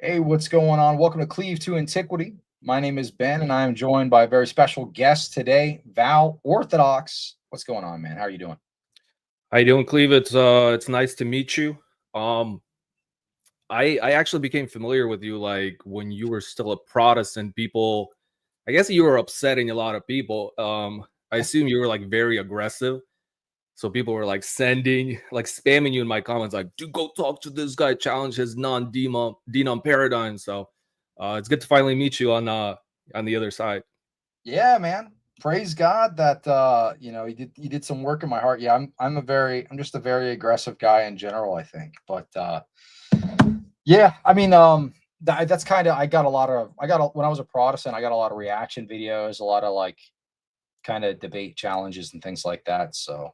Hey, what's going on? Welcome to Cleave to Antiquity. My name is Ben, and I am joined by a very special guest today, Val Orthodox. What's going on, man? How are you doing? How you doing, Cleve? It's nice to meet you. Um, I actually became familiar with you like when you were still a Protestant. People, I guess you were upsetting a lot of people. I assume you were like very aggressive, so people were like sending, like spamming you in my comments, like, "Do go talk to this guy, challenge his non-denom paradigm." So, it's good to finally meet you on the other side. Yeah, man. Praise God that you did some work in my heart. Yeah, I'm just a very aggressive guy in general, I think. But yeah, I mean, that's kind of when I was a Protestant, I got a lot of reaction videos, a lot of like kind of debate challenges and things like that. So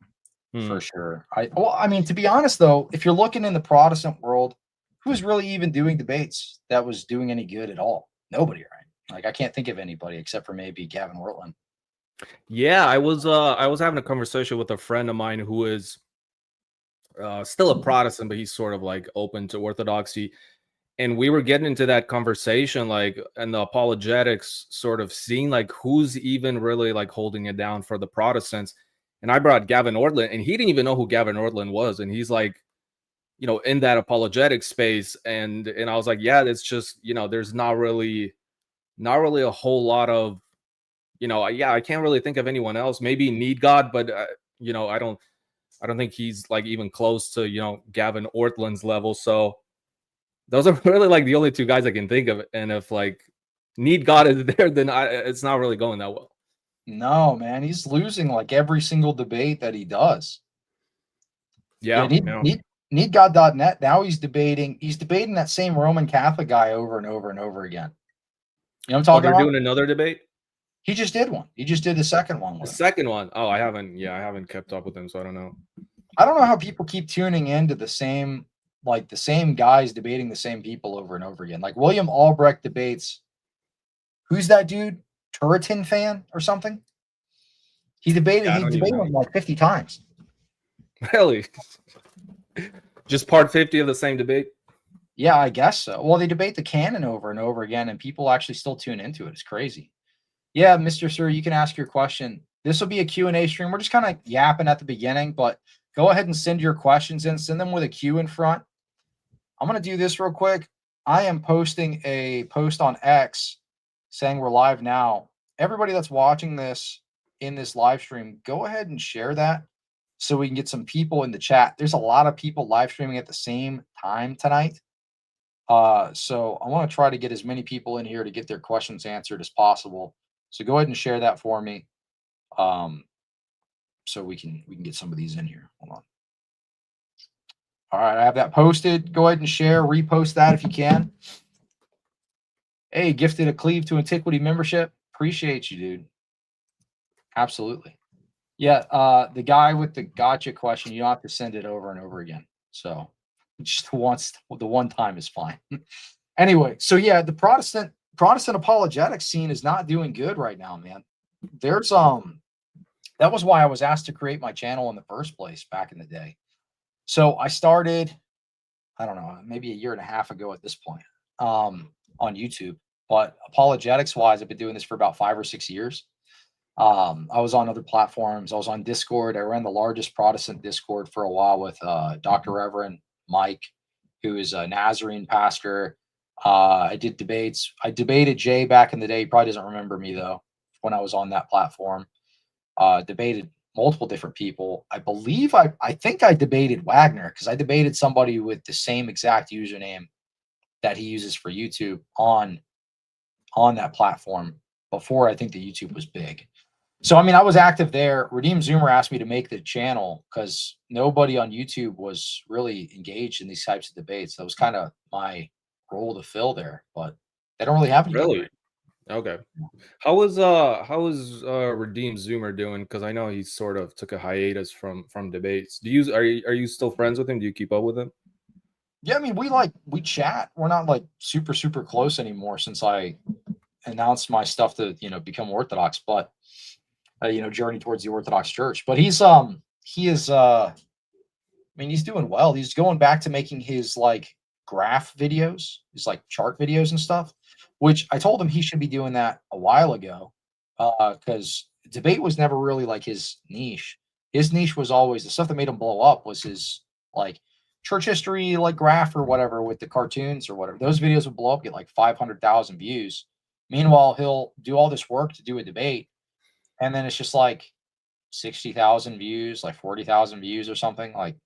for Hmm. sure. I mean, to be honest though, if you're looking in the Protestant world, who's really even doing debates that was doing any good at all? Nobody, right? Like I can't think of anybody except for maybe Gavin Ortland. Yeah, I was having a conversation with a friend of mine who is still a Protestant, but he's sort of like open to Orthodoxy. And we were getting into that conversation, like, and the apologetics sort of seeing like who's even really like holding it down for the Protestants. And I brought Gavin Ortland, and he didn't even know who Gavin Ortland was. And he's like, in that apologetic space. And I was like, yeah, it's just, there's not really a whole lot of, yeah, I can't really think of anyone else. Maybe Need God, but I don't think he's like even close to Gavin Ortland's level. So those are really like the only two guys I can think of. And if like Need God is there, then it's not really going that well. No, man, he's losing like every single debate that he does. Yeah, Yeah, need yeah. need needgod.net. Now he's debating that same Roman Catholic guy over and over and over again. You know what I'm Oh, talking they're about? doing another debate. He just did one. He just did the second one The with him. second one. Oh, I haven't. Yeah, I haven't kept up with them, so I don't know. I don't know how people keep tuning into the same guys debating the same people over and over again. Like William Albrecht debates, who's that dude? Turretin fan or something? He debated Yeah, I he don't even debated know. him like 50 times. Really, just part 50 of the same debate. Yeah, I guess so. Well, they debate the canon over and over again, and people actually still tune into it. It's crazy. Yeah, Mr. Sir, you can ask your question. This will be a Q&A stream. We're just kind of yapping at the beginning, but go ahead and send your questions in. Send them with a Q in front. I'm going to do this real quick. I am posting a post on X saying we're live now. Everybody that's watching this in this live stream, go ahead and share that so we can get some people in the chat. There's a lot of people live streaming at the same time tonight. So I want to try to get as many people in here to get their questions answered as possible. So go ahead and share that for me. Um, so we can get some of these in here. Hold on. All right, I have that posted. Go ahead and share, repost that if you can. Hey, gifted a Cleave to Antiquity membership. Appreciate you, dude. Absolutely. Yeah, the guy with the gotcha question, you don't have to send it over and over again. So just the one time is fine. Anyway, so yeah, the Protestant apologetic scene is not doing good right now, man. There's that was why I was asked to create my channel in the first place back in the day. So I started, I don't know, maybe a year and a half ago at this point, on YouTube. But apologetics wise, I've been doing this for about 5 or 6 years. I was on other platforms. I was on Discord. I ran the largest Protestant Discord for a while with Dr. Reverend Mike, who is a Nazarene pastor. I did debates. I debated Jay back in the day. He probably doesn't remember me though, when I was on that platform. Debated multiple different people. I think I debated Wagner because I debated somebody with the same exact username that he uses for YouTube on that platform before I think the YouTube was big. So I mean, I was active there. Redeem Zoomer asked me to make the channel because nobody on YouTube was really engaged in these types of debates. That was kind of my role to fill there, but they don't really have anybody Really? right Okay. now. How is Redeem Zoomer doing? Because I know he sort of took a hiatus from debates. Are you still friends with him? Do you keep up with him? Yeah, I mean, we chat. We're not like super close anymore since I announced my stuff to become Orthodox, but journey towards the Orthodox Church. But he is I mean, he's doing well. He's going back to making his like graph videos, these like chart videos and stuff, which I told him he should be doing that a while ago, because debate was never really like his niche. His niche was always the stuff that made him blow up was his like church history, like graph or whatever with the cartoons or whatever. Those videos would blow up, get like 500,000 views. Meanwhile, he'll do all this work to do a debate, and then it's just like 60,000 views, like 40,000 views or something. Like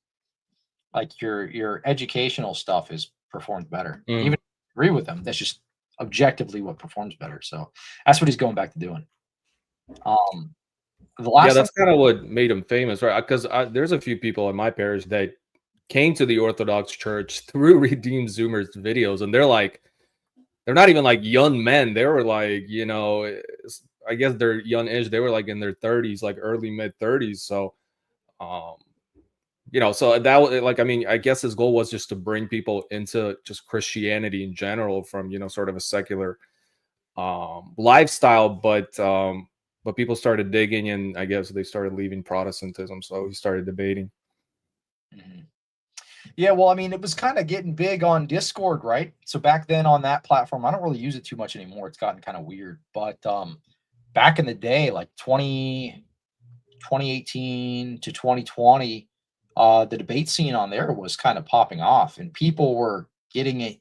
your educational stuff is performed better. Even if I agree with him, that's just objectively what performs better. So that's what he's going back to doing. The last that's kind of what made him famous, right? Because there's a few people in my parish that came to the Orthodox Church through Redeemed Zoomer's videos, and they're not even like young men. They were like, I guess they're young-ish. They were like in their 30s, like early mid 30s. So, so that was like, I mean, I guess his goal was just to bring people into just Christianity in general from, sort of a secular lifestyle. But people started digging, and I guess they started leaving Protestantism. So he started debating. Mm-hmm. Yeah, well, I mean, it was kind of getting big on Discord, right? So back then on that platform, I don't really use it too much anymore. It's gotten kind of weird. But back in the day, like 2018 to 2020, the debate scene on there was kind of popping off, and people were getting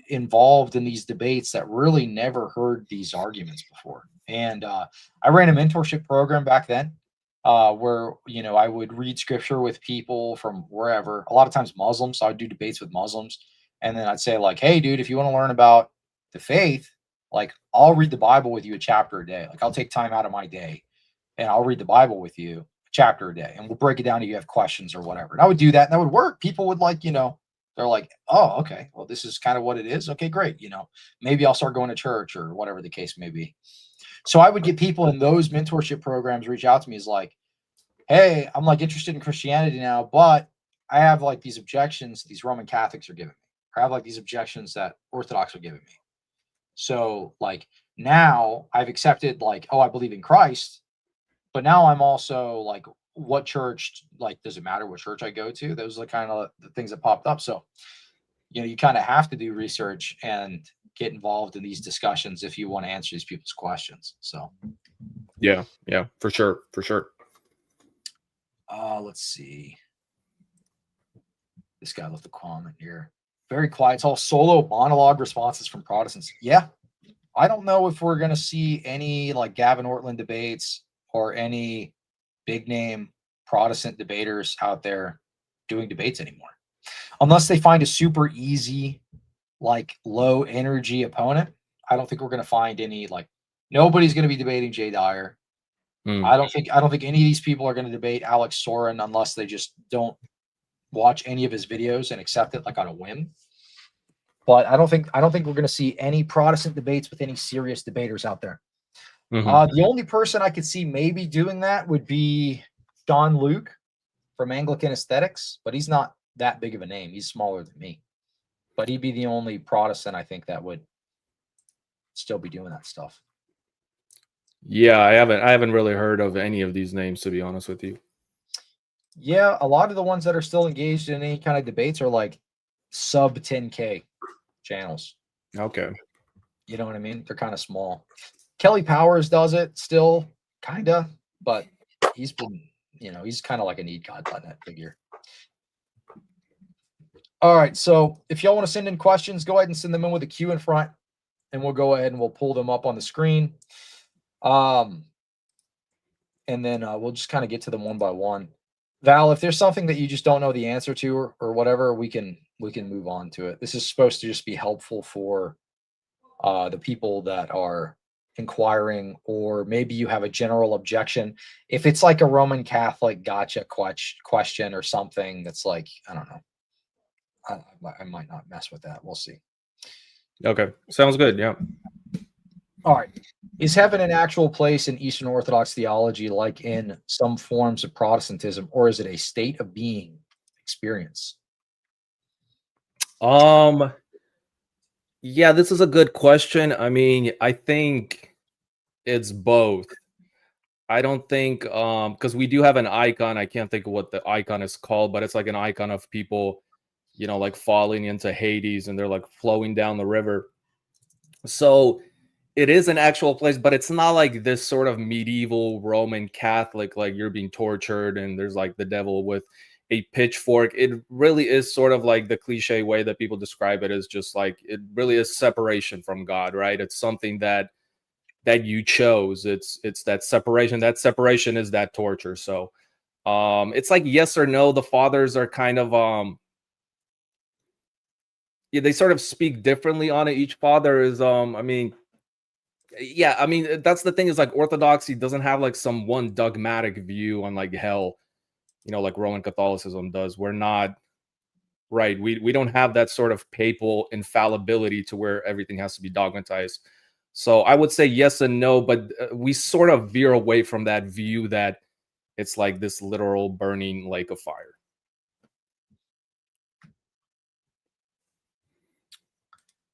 involved in these debates that really never heard these arguments before. And I ran a mentorship program back then, where I would read scripture with people from wherever. A lot of times Muslims, so I'd do debates with Muslims, and then I'd say like, "Hey, dude, if you want to learn about the faith, like I'll read the Bible with you a chapter a day. Like I'll take time out of my day, and I'll read the Bible with you a chapter a day, and we'll break it down if you have questions or whatever." And I would do that, and that would work. People would like, they're like, "Oh, okay, well, this is kind of what it is. Okay, great. Maybe I'll start going to church or whatever the case may be." So I would get people in those mentorship programs reach out to me as like, "Hey, I'm like interested in Christianity now, but I have like these objections these Roman Catholics are giving me. Or I have like these objections that Orthodox are giving me. So like now I've accepted like, oh, I believe in Christ, but now I'm also like, what church, like, does it matter what church I go to?" Those are the kind of the things that popped up. So, you kind of have to do research and get involved in these discussions if you want to answer these people's questions. So, Yeah, for sure. Let's see. This guy left a comment here. Very quiet. It's all solo monologue responses from Protestants. Yeah. I don't know if we're going to see any like Gavin Ortland debates or any big name Protestant debaters out there doing debates anymore. Unless they find a super easy, like low energy opponent. I don't think we're going to find any, like, nobody's going to be debating Jay Dyer. I don't think any of these people are going to debate Alex Soren unless they just don't watch any of his videos and accept it like on a whim. But I don't think we're going to see any Protestant debates with any serious debaters out there. The only person I could see maybe doing that would be John Luke from Anglican Aesthetics, but he's not that big of a name. He's smaller than me. But he'd be the only Protestant I think that would still be doing that stuff. Yeah, I haven't really heard of any of these names, to be honest with you. Yeah, a lot of the ones that are still engaged in any kind of debates are like sub 10K channels. Okay. You know what I mean? They're kind of small. Kelly Powers does it still, kind of, but he's been, he's kind of like a need.net figure. All right, so if y'all want to send in questions, go ahead and send them in with a Q in front, and we'll go ahead and we'll pull them up on the screen. And then we'll just kind of get to them one by one. Val, if there's something that you just don't know the answer to or whatever, we can move on to it. This is supposed to just be helpful for the people that are inquiring, or maybe you have a general objection. If it's like a Roman Catholic gotcha question or something that's like, I don't know, I might not mess with that. We'll see. Okay, sounds good. Yeah. All right. Is heaven an actual place in Eastern Orthodox theology, like in some forms of Protestantism, or is it a state of being experience? Yeah, this is a good question. I mean, I think it's both. I don't think because we do have an icon. I can't think of what the icon is called, but it's like an icon of people like falling into Hades, and they're like flowing down the river. So it is an actual place, but it's not like this sort of medieval Roman Catholic, like you're being tortured and there's like the devil with a pitchfork. It really is sort of like the cliche way that people describe it, as just like, it really is separation from God, right? It's something that you chose. It's that separation. That separation is that torture. So it's like yes or no. The fathers are kind of yeah, they sort of speak differently on it. Each father is that's the thing, is like Orthodoxy doesn't have like some one dogmatic view on like hell, like Roman Catholicism does. We're not, right. We don't have that sort of papal infallibility to where everything has to be dogmatized. So I would say yes and no, but we sort of veer away from that view that it's like this literal burning lake of fire.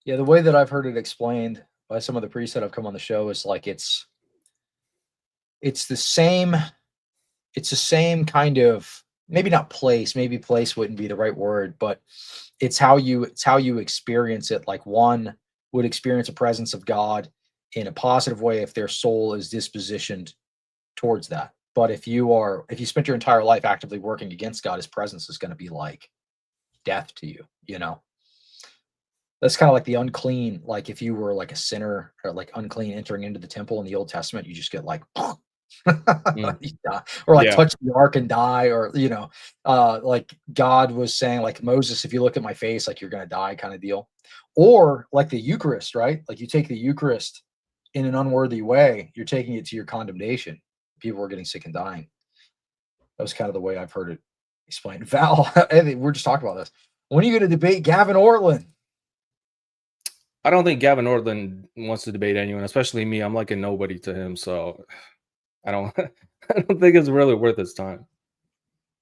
Yeah, the way that I've heard it explained by some of the priests that have come on the show is like it's the same kind of, maybe not place, maybe place wouldn't be the right word, but it's how you experience it. Like one would experience a presence of God in a positive way if their soul is dispositioned towards that. But if you spent your entire life actively working against God, his presence is going to be like death to you, That's kind of like the unclean. Like if you were like a sinner or like unclean entering into the temple in the Old Testament, you just get like, or like Yeah. touch the ark and die, or like God was saying, like Moses, if you look at my face, like you're gonna die, kind of deal. Or like the Eucharist, right? Like you take the Eucharist in an unworthy way, you're taking it to your condemnation. People are getting sick and dying. That was kind of the way I've heard it explained. Val, we're just talking about this. When are you going to debate Gavin Ortland? I don't think Gavin Ortland wants to debate anyone, especially me. I'm like a nobody to him, so I don't I don't think it's really worth his time.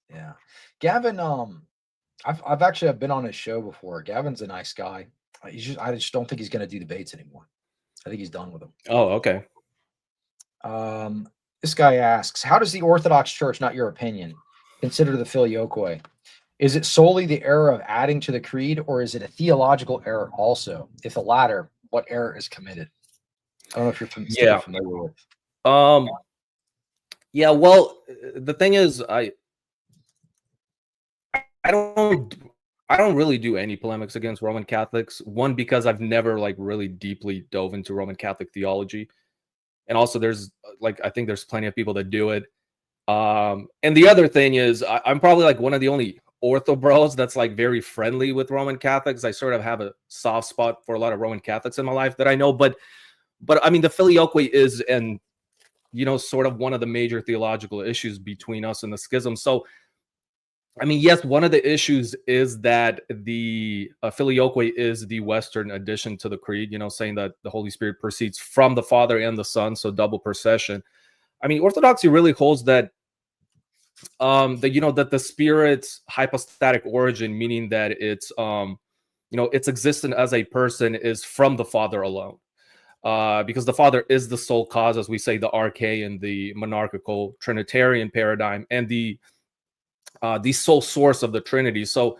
Yeah. Gavin, I've actually been on his show before. Gavin's a nice guy. I just don't think he's going to do debates anymore. I think he's done with them. Oh, okay. This guy asks, how does the Orthodox Church, not your opinion, consider the filioque? Is it solely the error of adding to the creed, or is it a theological error also? If the latter, what error is committed? I don't know if you're super familiar with. Yeah, well, the thing is, I don't really do any polemics against Roman Catholics. One, because I've never like really deeply dove into Roman Catholic theology, and also there's like, I think there's plenty of people that do it. And the other thing is, I'm probably like one of the only ortho bros that's like very friendly with Roman Catholics. I sort of have a soft spot for a lot of Roman Catholics in my life that I know, but I mean, the filioque is, and sort of one of the major theological issues between us and the schism. So I mean, yes, one of the issues is that the filioque is the Western addition to the creed, saying that the Holy Spirit proceeds from the Father and the Son, so double procession. I mean, Orthodoxy really holds that that the Spirit's hypostatic origin, meaning that it's its existence as a person is from the Father alone. Because the Father is the sole cause, as we say, the arche in the monarchical Trinitarian paradigm, and the sole source of the Trinity. So,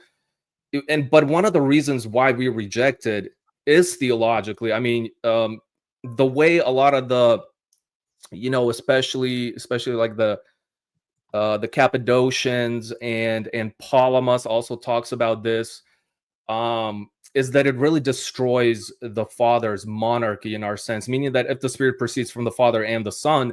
but one of the reasons why we rejected is theologically. I mean, the way a lot of the, especially like the Cappadocians and Palamas also talks about this, is that it really destroys the Father's monarchy in our sense, meaning that if the Spirit proceeds from the Father and the Son,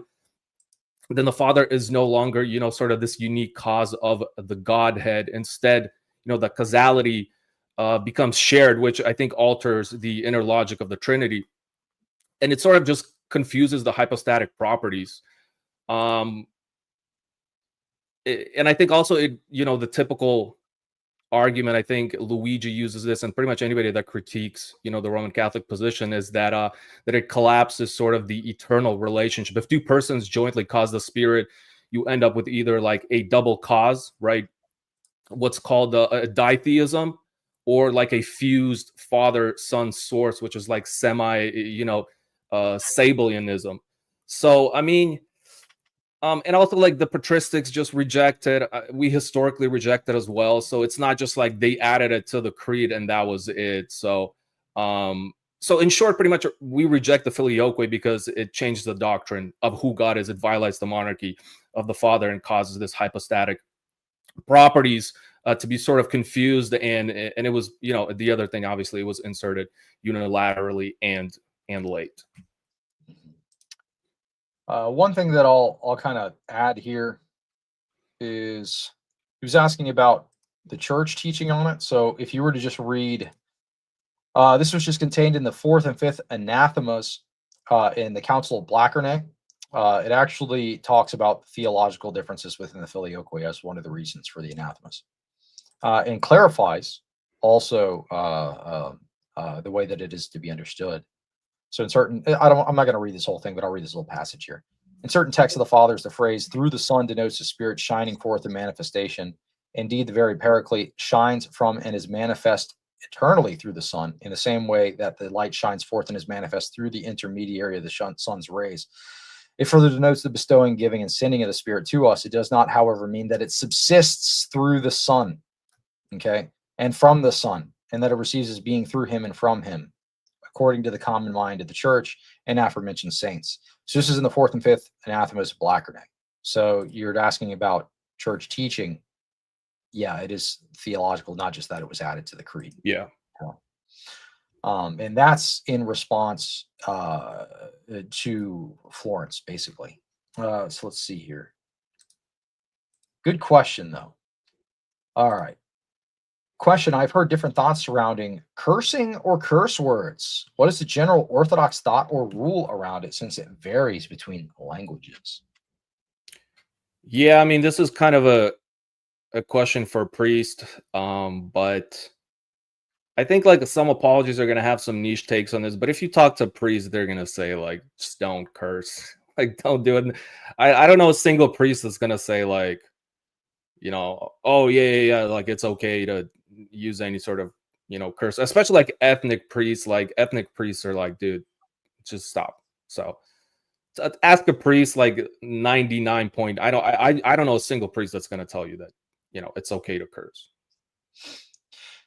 then the Father is no longer, sort of this unique cause of the Godhead. Instead, the causality becomes shared, which I think alters the inner logic of the Trinity. And it sort of just confuses the hypostatic properties. And I think also, the typical argument, I think Luigi uses this, and pretty much anybody that critiques, the Roman Catholic position, is that that it collapses sort of the eternal relationship. If two persons jointly cause the Spirit, you end up with either like a double cause, right? What's called a ditheism, or like a fused Father-Son source, which is like semi, Sabellianism. So, I mean, And also like the patristics just rejected. We historically rejected as well. So it's not just like they added it to the creed and that was it. So in short, pretty much we reject the filioque because it changes the doctrine of who God is. It violates the monarchy of the Father and causes this hypostatic properties to be sort of confused. And it was, the other thing, obviously, it was inserted unilaterally and late. One thing that I'll kind of add here is he was asking about the church teaching on it. So if you were to just read, this was just contained in the fourth and fifth anathemas in the Council of Blackernay. It actually talks about theological differences within the filioque as one of the reasons for the anathemas, and clarifies also the way that it is to be understood. So in certain, I'm not going to read this whole thing, but I'll read this little passage here. In certain texts of the Fathers, the phrase "through the Son" denotes the Spirit shining forth in manifestation. Indeed, the very Paraclete shines from and is manifest eternally through the Son, in the same way that the light shines forth and is manifest through the intermediary of the Son's rays. It further denotes the bestowing, giving, and sending of the Spirit to us. It does not, however, mean that it subsists through the Son, okay, and from the Son, and that it receives his being through him and from him, according to the common mind of the church and aforementioned saints. So this is in the fourth and fifth anathemas of Blackernay. So you're asking about church teaching. Yeah, it is theological, not just that it was added to the creed. Yeah. And that's in response to Florence, basically. So let's see here. Good question, though. All right. Question: I've heard different thoughts surrounding cursing or curse words. What is the general Orthodox thought or rule around it, since it varies between languages? Yeah, I mean, this is kind of a question for a priest, but I think like some apologists are going to have some niche takes on this. But if you talk to priests, they're going to say like, just don't curse, like don't do it. I don't know a single priest that's going to say like, oh yeah, like it's okay to use any sort of curse, especially like ethnic priests. Like ethnic priests are like, dude, just stop. So ask a priest like 99 point. I don't know a single priest that's going to tell you that it's okay to curse.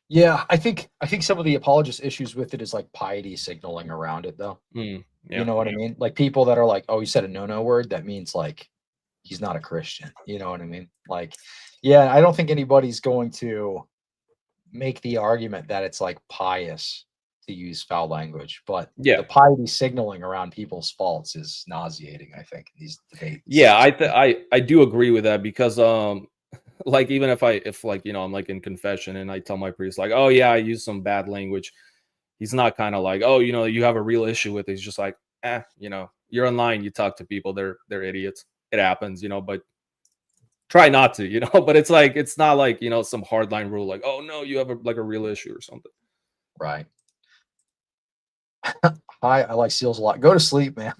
Yeah, I think some of the apologist issues with it is like piety signaling around it, though. Yeah. You know what I mean? Like people that are like, oh, you said a no word, that means like he's not a Christian. You know what I mean? Like, yeah, I don't think anybody's going to make the argument that it's like pious to use foul language, but the piety signaling around people's faults is nauseating, I think, these debates. Yeah, I do agree with that, because like even if I'm like in confession and I tell my priest like, oh yeah, I use some bad language, he's not kind of like, oh, you have a real issue with it. He's just like, you're online, you talk to people, they're idiots, it happens, but try not to, but it's like, it's not like, some hardline rule like, oh no, you have a real issue or something. Right. Hi, I like seals a lot. Go to sleep, man.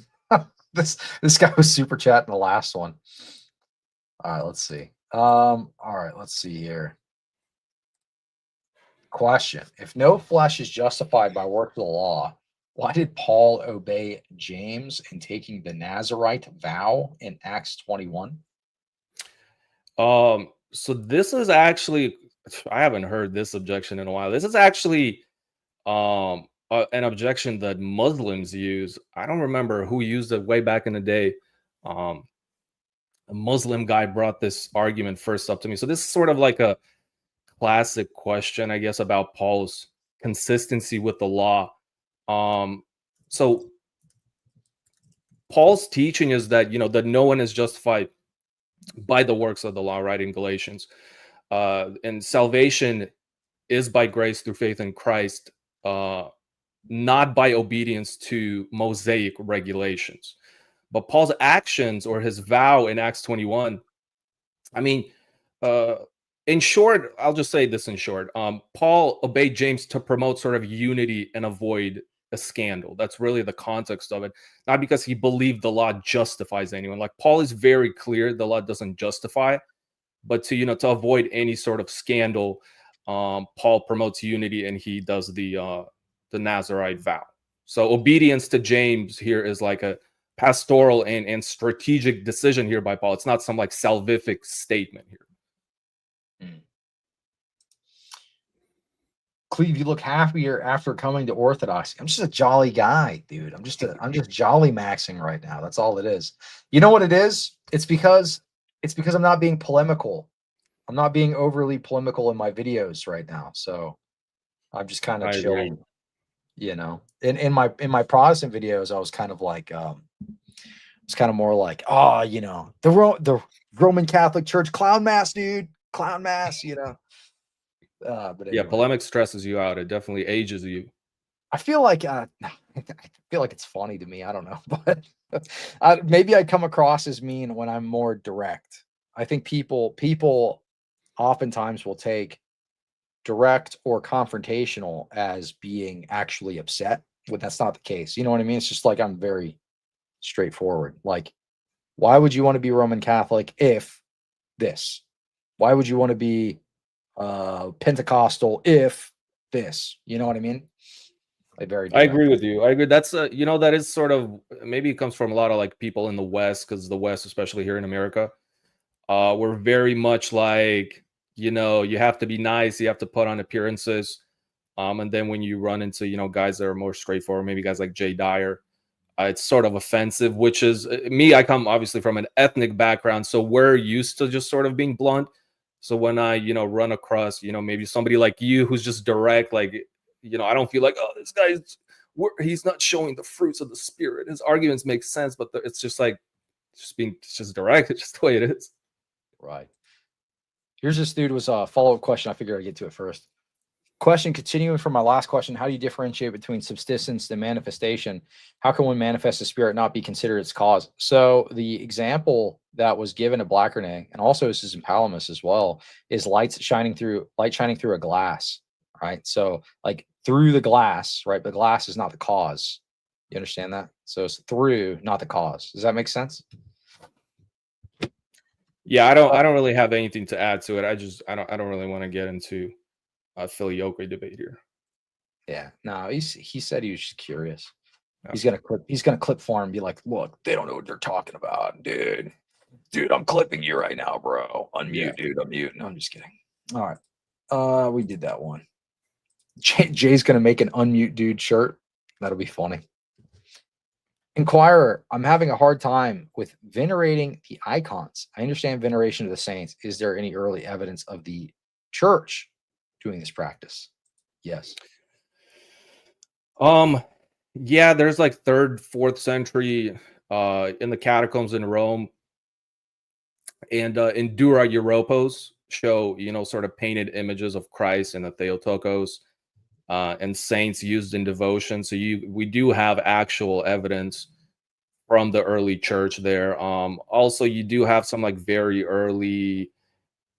This guy was super chatting the last one. All right, let's see. All right, let's see here. Question: if no flesh is justified by work of the law, why did Paul obey James in taking the Nazarite vow in Acts 21? So this is actually, I haven't heard this objection in a while. This is actually an objection that Muslims use. I don't remember who used it way back in the day. A Muslim guy brought this argument first up to me. So this is sort of like a classic question, I guess, about Paul's consistency with the law. So Paul's teaching is that, that no one is justified by the works of the law, right? In Galatians, and salvation is by grace through faith in Christ, not by obedience to Mosaic regulations. But Paul's actions, or his vow in Acts 21, I mean, in short, I'll just say this in short. Paul obeyed James to promote sort of unity and avoid a scandal. That's really the context of it. Not because he believed the law justifies anyone. Like Paul is very clear the law doesn't justify, but to avoid any sort of scandal, Paul promotes unity and he does the Nazarite vow. So obedience to James here is like a pastoral and strategic decision here by Paul. It's not some like salvific statement here. Cleve, you look happier after coming to Orthodoxy. I'm just a jolly guy, dude. I'm just jolly maxing right now. That's all it is. You know what it is? It's because I'm not being polemical. I'm not being overly polemical in my videos right now. So I'm just kind of chilling. You know, in my Protestant videos, I was kind of like it's kind of more like, oh, you know, the Roman Catholic Church clown mass, dude. Clown mass, you know. But anyway. Yeah, polemic stresses you out. It definitely ages you. I feel like I feel like it's funny to me. I don't know, but maybe I come across as mean when I'm more direct. I think people oftentimes will take direct or confrontational as being actually upset when that's not the case. You know what I mean? It's just like I'm very straightforward. Like, why would you want to be Roman Catholic if this? Why would you want to be Pentecostal if this? You know what I mean? I agree with you. I agree. That's you know, that is sort of, maybe it comes from a lot of like people in the West, because the West, especially here in America, we're very much like, you know, you have to be nice, you have to put on appearances, and then when you run into, you know, guys that are more straightforward, maybe guys like Jay Dyer, it's sort of offensive. Which is me. I come obviously from an ethnic background, so we're used to just sort of being blunt. So when I, you know, run across, you know, maybe somebody like you who's just direct, like, you know, I don't feel like, oh, this guy's, he's not showing the fruits of the Spirit. His arguments make sense, but it's just like, it's just direct. It's just the way it is. Right. Here's this dude was a follow-up question. I figured I'd get to it first. Question continuing from my last question: how do you differentiate between subsistence and manifestation? How can one manifest the Spirit not be considered its cause? So the example that was given at Blackernay, and also this is in Palamas as well, is light shining through a glass, right? So like through the glass, right? The glass is not the cause. You understand that? So it's through, not the cause. Does that make sense? Yeah, I don't really have anything to add to it. I don't really want to get into a filioque debate here. Yeah, no, he said he was just curious. Yeah. He's gonna clip for him and be like, look, they don't know what they're talking about, dude. Dude, I'm clipping you right now, bro. Unmute, yeah. Dude, unmute. No, I'm just kidding. All right. We did that one. Jay's gonna make an unmute dude shirt. That'll be funny. Inquirer, I'm having a hard time with venerating the icons. I understand veneration of the saints. Is there any early evidence of the church doing this practice? Yes. Yeah, there's like 3rd, 4th century in the catacombs in Rome, and in Dura Europos show, you know, sort of painted images of Christ and the Theotokos and saints used in devotion. So we do have actual evidence from the early church there. Also, you do have some like very early,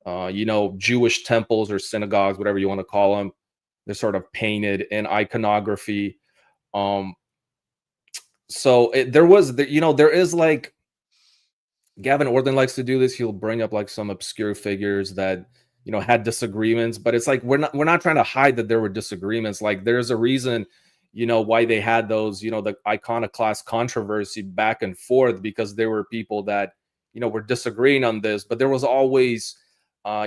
you know, Jewish temples or synagogues, whatever you want to call them. They're sort of painted in iconography. So there is like, Gavin Orthodox likes to do this. He'll bring up like some obscure figures that, you know, had disagreements, but it's like we're not trying to hide that there were disagreements. Like there's a reason, you know, why they had those, you know, the iconoclast controversy back and forth, because there were people that, you know, were disagreeing on this, but there was always,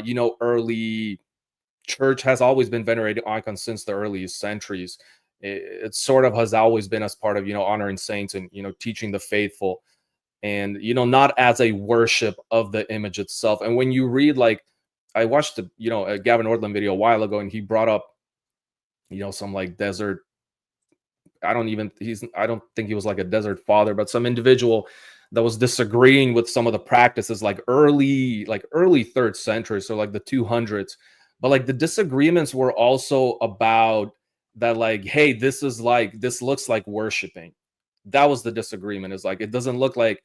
you know, early church has always been venerating icons since the earliest centuries. It sort of has always been as part of, you know, honoring saints and, you know, teaching the faithful, and, you know, not as a worship of the image itself. And when you read, like, I watched the, you know, a Gavin Ortland video a while ago, and he brought up, you know, some like desert, I don't think he was like a desert father, but some individual that was disagreeing with some of the practices like early 3rd century, so like the 200s. But like the disagreements were also about that, like, hey, this looks like worshiping. That was the disagreement, is like, it doesn't look like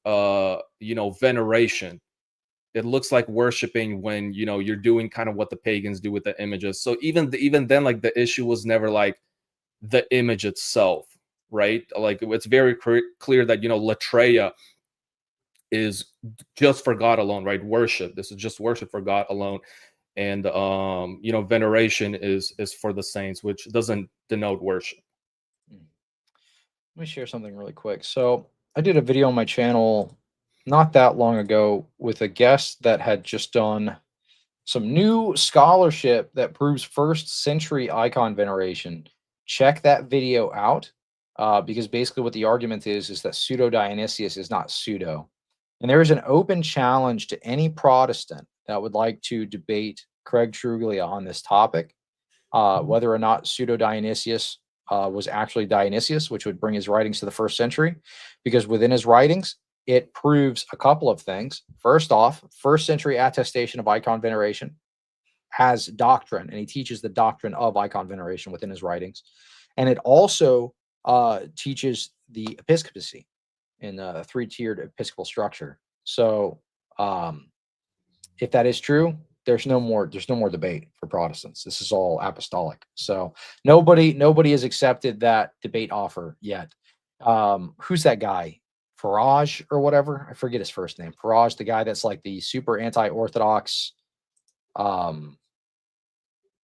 you know, veneration. It looks like worshiping when, you know, you're doing kind of what the pagans do with the images. So even then, like, the issue was never like the image itself, right? Like, it's very clear that, you know, latreia is just for God alone, right? Worship, this is just worship for God alone. And you know, veneration is for the saints, which doesn't denote worship. Let me share something really quick. So I did a video on my channel not that long ago with a guest that had just done some new scholarship that proves first century icon veneration. Check that video out, because basically what the argument is that pseudo Dionysius is not pseudo. And there is an open challenge to any Protestant that would like to debate Craig Truglia on this topic, whether or not pseudo Dionysius was actually Dionysius, which would bring his writings to the first century, because within his writings, it proves a couple of things. First off, first century attestation of icon veneration has doctrine, and he teaches the doctrine of icon veneration within his writings. And it also teaches the episcopacy in a three-tiered episcopal structure. So if that is true, there's no more debate for Protestants. This is all apostolic. So nobody has accepted that debate offer yet. Who's that guy? Farage or whatever? I forget his first name. Farage, the guy that's like the super anti-Orthodox. I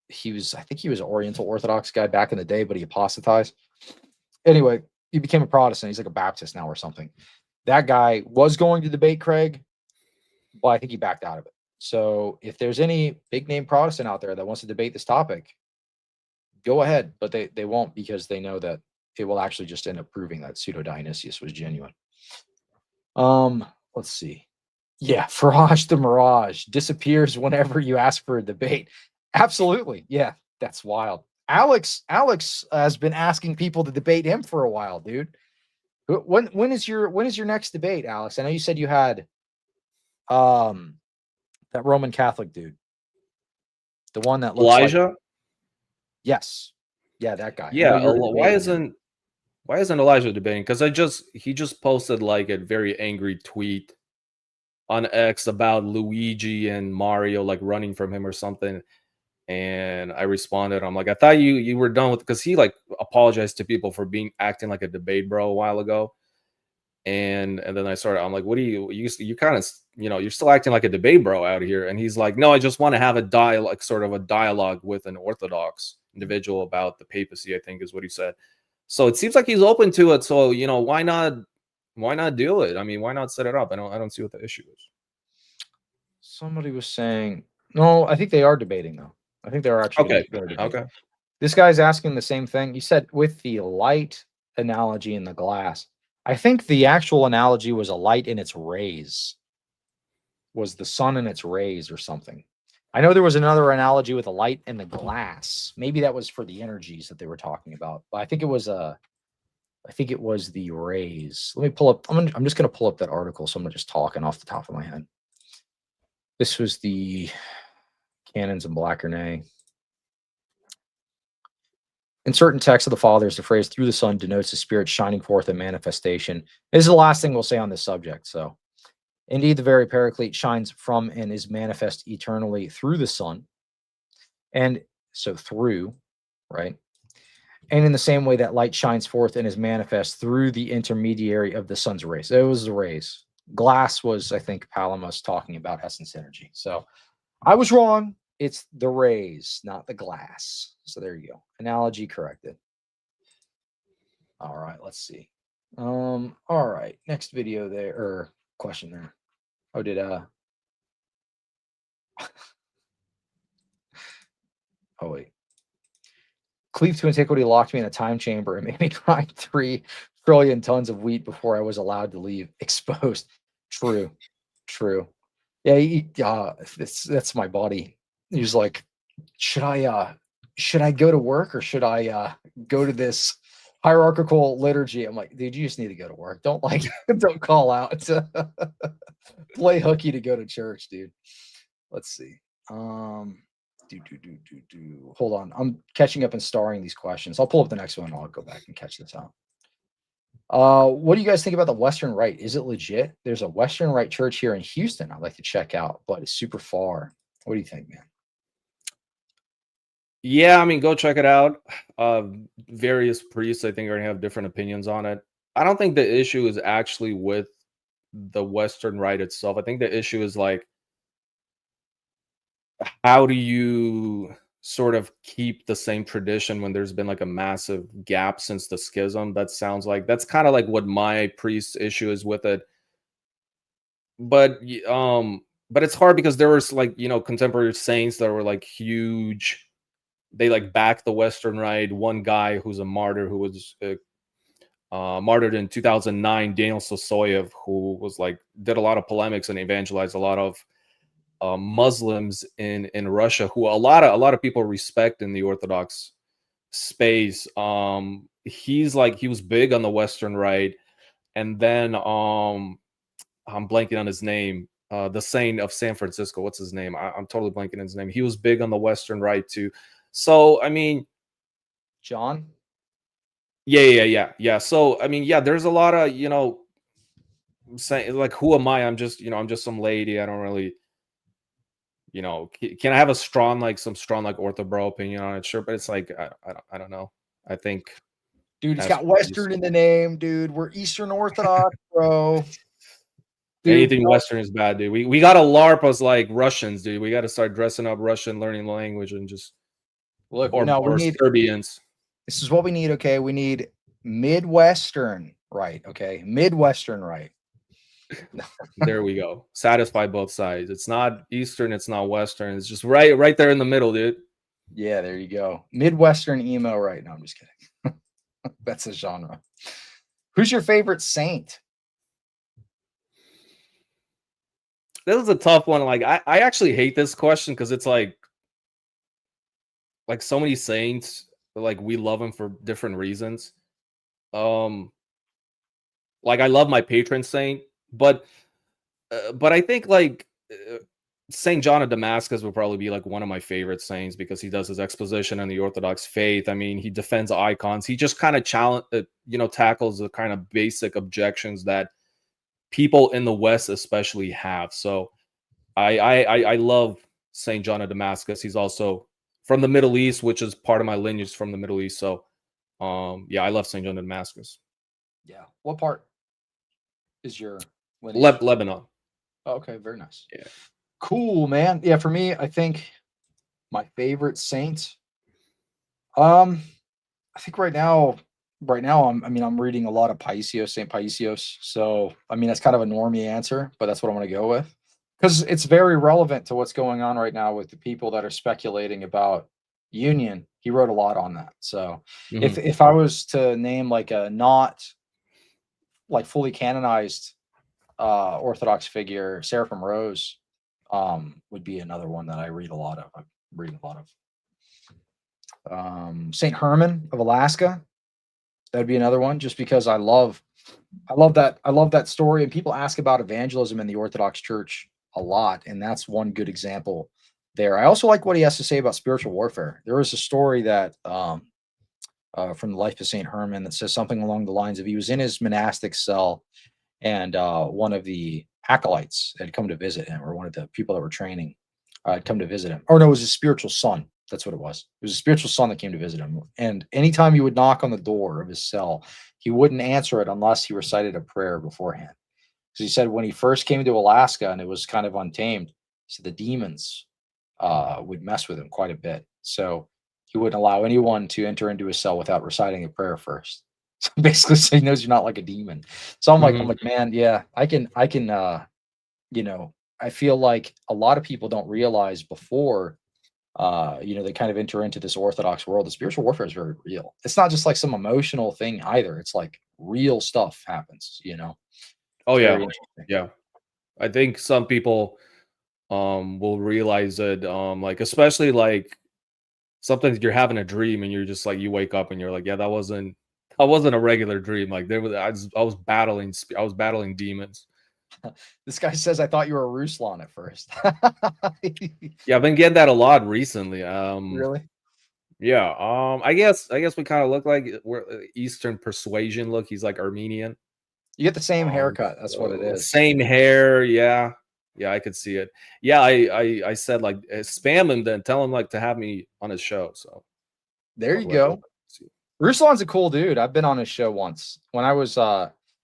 think he was an Oriental Orthodox guy back in the day, but he apostatized. Anyway, he became a Protestant. He's like a Baptist now or something. That guy was going to debate Craig, but I think he backed out of it. So if there's any big name Protestant out there that wants to debate this topic, go ahead, but they won't, because they know that it will actually just end up proving that pseudo Dionysius was genuine. Let's see. Yeah, Farage the Mirage disappears whenever you ask for a debate. Absolutely. Yeah, that's wild. Alex has been asking people to debate him for a while, dude. When is your next debate, Alex? I know you said you had that Roman Catholic dude. The one that looks Elijah? like, yes. Yeah, that guy. Yeah, why isn't Elijah debating? Because he just posted like a very angry tweet on X about Luigi and Mario like running from him or something. And I responded, I'm like, I thought you were done with, because he like apologized to people for acting like a debate bro a while ago. And then I'm like, what do you kind of, you're still acting like a debate bro out here. And he's like, no, I just want to have a dialogue with an Orthodox individual about the papacy, I think is what he said. So it seems like he's open to it. So, why not do it? I mean, why not set it up? I don't see what the issue is. Somebody was saying, no, I think they are debating though. I think they're actually okay. This guy's asking the same thing. You said with the light analogy in the glass. I think the actual analogy was a light in its rays. Was the sun in its rays or something? I know there was another analogy with a light in the glass. Maybe that was for the energies that they were talking about. But I think it was the rays. Let me pull up. I'm just going to pull up that article. So I'm just talking off the top of my head. This was the Canons and Blackernay. In certain texts of the Fathers, the phrase "through the Son" denotes the Spirit shining forth in manifestation. This is the last thing we'll say on this subject. So, indeed, the very Paraclete shines from and is manifest eternally through the Son. And so through, right? And in the same way that light shines forth and is manifest through the intermediary of the sun's rays. It was the rays. Glass was, I think, Palamas talking about essence energy. So I was wrong. It's the rays, not the glass. So there you go. Analogy corrected. All right, let's see. All right. Next video there, or question there. Oh, did oh wait. Cleave to antiquity locked me in a time chamber and made me grind 3 trillion tons of wheat before I was allowed to leave. Exposed. True. Yeah, that's my body. He was like, should I go to work or should I go to this hierarchical liturgy? I'm like, dude, you just need to go to work. Don't call out. Play hooky to go to church, dude. Let's see. Hold on. I'm catching up and starring these questions. I'll pull up the next one and I'll go back and catch this out. What do you guys think about the Western Rite? Is it legit? There's a Western Rite church here in Houston I'd like to check out, but it's super far. What do you think, man? Yeah, I mean, go check it out. Various priests, I think, are gonna have different opinions on it. I don't think the issue is actually with the Western Rite itself. I think the issue is like, how do you sort of keep the same tradition when there's been like a massive gap since the schism. That sounds like that's kind of like what my priest issue is with it. But but it's hard because there was like, you know, contemporary saints that were like huge. They like backed the Western Rite. One guy who's a martyr who was martyred in 2009, Daniel Sosoyev, who was like did a lot of polemics and evangelized a lot of Muslims in Russia, who a lot of people respect in the Orthodox space. He was big on the Western Rite, and then I'm blanking on his name. The saint of San Francisco, what's his name? I'm totally blanking on his name. He was big on the Western Rite too. So I mean, John. Yeah. So I mean, yeah, there's a lot of, you know, saying like, who am I? I'm just, you know, I'm just some lady. I don't really, you know, can I have a strong like ortho bro opinion on it? Sure, but it's like I don't know. I think, Dude, it's got Western in the name, dude. We're Eastern Orthodox, bro. Dude, anything Western is bad, dude. We got to LARP us like Russians, dude. We got to start dressing up Russian, learning the language, and just look. We need Serbians. This is what we need. Okay, we need Midwestern, right? Okay, Midwestern, right? There we go. Satisfy both sides. It's not Eastern. It's not Western. It's just right there in the middle, dude. Yeah, there you go. Midwestern emo, right? No, I'm just kidding. That's a genre. Who's your favorite saint? This is a tough one. Like I actually hate this question because it's like so many saints, like we love them for different reasons. Like I love my patron saint, but I think like Saint John of Damascus would probably be like one of my favorite saints because he does his exposition on the Orthodox faith. I mean, he defends icons. He just kind of tackles the kind of basic objections that people in the West especially have. So I love Saint John of Damascus. He's also from the Middle East, which is part of my lineage from the Middle East. So yeah, I love Saint John of Damascus. Yeah. What part is your Lebanon? Oh, okay, very nice. Yeah. Cool, man. Yeah, for me, I think my favorite saint. I think right now I'm reading a lot of Paisios, Saint Paisios. So I mean that's kind of a normie answer, but that's what I'm gonna go with. Because it's very relevant to what's going on right now with the people that are speculating about union. He wrote a lot on that. So if I was to name like a not like fully canonized Orthodox figure, Seraphim Rose would be another one that I read a lot of. I'm reading a lot of. Saint Herman of Alaska. That'd be another one, just because I love that story. And people ask about evangelism in the Orthodox Church a lot, and that's one good example there. I also like what he has to say about spiritual warfare. There was a story that from the life of Saint Herman that says something along the lines of he was in his monastic cell, and one of the acolytes had come to visit him, or one of the people that were training had come to visit him. Or no, it was his spiritual son. That's what it was. It was a spiritual son that came to visit him. And anytime he would knock on the door of his cell, he wouldn't answer it unless he recited a prayer beforehand. Because he said when he first came to Alaska and it was kind of untamed, so the demons would mess with him quite a bit. So he wouldn't allow anyone to enter into his cell without reciting a prayer first. So basically, so he knows you're not like a demon. So I'm like, man, yeah, I can, I feel like a lot of people don't realize before they kind of enter into this Orthodox world. The spiritual warfare is very real. It's not just like some emotional thing either. It's like real stuff happens, Oh yeah. I think some people will realize it, like especially like sometimes you're having a dream and you're just like, you wake up and you're like, yeah, that wasn't a regular dream. Like I was battling demons. This guy says, I thought you were a Ruslan at first. Yeah, I've been getting that a lot recently. Really? Yeah. I guess we kind of look like we're Eastern persuasion look. He's like Armenian. You get the same haircut. That's what it is. Same hair. Yeah. Yeah, I could see it. Yeah, I said like spam him, then tell him like to have me on his show. So there you go. Ruslan's a cool dude. I've been on his show once when I was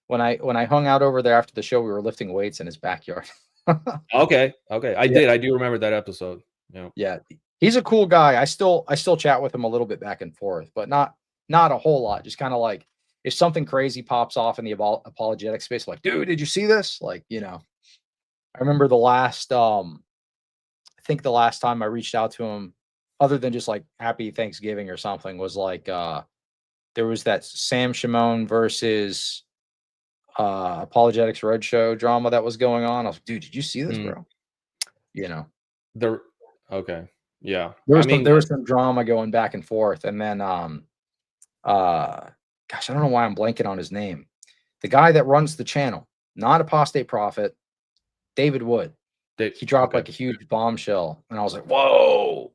when I hung out over there after the show. We were lifting weights in his backyard. Okay. I do remember that episode. Yeah, He's a cool guy. I still chat with him a little bit back and forth, but not a whole lot. Just kind of like if something crazy pops off in the apologetic space, like, dude, did you see this? Like, I remember the last I think the last time I reached out to him, other than just like happy Thanksgiving or something, was like there was that Sam Shimon versus Apologetics Roadshow drama that was going on. I was like, dude, did you see this, bro? Okay. Yeah. There was some drama going back and forth, and then gosh, I don't know why I'm blanking on his name. The guy that runs the channel, not Apostate Prophet, David Wood. He dropped like a huge bombshell, and I was like, whoa.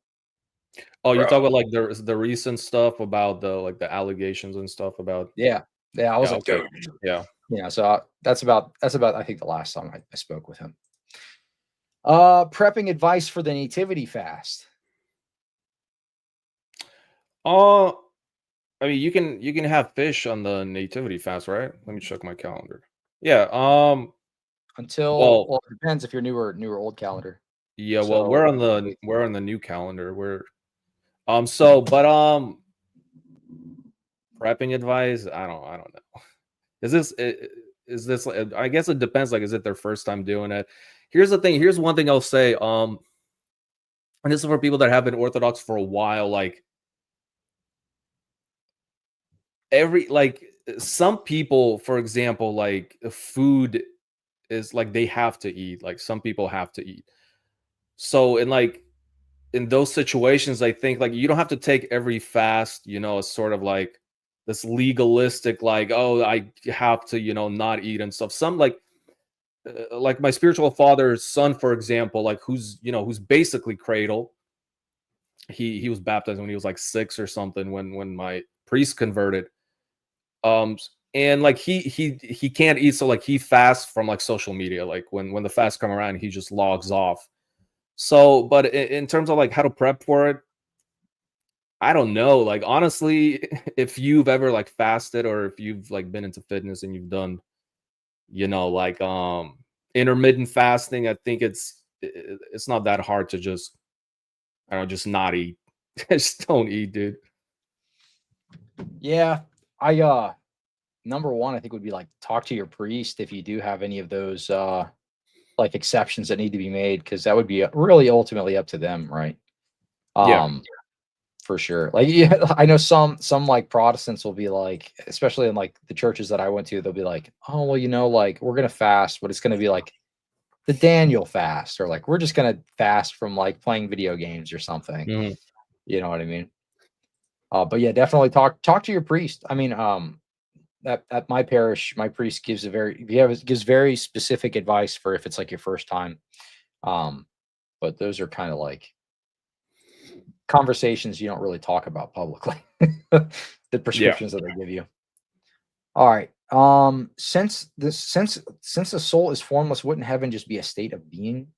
Oh, you're talking about like the recent stuff about the allegations and stuff about. Yeah. I was like, dude. Yeah. So that's about I think the last time I spoke with him. Prepping advice for the nativity fast. I mean, you can have fish on the nativity fast, right? Let me check my calendar. Yeah. Until it depends if you're new or old calendar. Yeah. Well, we're on the new calendar. Prepping advice. I don't know. Is this? I guess it depends. Like, is it their first time doing it? Here's the thing. Here's one thing I'll say. And this is for people that have been Orthodox for a while. Like, some people, for example, like food is like they have to eat. Like some people have to eat. So in those situations, I think like you don't have to take every fast, as sort of like this legalistic, like, oh, I have to, not eat and stuff. Some like my spiritual father's son, for example, like who's basically cradle. He was baptized when he was like 6 or something when my priest converted. And like he can't eat, so like he fasts from like social media. Like when the fasts come around, he just logs off. So, but in terms of like how to prep for it, I don't know. Like honestly, if you've ever like fasted or if you've like been into fitness and you've done, like intermittent fasting, I think it's not that hard to just, I don't know, just not eat. Just don't eat, dude. Yeah, number one, I think would be like talk to your priest if you do have any of those like exceptions that need to be made, because that would be really ultimately up to them, right? Yeah. For sure. Like, yeah, I know some like Protestants will be like, especially in like the churches that I went to, they'll be like, oh well, like we're gonna fast, but it's gonna be like the Daniel fast, or like we're just gonna fast from like playing video games or something. Mm-hmm. You know what I mean? But yeah, definitely talk to your priest. I mean, at my parish, my priest gives very specific advice for if it's like your first time. But those are kind of like conversations you don't really talk about publicly. The prescriptions that they give you. All right. Since the soul is formless, wouldn't heaven just be a state of being?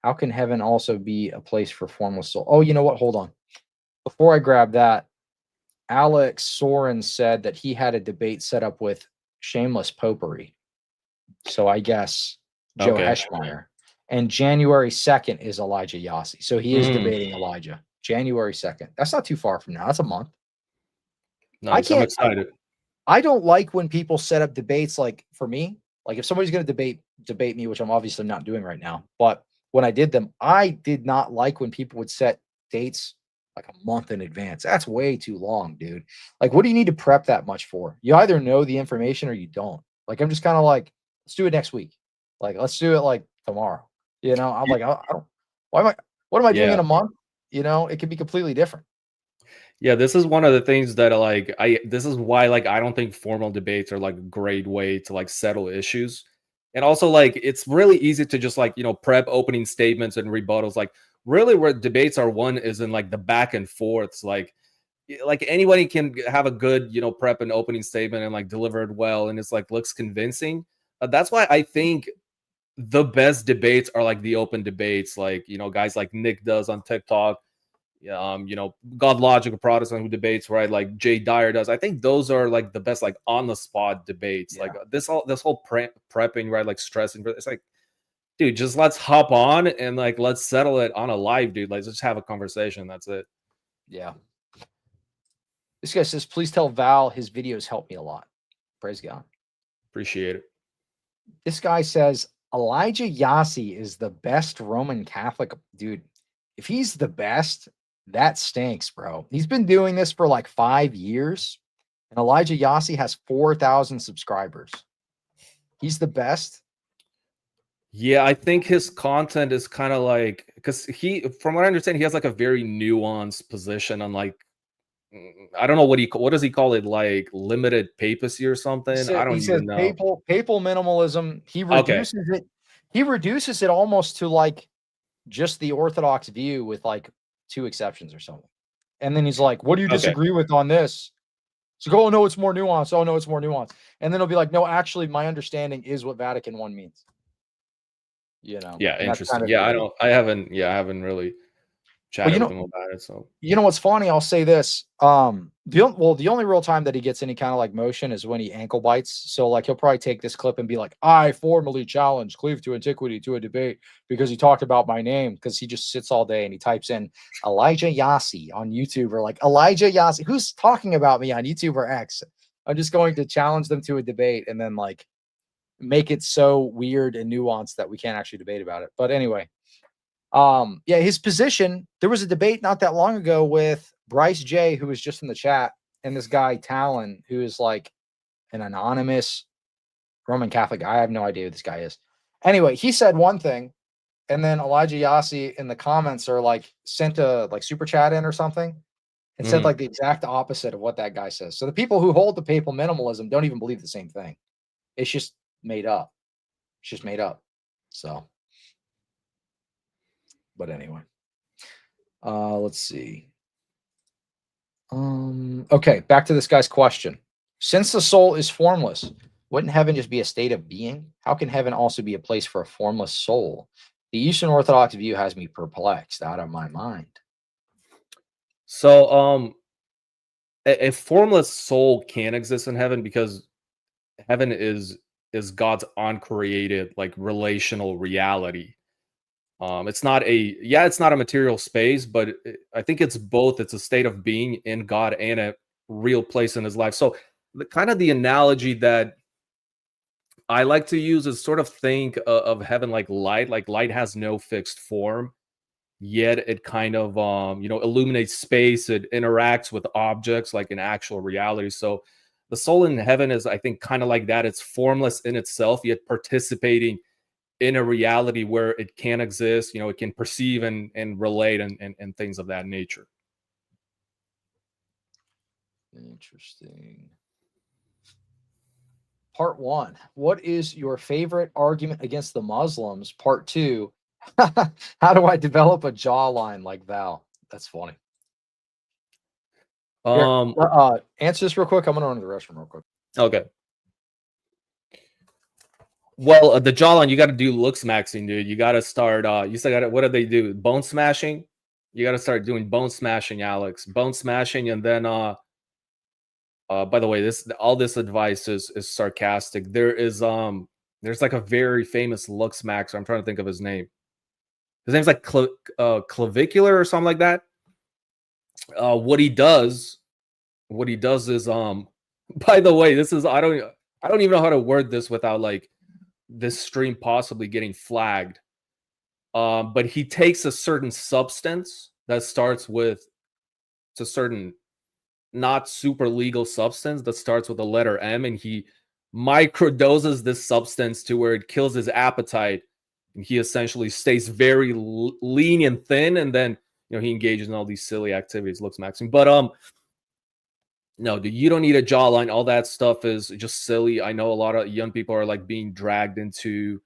How can heaven also be a place for formless soul? Oh, you know what? Hold on. Before I grab that, Alex Soren said that he had a debate set up with Shameless Popery. So I guess Joe Heschmeyer. And January 2nd is Elijah Yassi. So he is debating Elijah. January 2nd. That's not too far from now. That's a month. Nice. I'm excited. I don't like when people set up debates, like for me, like if somebody's going to debate me, which I'm obviously not doing right now, but when I did them, I did not like when people would set dates like a month in advance. That's way too long, dude. Like, what do you need to prep that much for? You either know the information or you don't. Like, I'm just kind of like, let's do it next week. Like, let's do it like tomorrow. I'm like, I don't, what am I doing in a month? It could be completely different. Yeah, this is one of the things that this is why like I don't think formal debates are like a great way to like settle issues. And also like it's really easy to just like, prep opening statements and rebuttals. Like really where debates are won is in like the back and forths. Like anybody can have a good, prep and opening statement and like deliver it well and it's like looks convincing. That's why I think the best debates are like the open debates, like guys like Nick does on TikTok. God Logic, a Protestant who debates, right? Like Jay Dyer does. I think those are like the best, like on the spot debates. Yeah. Like this whole prepping, right? Like stressing. It's like dude, just let's hop on and like let's settle it on a live, dude. Let's just have a conversation. That's it. Yeah. This guy says, please tell Val his videos help me a lot. Praise God. Appreciate it. This guy says, Elijah Yassi is the best Roman Catholic. Dude, if he's the best, that stinks, bro. He's been doing this for like 5 years, and Elijah Yassi has 4,000 subscribers. He's the best. Yeah, I think his content is kind of like, because from what I understand, he has like a very nuanced position on like, I don't know what does he call it, like limited papacy or something? I He don't says even know. papal minimalism. He Okay. reduces it. He reduces it almost to like just the Orthodox view with like 2 exceptions or something. And then he's like, what do you disagree with on this? So go, oh no, it's more nuanced. Oh no, it's more nuanced. And then he'll be like, no, actually, my understanding is what Vatican I means. You know, Yeah, and that's interesting. kind of Yeah, I haven't really chatted with him about it. So you know what's funny? I'll say this. The only real time that he gets any kind of like motion is when he ankle bites. So like he'll probably take this clip and be like, I formally challenge Cleave to Antiquity to a debate because he talked about my name, because he just sits all day and he types in Elijah Yassi on YouTube, or like Elijah Yassi. Who's talking about me on YouTube or X? I'm just going to challenge them to a debate and then like make it so weird and nuanced that we can't actually debate about it. But anyway, yeah, his position, there was a debate not that long ago with Bryce J, who was just in the chat, and this guy Talon, who is like an anonymous Roman Catholic guy. I have no idea who this guy is. Anyway, he said one thing, and then Elijah Yassi in the comments are like sent a like super chat in or something and said like the exact opposite of what that guy says. So the people who hold the papal minimalism don't even believe the same thing. It's just made up. It's just made up. So, but anyway, let's see. Okay, back to this guy's question. Since the soul is formless, wouldn't heaven just be a state of being? How can heaven also be a place for a formless soul? The Eastern Orthodox view has me perplexed, out of my mind. So, a formless soul can exist in heaven because heaven is God's uncreated, like relational reality. It's not a material space, but I think it's both. It's a state of being in God and a real place in his life. So the analogy that I like to use is sort of think of heaven like light. Like light has no fixed form, yet it kind of illuminates space. It interacts with objects like in actual reality. So the soul in heaven is, I think, kind of like that. It's formless in itself, yet participating in a reality where it can exist. It can perceive and relate and things of that nature. Interesting. Part 1. What is your favorite argument against the Muslims? Part 2. How do I develop a jawline like Val? That's funny. Here, answer this real quick. I'm gonna run to the restroom real quick. Okay. Well, the jawline, you got to do looks maxing, dude. You got to start. You still got to. What do they do? Bone smashing. You got to start doing bone smashing, Alex. Bone smashing, and then. By the way, all this advice is sarcastic. There's like a very famous looks maxer. I'm trying to think of his name. His name's like clavicular or something like that. What he does is by the way, this is I don't even know how to word this without like this stream possibly getting flagged. But he takes a certain substance that starts with a certain not super legal substance that starts with the letter M, and he microdoses this substance to where it kills his appetite, and he essentially stays very lean and thin, and then he engages in all these silly activities, looks maxing. But no, dude, you don't need a jawline. All that stuff is just silly. I know a lot of young people are like being dragged into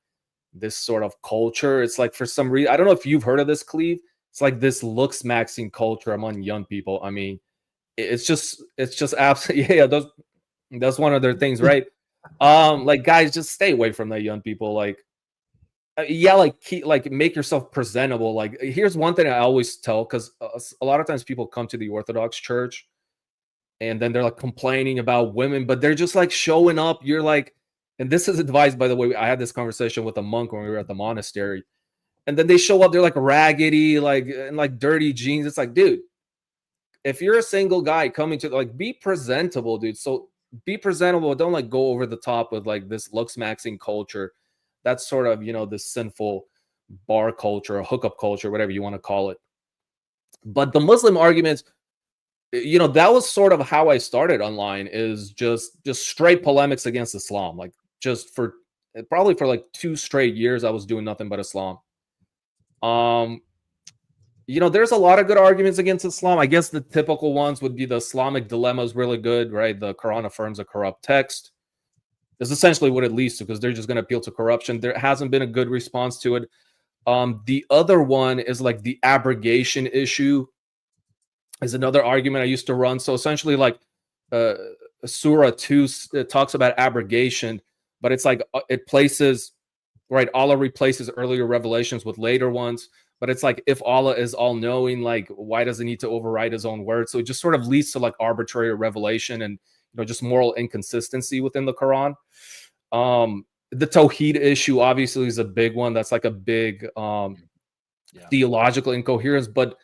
this sort of culture. It's like for some reason, I don't know if you've heard of this, Cleve. It's like this looks maxing culture among young people. I mean, it's just absolutely, yeah, that's one of their things, right? Like guys, just stay away from that, young people. Like make yourself presentable. Like here's one thing I always tell, because a lot of times people come to the Orthodox Church and then they're like complaining about women, but they're just like showing up. You're like, And this is advice, by the way. I had this conversation with a monk when we were at the monastery, and then they show up, they're like raggedy, like in like dirty jeans. It's like, dude, if you're a single guy coming to, like, be presentable, dude. So be presentable. Don't like go over the top with like this looks maxing culture. That's sort of, you know, this sinful bar culture or hookup culture, whatever you want to call it. But the Muslim arguments, you know, that was sort of how I started online, is just straight polemics against Islam. Like, just for probably for like 2 straight years, I was doing nothing but Islam. You know, there's a lot of good arguments against Islam. I guess the typical ones would be the Islamic dilemma is really good, right? The Quran affirms a corrupt text. That's essentially what it leads to, because they're just going to appeal to corruption. There hasn't been a good response to it. The other one is like the abrogation issue is another argument I used to run. So essentially, like Surah 2 talks about abrogation, but it's like it places, right, Allah replaces earlier revelations with later ones. But it's like, if Allah is all-knowing, like, why does he need to override his own word? So it just sort of leads to like arbitrary revelation and, you know, just moral inconsistency within the Quran. The Tawheed issue obviously is a big one. That's like a big theological incoherence. But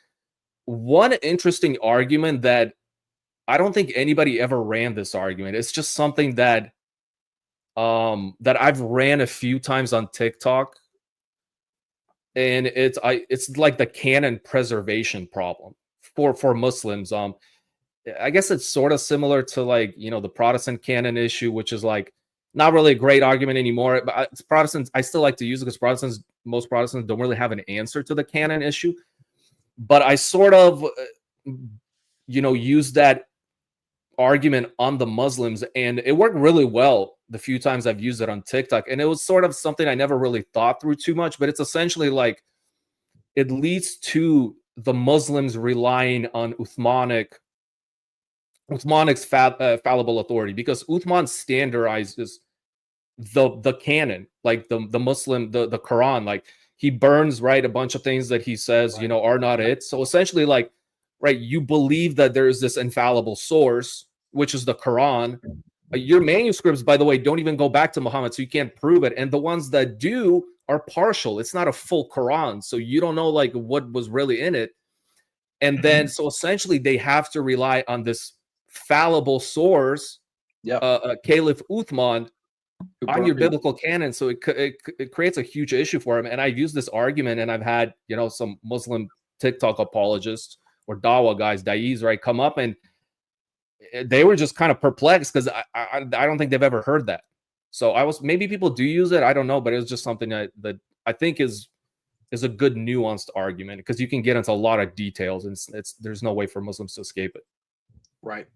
one interesting argument that I don't think anybody ever ran this argument. It's just something that that I've ran a few times on TikTok. And it's like the canon preservation problem for Muslims. I guess it's sort of similar to, like, you know, the Protestant canon issue, which is like not really a great argument anymore. But Protestants, I still like to use it because most Protestants don't really have an answer to the canon issue. But I sort of, you know, use that argument on the Muslims, and it worked really well the few times I've used it on TikTok. And it was sort of something I never really thought through too much, but it's essentially like it leads to the Muslims relying on Uthmanic's fallible authority, because Uthman standardizes the canon, like the Muslim, the Quran. Like, he burns, right, a bunch of things that he says, you know, are not it. So essentially, like, right, you believe that there is this infallible source, which is the Quran. Your manuscripts, by the way, don't even go back to Muhammad, so you can't prove it. And the ones that do are partial. It's not a full Quran, so you don't know like what was really in it. And then, so essentially, they have to rely on this fallible source, Caliph Uthman, on your biblical canon. So it creates a huge issue for him. And I've used this argument, and I've had, you know, some Muslim TikTok apologists or Dawa guys, Da'is, right, come up, and they were just kind of perplexed because I don't think they've ever heard that. So maybe people do use it, I don't know, but it was just something that I think is a good nuanced argument, because you can get into a lot of details, and there's no way for Muslims to escape it. Right.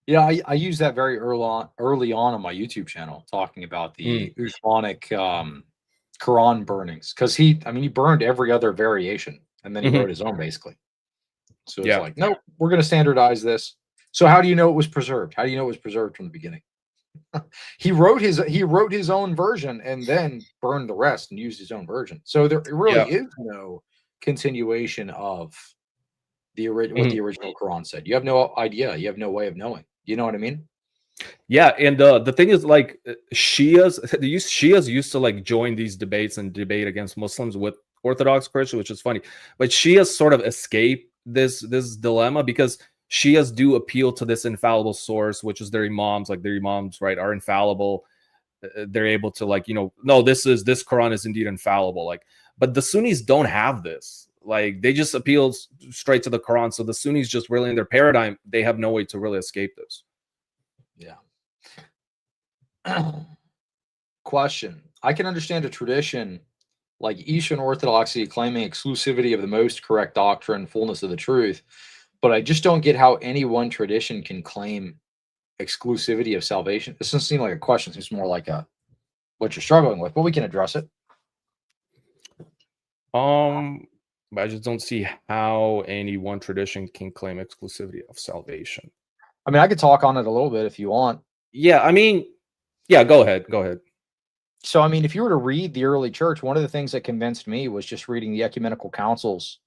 Yeah, I use that very early on my YouTube channel, talking about the Uthmanic Quran burnings, because he burned every other variation, and then he wrote his own, basically. So it's like, no, we're going to standardize this. So how do you know it was preserved? How do you know it was preserved from the beginning? He wrote his own version and then burned the rest and used his own version. So there really is no continuation of what the original Quran said. You have no idea. You have no way of knowing. You know what I mean? Yeah, and the thing is, like, Shias used to like join these debates and debate against Muslims with Orthodox Christians, which is funny. But Shias sort of escape this dilemma, because Shias do appeal to this infallible source, which is their imams. Like, their imams, right, are infallible. They're able to, like, you know, no, this Quran is indeed infallible. Like, but the Sunnis don't have this. Like, they just appeal straight to the Quran. So the Sunnis, just really in their paradigm, they have no way to really escape this. Yeah. Question. I can understand a tradition like Eastern Orthodoxy claiming exclusivity of the most correct doctrine, fullness of the truth, but I just don't get how any one tradition can claim exclusivity of salvation. This doesn't seem like a question. It seems more like what you're struggling with, but we can address it. I just don't see how any one tradition can claim exclusivity of salvation. I mean, I could talk on it a little bit if you want. Yeah, I mean, yeah, go ahead. So, I mean, if you were to read the early church, one of the things that convinced me was just reading the ecumenical councils.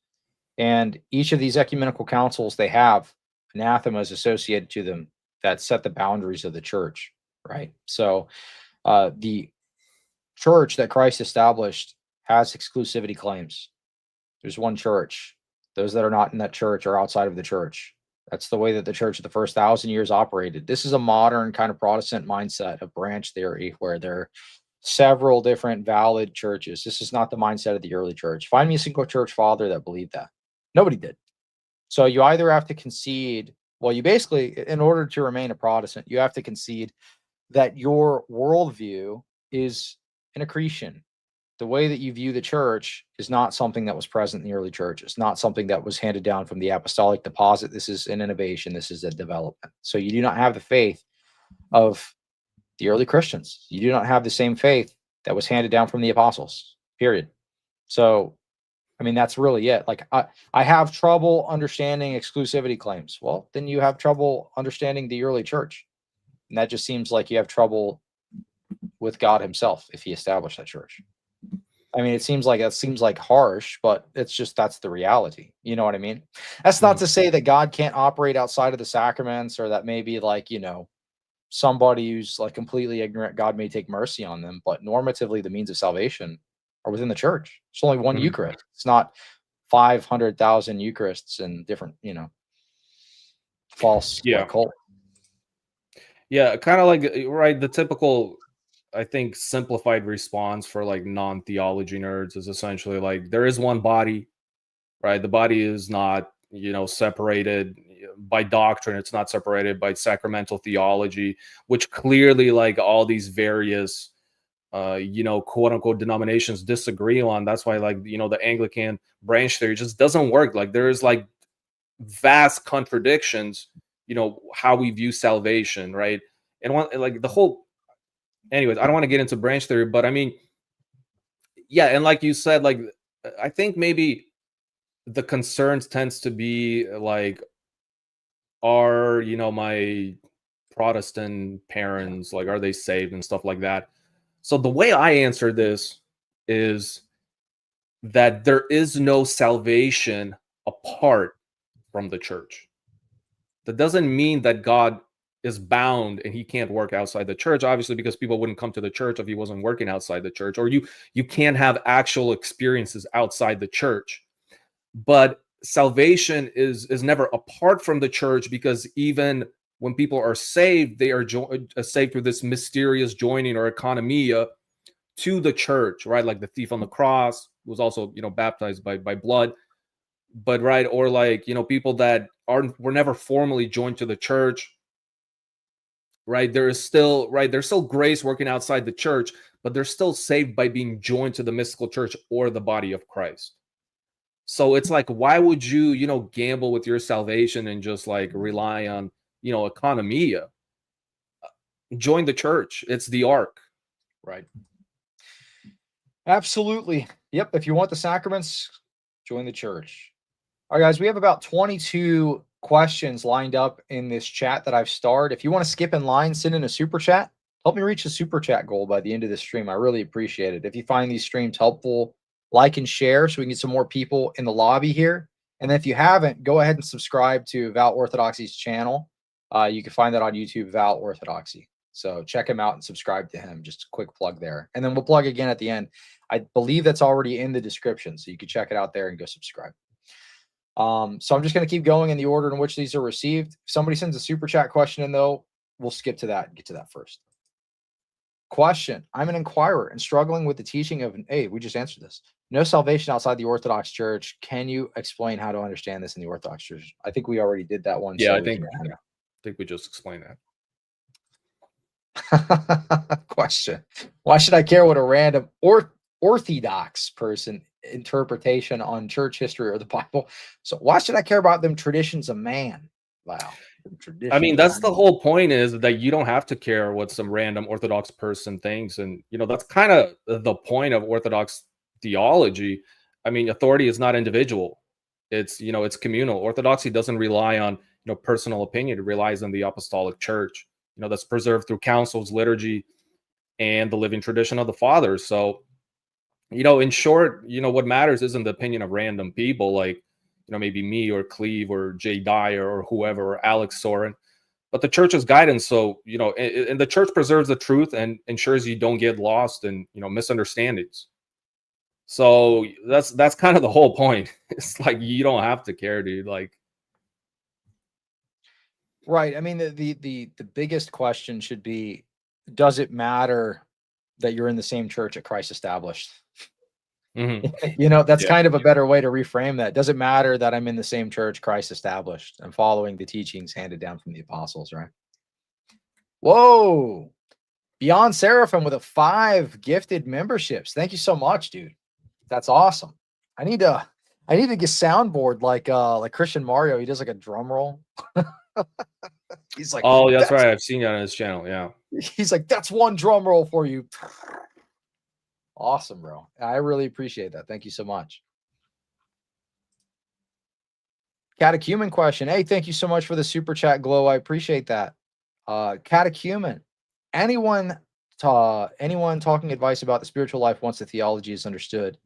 And each of these ecumenical councils, they have anathemas associated to them that set the boundaries of the church, right? So The church that Christ established has exclusivity claims. There's one church. Those that are not in that church are outside of the church. That's the way that the church of the first 1,000 years operated. This is a modern kind of Protestant mindset of branch theory where there are several different valid churches. This is not the mindset of the early church. Find me a single church father that believed that. Nobody did. So you either have to concede, well, you basically, in order to remain a Protestant, you have to concede that your worldview is an accretion. The way that you view the church is not something that was present in the early church. It's not something that was handed down from the apostolic deposit. This is an innovation. This is a development. So you do not have the faith of the early Christians. You do not have the same faith that was handed down from the apostles, period. So, I mean, that's really it. Like, I have trouble understanding exclusivity claims. Well, then you have trouble understanding the early church. And that just seems like you have trouble with God himself if he established that church. I mean, it seems like harsh, but it's just, that's the reality. You know what I mean? That's not to say that God can't operate outside of the sacraments, or that maybe, like, you know, somebody who's like completely ignorant, God may take mercy on them, but normatively the means of salvation are within the church. It's only one Eucharist. It's not 500,000 Eucharists and different, you know, false cult. Yeah, kind of like, right, the typical, I think, simplified response for like non-theology nerds is essentially like, there is one body, right? The body is not, you know, separated by doctrine. It's not separated by sacramental theology, which clearly, like, all these various, you know, quote unquote denominations disagree on. That's why, like, you know, the Anglican branch theory just doesn't work. Like, there is like vast contradictions, you know, how we view salvation, right? And like the whole, anyways, I don't want to get into branch theory, but I mean, yeah, and like you said, like, I think maybe the concerns tends to be like, are, you know, my Protestant parents, like, are they saved and stuff like that? So the way I answer this is that there is no salvation apart from the church. That doesn't mean that God is bound and he can't work outside the church, obviously, because people wouldn't come to the church if he wasn't working outside the church, or you can't have actual experiences outside the church. But salvation is never apart from the church, because even when people are saved, they are saved through this mysterious joining or economia to the church, right? Like the thief on the cross was also, you know, baptized by blood, but right, or like, you know, people that were never formally joined to the church, right? There's still grace working outside the church, but they're still saved by being joined to the mystical church or the body of Christ. So it's like, why would you, you know, gamble with your salvation and just like rely on, you know, economia? Join the church. It's the ark. Right. Absolutely. Yep. If you want the sacraments, join the church. All right, guys, we have about 22 questions lined up in this chat that I've starred. If you want to skip in line, send in a super chat. Help me reach the super chat goal by the end of this stream. I really appreciate it. If you find these streams helpful, like and share so we can get some more people in the lobby here. And if you haven't, go ahead and subscribe to Val Orthodoxy's channel. You can find that on YouTube, Val Orthodoxy. So check him out and subscribe to him. Just a quick plug there. And then we'll plug again at the end. I believe that's already in the description, so you can check it out there and go subscribe. So I'm just going to keep going in the order in which these are received. If somebody sends a super chat question in, though, we'll skip to that and get to that first. Question. I'm an inquirer and struggling with the teaching of, hey, we just answered this. No salvation outside the Orthodox Church. Can you explain how to understand this in the Orthodox Church? I think we already did that one. Yeah, so I think we just explained that. Question. Why should I care what a random Orthodox person interpretation on church history or the Bible? So why should I care about them traditions of man? Wow. I mean, that's the whole point, is that you don't have to care what some random Orthodox person thinks. And, you know, that's kind of the point of Orthodox theology. I mean, authority is not individual. It's, you know, it's communal. Orthodoxy doesn't rely on, you know, personal opinion. It relies on the apostolic church, you know, that's preserved through councils, liturgy, and the living tradition of the fathers. So, you know, in short, you know, what matters isn't the opinion of random people like, you know, maybe me or Cleve or Jay Dyer or whoever, or Alex Soren. but the church's guidance. So, and the church preserves the truth and ensures you don't get lost in, misunderstandings. So that's kind of the whole point. It's like, you don't have to care, dude. Like, right. I mean, the biggest question should be, does it matter that you're in the same church that Christ established? That's Yeah. kind of a better way to reframe that. Does it matter that I'm in the same church Christ established and following the teachings handed down from the apostles, right? Whoa. Beyond Seraphim with 5 gifted memberships. Thank you so much, dude. That's awesome. I need to get soundboard like Christian Mario. He does like a drum roll. He's like, oh, that's right. I've seen you on his channel. Yeah. He's like, that's one drum roll for you. Awesome, bro. I really appreciate that. Thank you so much. Catechumen question. Hey, thank you so much for the super chat, Glow. I appreciate that. Catechumen. Anyone talking advice about the spiritual life once the theology is understood?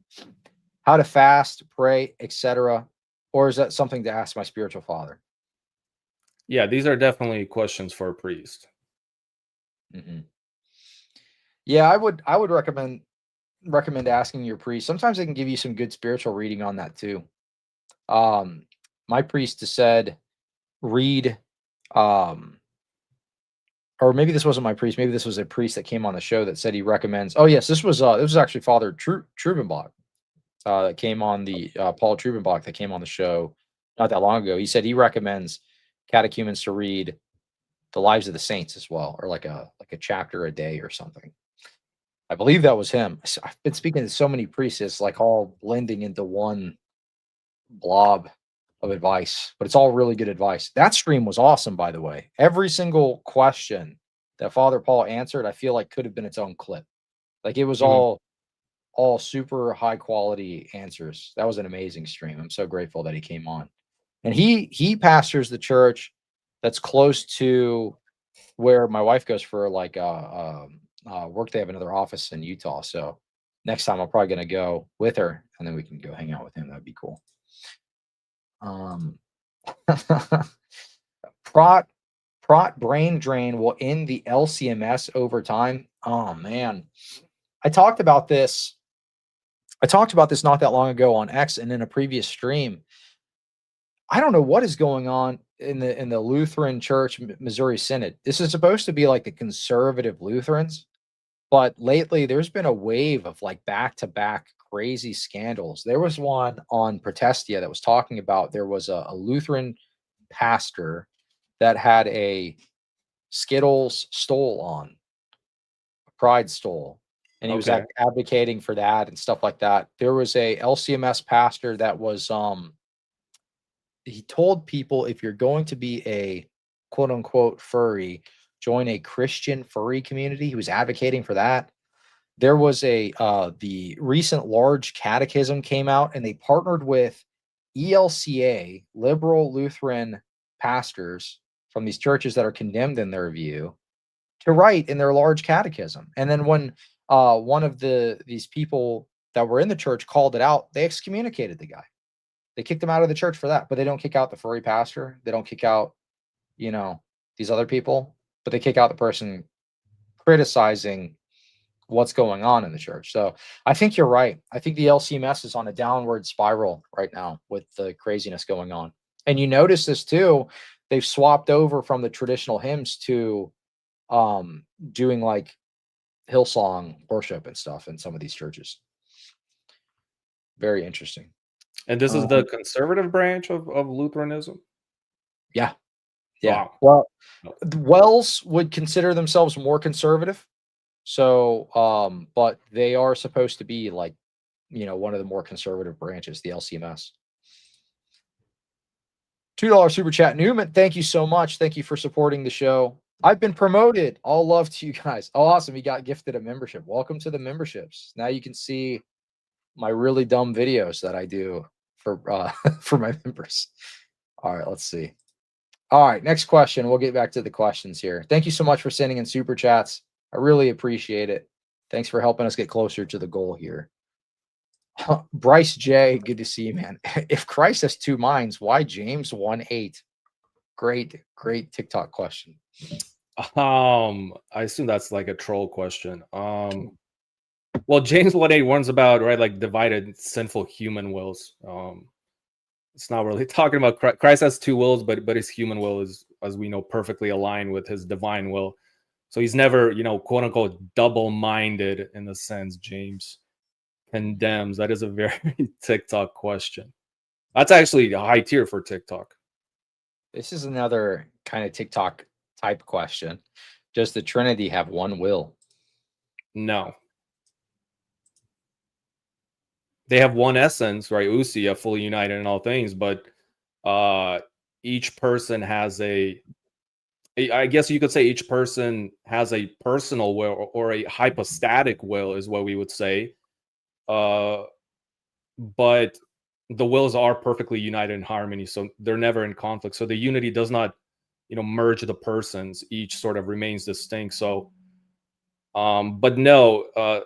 How to fast, pray, etc. Or is that something to ask my spiritual father? Yeah, these are definitely questions for a priest. Yeah, I would recommend asking your priest. Sometimes they can give you some good spiritual reading on that too. My priest has said, read, or maybe this wasn't my priest. Maybe this was a priest that came on the show that said he recommends. Oh yes, this was actually Father Trubenbach. That came on the Paul Trubenbach that came on the show not that long ago. He said he recommends catechumens to read the lives of the saints as well, or like a chapter a day or something. I believe that was him. I've been speaking to so many priests, it's like all blending into one blob of advice, but it's all really good advice. That stream was awesome, by the way. Every single question that Father Paul answered, I feel like could have been its own clip. Like it was all super high quality answers. That was an amazing stream. I'm so grateful that he came on. And he pastors the church that's close to where my wife goes for like work. They have another office in Utah. So next time I'm probably going to go with her and then we can go hang out with him. That'd be cool. Prot brain drain will end the LCMS over time. Oh man. I talked about this not that long ago on X and in a previous stream. I don't know what is going on in the Lutheran Church Missouri Synod. This is supposed to be like the conservative Lutherans, but lately there's been a wave of like back-to-back crazy scandals. There was one on Protestia that was talking about there was a Lutheran pastor that had a Skittles stole on, a pride stole, and he was advocating for that and stuff like that. There was a LCMS pastor that was he told people, if you're going to be a quote unquote furry, join a Christian furry community. He was advocating for that. There was the recent large catechism came out and they partnered with ELCA, liberal Lutheran pastors from these churches that are condemned in their view, to write in their large catechism. And then when one of these people that were in the church called it out, they excommunicated the guy. They kicked him out of the church for that, but they don't kick out the furry pastor. They don't kick out, these other people, but they kick out the person criticizing what's going on in the church. So I think you're right. I think the LCMS is on a downward spiral right now with the craziness going on. And you notice this too. They've swapped over from the traditional hymns to doing like Hillsong worship and stuff in some of these churches. Very interesting. And this is the conservative branch of Lutheranism? Yeah. Yeah. Wow. Well, the Wells would consider themselves more conservative. So, but they are supposed to be like, one of the more conservative branches, the LCMS. $2 super chat. Newman, thank you so much. Thank you for supporting the show. I've been promoted. All love to you guys. Oh, awesome. You got gifted a membership. Welcome to the memberships. Now you can see my really dumb videos that I do for for my members. All right, let's see. All right, next question. We'll get back to the questions here. Thank you so much for sending in super chats. I really appreciate it. Thanks for helping us get closer to the goal here. Bryce J, good to see you, man. If Christ has two minds, why James 1:8? Great TikTok question. I assume that's like a troll question. Well, James 181's about, right, like divided sinful human wills. It's not really talking about Christ. Christ has two wills, but his human will is, as we know, perfectly aligned with his divine will. So he's never, quote unquote, double-minded in the sense James condemns. That is a very TikTok question. That's actually a high tier for TikTok. This is another kind of TikTok type question. Does the Trinity have one will? No. They have one essence, right? Usia, fully united in all things, but each person has I guess you could say each person has a personal will or a hypostatic will is what we would say. But the wills are perfectly united in harmony, so they're never in conflict. So the unity does not, merge the persons. Each sort of remains distinct. So, but no, I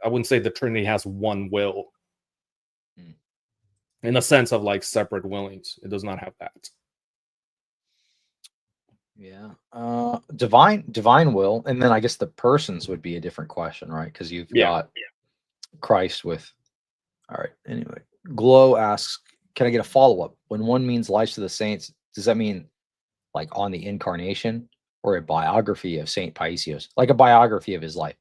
wouldn't say the Trinity has one will. In the sense of like separate willings. It does not have that. Yeah. Divine will, and then I guess the persons would be a different question, right? Because you've got Christ with. All right. Anyway, Glow asks, can I get a follow-up? When one means lives to the saints, does that mean like on the incarnation or a biography of Saint Paisios, like a biography of his life,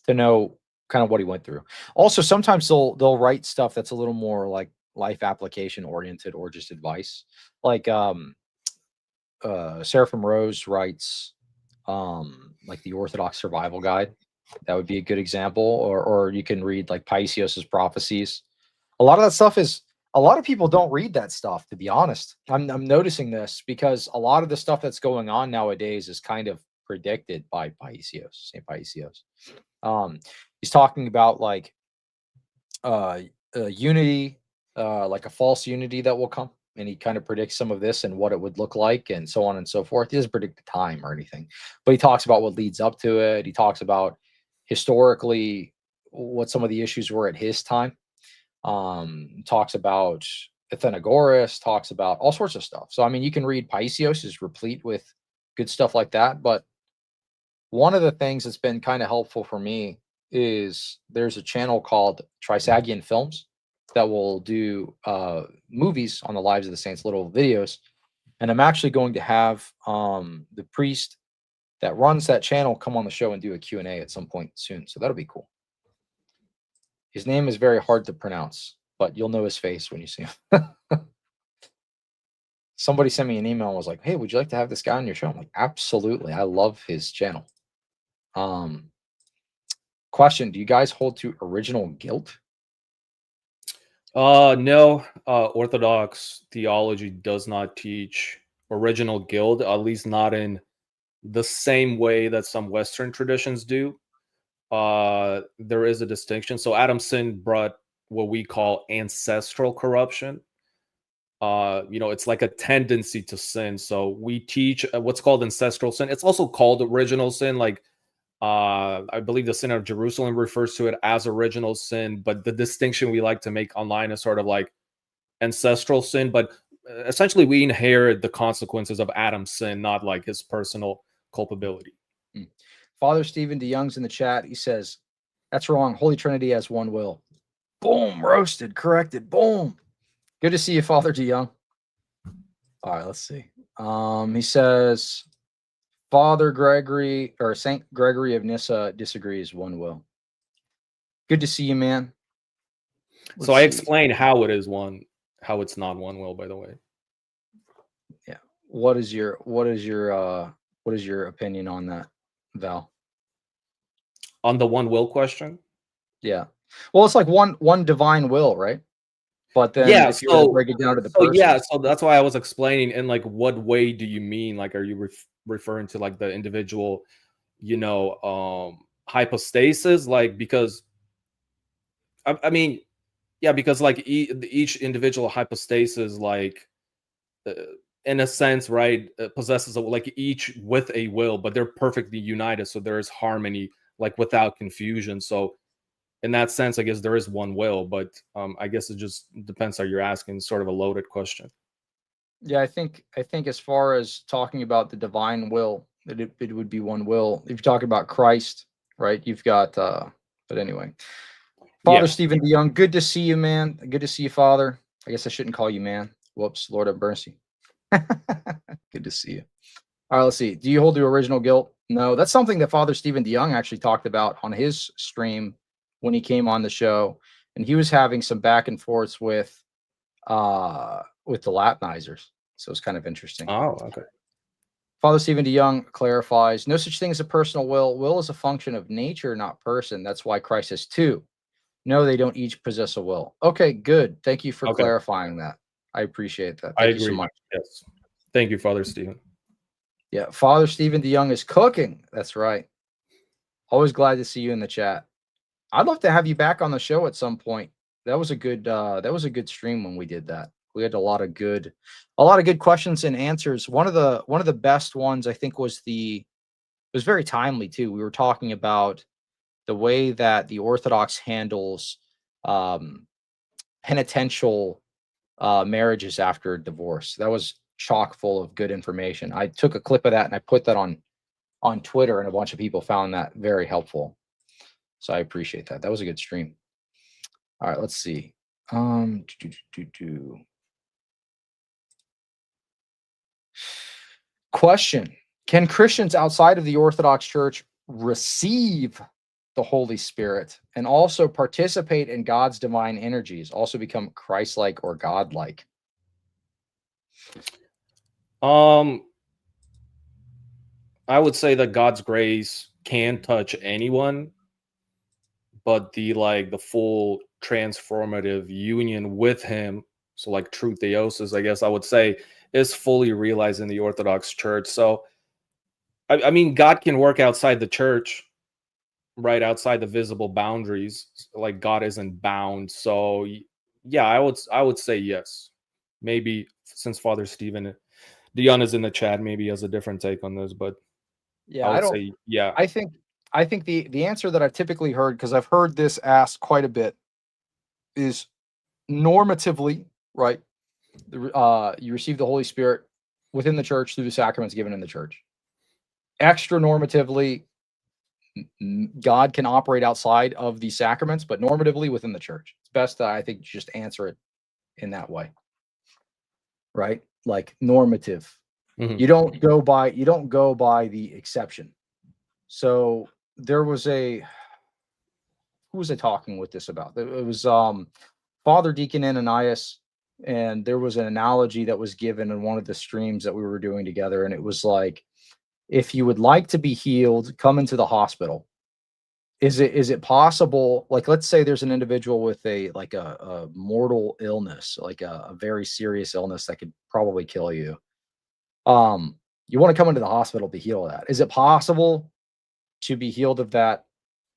to know kind of what he went through? Also, sometimes they'll write stuff that's a little more like life application oriented or just advice. Like Seraphim Rose writes like the Orthodox Survival Guide. That would be a good example. Or you can read like Paisios's prophecies. A lot of that stuff is, a lot of people don't read that stuff, to be honest. I'm noticing this because a lot of the stuff that's going on nowadays is kind of predicted by Paisios, St. Paisios. He's talking about like unity, like a false unity that will come. And he kind of predicts some of this and what it would look like and so on and so forth. He doesn't predict the time or anything, but he talks about what leads up to it. He talks about historically what some of the issues were at his time. Talks about Athenagoras, talks about all sorts of stuff. So, I mean, you can read Paisios is replete with good stuff like that. But one of the things that's been kind of helpful for me is there's a channel called Trisagion Films that will do movies on the lives of the saints, little videos. And I'm actually going to have the priest that runs that channel come on the show and do a Q&A at some point soon. So that'll be cool. His name is very hard to pronounce, but you'll know his face when you see him. Somebody sent me an email and was like, hey, would you like to have this guy on your show? I'm like, absolutely. I love his channel. Question, do you guys hold to original guilt? No, Orthodox theology does not teach original guilt, at least not in the same way that some Western traditions do. There is a distinction. So Adam's sin brought what we call ancestral corruption. It's like a tendency to sin. So we teach what's called ancestral sin. It's also called original sin. Like I believe the Sin of Jerusalem refers to it as original sin, but the distinction we like to make online is sort of like ancestral sin. But essentially, we inherit the consequences of Adam's sin, not like his personal culpability. Father Stephen DeYoung's in the chat. He says, that's wrong. Holy Trinity has one will. Boom, roasted, corrected. Boom. Good to see you, Father DeYoung. All right, let's see. He says, Father Gregory or Saint Gregory of Nyssa disagrees one will. Good to see you, man. So I explained how it's not one will, by the way. Yeah. What is your opinion on that, Val? On the one will question? Yeah. Well, it's like one divine will, right? But then if you were to break it down to the person. Yeah, so that's why I was explaining in like what way do you mean? Like, are you referring to like the individual, hypostasis? Like, because I mean, yeah, because like each individual hypostasis, like in a sense, right, possesses like each with a will, but they're perfectly united, so there is harmony, like without confusion. So in that sense, I guess there is one will, but I guess it just depends how you're asking. Sort of a loaded question. Yeah, I think as far as talking about the divine will, it would be one will. If you're talking about Christ, right? You've got but anyway. Father Yeah. Stephen DeYoung, good to see you, man. Good to see you, Father. I guess I shouldn't call you man. Whoops, Lord have mercy. Good to see you. All right, let's see. Do you hold the original guilt? No, that's something that Father Stephen DeYoung actually talked about on his stream when he came on the show, and he was having some back and forths with the Latinizers. So it's kind of interesting. Oh, okay. Father Stephen DeYoung clarifies, no such thing as a personal will. Will is a function of nature, not person. That's why Christ has two. No, they don't each possess a will. Okay, good. Thank you for Okay. clarifying that. I appreciate that. I Thank you so agree. much. Yes. Thank you, Father Stephen. Yeah, Father Stephen DeYoung is cooking. That's right. Always glad to see you in the chat. I'd love to have you back on the show at some point. That was a good stream when we did that. We had a lot of good questions and answers. One of the best ones I think was it was very timely too. We were talking about the way that the Orthodox handles penitential marriages after divorce. That was chock full of good information. I took a clip of that and I put that on Twitter, and a bunch of people found that very helpful. So I appreciate that. That was a good stream. All right, let's see. Question: can Christians outside of the Orthodox Church receive the Holy Spirit and also participate in God's divine energies, also become Christ-like or God-like? I would say that God's grace can touch anyone, but the full transformative union with him, so like true theosis, I guess I would say, is fully realized in the Orthodox Church. So I mean, God can work outside the church, right, outside the visible boundaries. Like God isn't bound. So yeah, I would say yes. Maybe since Father Stephen Dion is in the chat, maybe he has a different take on this, but I Yeah, I would don't. say yeah. I think the answer that I've typically heard, because I've heard this asked quite a bit, is normatively, right? You receive the Holy Spirit within the church through the sacraments given in the church. Extra normatively, God can operate outside of the sacraments, but normatively within the church. It's best that I think just answer it in that way, right? Like normative. Mhm. You don't go by the exception. So there was who was I talking with this about? It was Father Deacon Ananias, and there was an analogy that was given in one of the streams that we were doing together, and it was like, if you would like to be healed, come into the hospital. Is it possible, like, let's say there's an individual with a mortal illness, like a very serious illness that could probably kill you. You want to come into the hospital to heal that. Is it possible to be healed of that,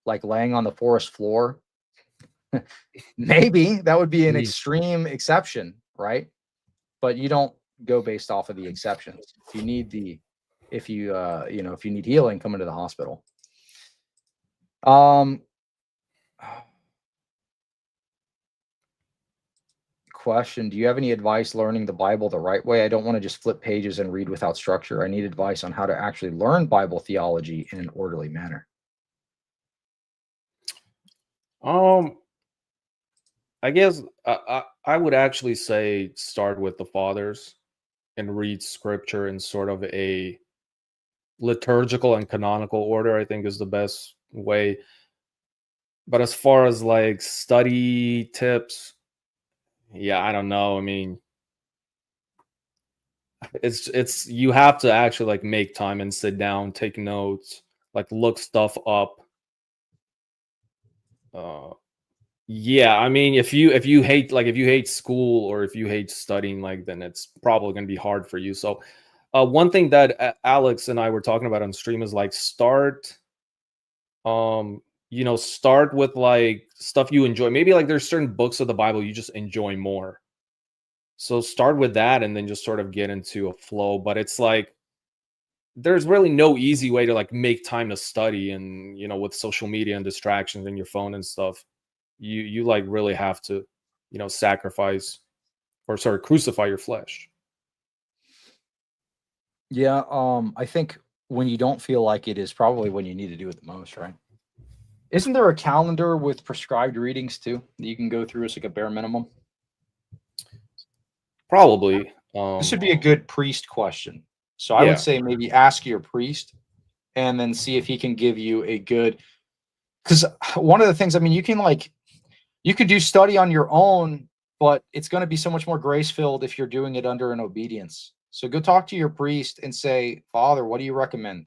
like laying on the forest floor? Maybe that would be an Mhm. extreme exception, right? But you don't go based off of the exceptions. If you need if you need healing, come into the hospital. Um Question: do you have any advice learning the Bible the right way? I don't want to just flip pages and read without structure. I need advice on how to actually learn Bible theology in an orderly manner. Um, I guess I would actually say start with the fathers and read scripture in sort of a liturgical and canonical order. I think is the best way. But as far as like study tips, yeah, I don't know. I mean, it's you have to actually like make time and sit down, take notes, like look stuff up. Uh, yeah, I mean, if you hate school or if you hate studying, like then it's probably going to be hard for you. So, one thing that Alex and I were talking about on stream is like um, start with like stuff you enjoy. Maybe like there's certain books of the Bible you just enjoy more. So start with that and then just sort of get into a flow. But it's like there's really no easy way to like make time to study, and with social media and distractions and your phone and stuff, you like really have to sacrifice, or sorry, crucify your flesh. Yeah, I think when you don't feel like it is probably when you need to do it the most, right? Isn't there a calendar with prescribed readings too that you can go through as like a bare minimum? Probably. This would be a good priest question. So I would Yeah. say maybe ask your priest and then see if he can give you a good, because one of the things, I mean, you could do study on your own, but it's going to be so much more grace filled if you're doing it under an obedience. So go talk to your priest and say, Father, what do you recommend?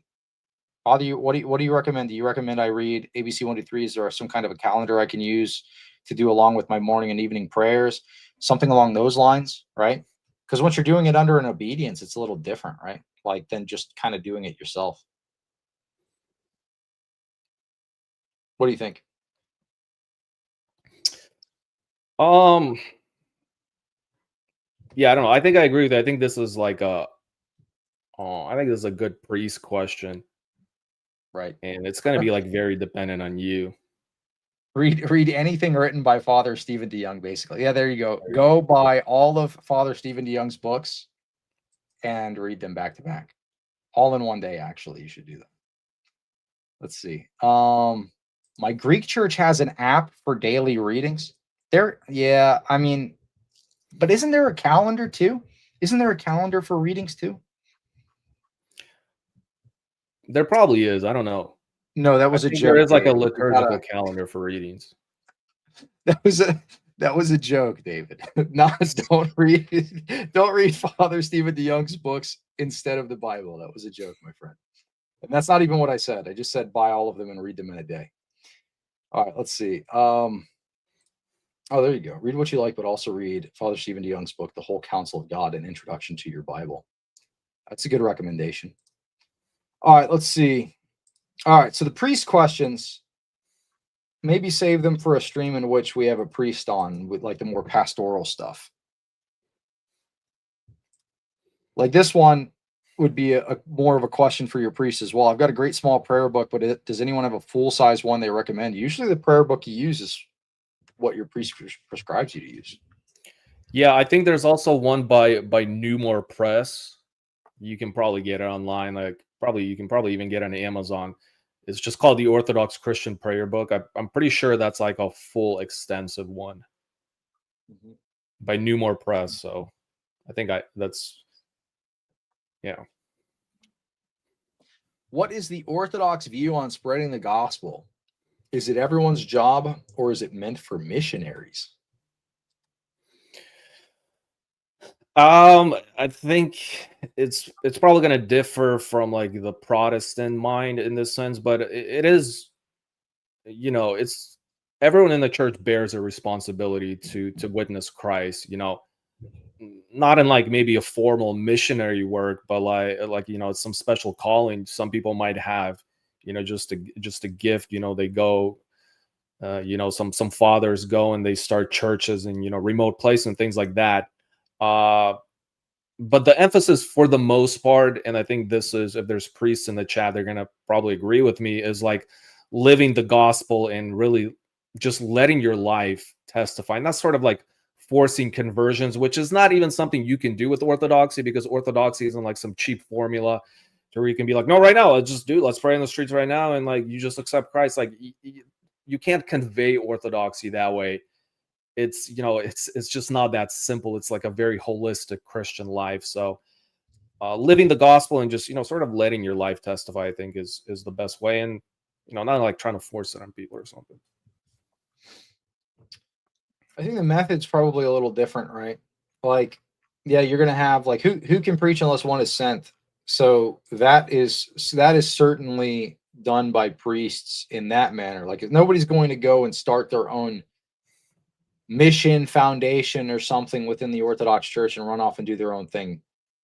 Father, what do you recommend? Do you recommend I read ABC 1 to 3? Is there some kind of a calendar I can use to do along with my morning and evening prayers? Something along those lines, right? Because once you're doing it under an obedience, it's a little different, right? Like than just kind of doing it yourself. What do you think? Um. Yeah, I don't know. I think I agree with you. I think this is like a. Oh, I think this is a good priest question, Right. and it's going to be like very dependent on you. Read anything written by Father Stephen DeYoung, basically. Yeah, there you go. There you Go buy all of Father Stephen DeYoung's books and read them back to back. All in one day, actually. You should do that. Let's see. My Greek church has an app for daily readings. Yeah, I mean, but isn't there a calendar too? Isn't there a calendar for readings too? There probably is. I don't know. No, that I was a think there joke, is like a David. liturgical calendar for readings. That was a joke, David. Not don't read Father Stephen DeYoung's books instead of the Bible. That was a joke, my friend. And that's not even what I said. I just said buy all of them and read them in a day. All right, let's see. Oh, there you go. Read what you like, but also read Father Stephen DeYoung's book, The Whole Counsel of God, An Introduction to Your Bible. That's a good recommendation. All right, let's see. All right, so the priest questions, maybe save them for a stream in which we have a priest on with like the more pastoral stuff. Like this one would be a more of a question for your priest as well. I've got a great small prayer book, but does anyone have a full size one they recommend? Usually the prayer book you use is what your priest prescribes you to use. Yeah, I think there's also one by Newmore Press. You can probably get it online. Like probably you can probably even get it on Amazon. It's just called the Orthodox Christian Prayer Book. I'm pretty sure that's like a full extensive one by Newmore Press. So I think that's yeah. What is the Orthodox view on spreading the gospel? Is it everyone's job or is it meant for missionaries? I think it's probably going to differ from like the Protestant mind in this sense, but it is, it's everyone in the church bears a responsibility to witness Christ, not in like maybe a formal missionary work, but like some special calling some people might have, just a gift, they go, some fathers go and they start churches in remote places and things like that. uh but the emphasis for the most part, and I think this is, if there's priests in the chat, they're gonna probably agree with me, is like living the gospel and really just letting your life testify. And that's sort of like forcing conversions, which is not even something you can do with orthodoxy, because orthodoxy isn't like some cheap formula to where you can be like, no, right now, let's pray in the streets right now, and like you just accept Christ. Like you can't convey orthodoxy that way. It's just not that simple. It's like a very holistic Christian life. So living the gospel and just sort of letting your life testify, I think is the best way. And not like trying to force it on people or something. I think the method's probably a little different, right? Like, yeah, you're gonna have like who can preach unless one is sent. So that is certainly done by priests in that manner. Like if nobody's going to go and start their own mission foundation or something within the Orthodox Church and run off and do their own thing.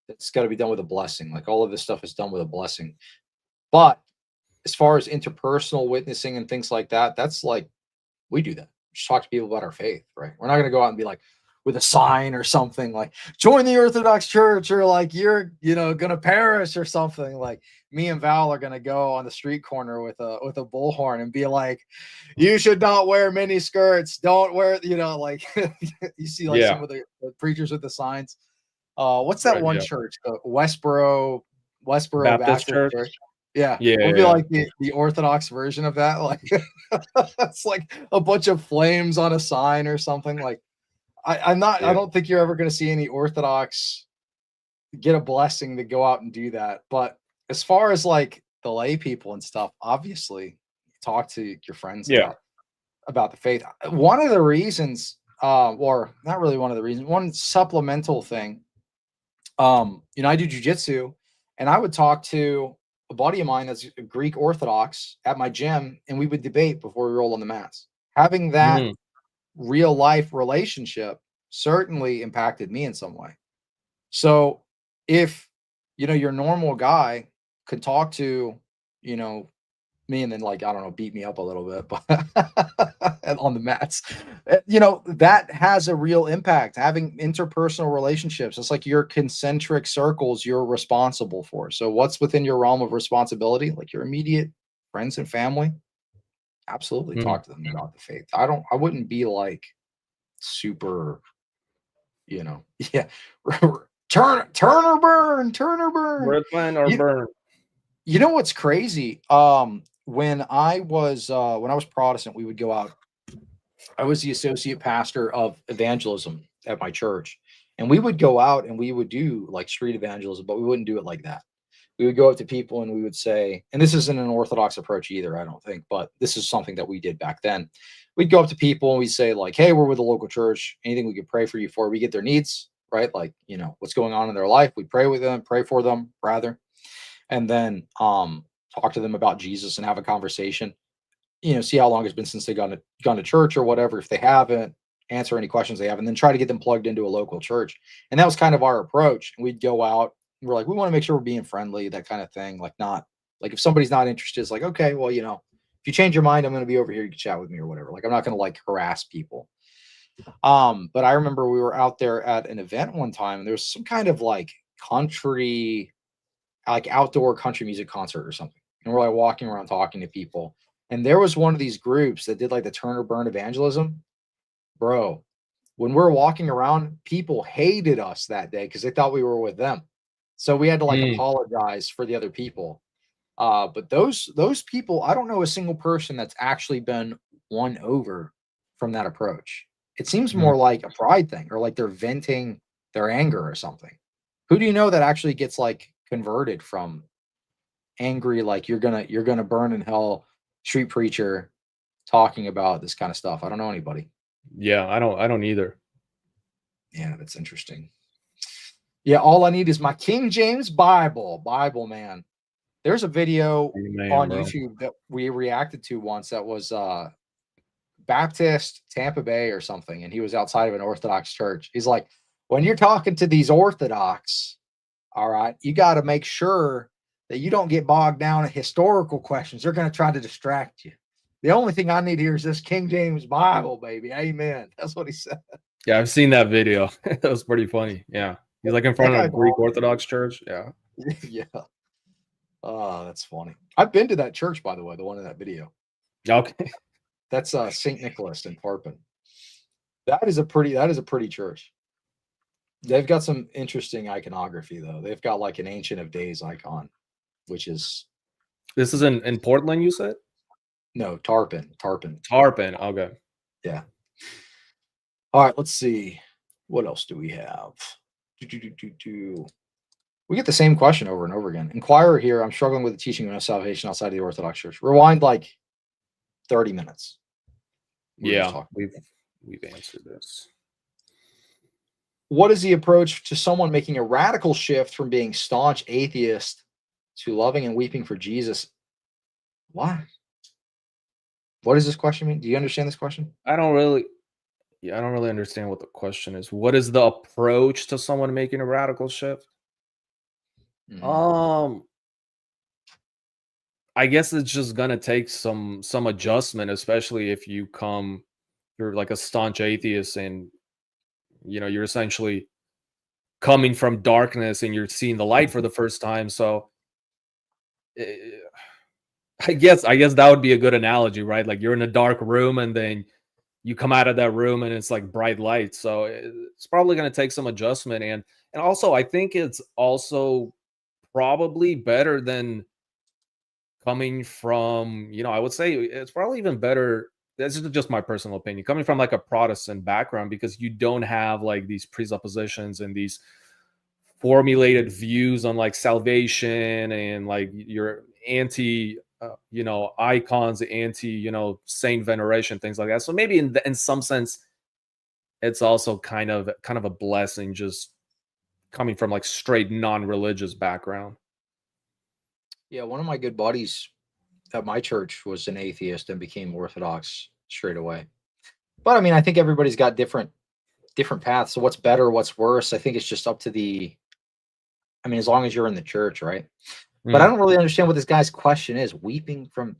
It's got to be done with a blessing. Like all of this stuff is done with a blessing. But as far as interpersonal witnessing and things like that, that's like we do that. Just talk to people about our faith, right? We're not going to go out and be like with a sign or something like join the Orthodox Church or like you're going to perish or something. Like me and Val are going to go on the street corner with a bullhorn and be like, you should not wear mini skirts. Don't wear, like you see like some of the preachers with the signs. What's that Right, one yeah. church? Westboro Westboro Baptist Baptist Church. Church. Yeah, Yeah, we'll be yeah. like the Orthodox version of that. Like it's like a bunch of flames on a sign or something. Like I Yeah. don't think you're ever going to see any Orthodox get a blessing to go out and do that. But as far as like the lay people and stuff, obviously talk to your friends Yeah. about the faith. One of the reasons, or not really one of the reasons, one supplemental thing, I do jujitsu, and I would talk to a buddy of mine that's a Greek Orthodox at my gym, and we would debate before we roll on the mats. Having that Mhm. real life relationship certainly impacted me in some way. So if your normal guy could talk to, you know, me and then like I don't know, beat me up a little bit, but on the mats, that has a real impact. Having interpersonal relationships, it's like your concentric circles you're responsible for. So what's within your realm of responsibility, like your immediate friends and family? Absolutely Mhm. talk to them about the faith. I wouldn't be like super, yeah, turn or burn, turn or burn. Red plan or You, burn. you know what's crazy? When I was Protestant, we would go out. I was the associate pastor of evangelism at my church, and we would go out and we would do like street evangelism, but we wouldn't do it like that. We would go up to people and we would say, and this isn't an Orthodox approach either, I don't think, but this is something that we did back then. We'd go up to people and we'd say, like, hey, we're with the local church. Anything we could pray for you for? We get their needs, right? Like, what's going on in their life. We pray with them, pray for them, rather, and then talk to them about Jesus and have a conversation. See how long it's been since they gone to church or whatever. If they haven't, answer any questions they have, and then try to get them plugged into a local church. And that was kind of our approach. And we'd go out. And we're like, we want to make sure we're being friendly, that kind of thing. Like, not like if somebody's not interested, it's like, okay, well, if you change your mind, I'm going to be over here. You can chat with me or whatever. Like, I'm not going to like harass people. But I remember we were out there at an event one time, and there was some kind of like country, like outdoor country music concert or something. And we're like walking around talking to people. And there was one of these groups that did like the turn or burn evangelism. Bro, when we're walking around, people hated us that day because they thought we were with them. So we had to like Mm. apologize for the other people. But those people, I don't know a single person that's actually been won over from that approach. It seems Mhm. more like a pride thing, or like they're venting their anger or something. Who do you know that actually gets like converted from angry, like you're gonna burn in hell street preacher talking about this kind of stuff? I don't know anybody. Yeah, I don't either. Yeah, that's interesting. Yeah, all I need is my King James Bible, man. There's a video Amen, on bro. YouTube that we reacted to once that was Baptist Tampa Bay or something, and he was outside of an Orthodox church. He's like, when you're talking to these Orthodox, all right, you got to make sure that you don't get bogged down in historical questions. They're going to try to distract you. The only thing I need here is this King James Bible, baby. Amen. That's what he said. Yeah, I've seen that video. That was pretty funny. Yeah. He's like in That front of a guy's Greek awesome. Orthodox church. Yeah. Yeah. Oh, that's funny. I've been to that church, by the way, the one in that video. Okay. That's St. Nicholas in Parpin. That is a pretty church. They've got some interesting iconography though. They've got like an Ancient of Days icon, which is This is in Portland, you said? no Tarpon. Tarpon. Tarpon. Okay. Yeah. All right, let's see. What else do we have? We get the same question over and over again. Inquirer here. I'm struggling with the teaching of salvation outside of the Orthodox Church. Rewind like 30 minutes. We were just Yeah, talking. we've answered this. What is the approach to someone making a radical shift from being staunch atheist to loving and weeping for Jesus? What? What does this question mean? Do you understand this question? I don't really understand what the question is. What is the approach to someone making a radical shift? Mhm. Um, I guess it's just gonna take some adjustment, especially if you're like a staunch atheist and you're essentially coming from darkness and you're seeing the light for the first time. So eh, I guess that would be a good analogy, right? Like you're in a dark room and then you come out of that room and it's like bright light. So it's probably going to take some adjustment and also I think it's also probably better than coming from, I would say it's probably even better. This is just my personal opinion, coming from like a Protestant background, because you don't have like these presuppositions and these formulated views on like salvation, and like your anti icons, anti saint veneration, things like that. So maybe in some sense it's also kind of a blessing, just coming from like straight non-religious background. Yeah, one of my good buddies at my church was an atheist and became Orthodox straight away. But I mean, I think everybody's got different paths. So what's better, what's worse? I think it's just up to as long as you're in the church, right? But I don't really understand what this guy's question is. Weeping from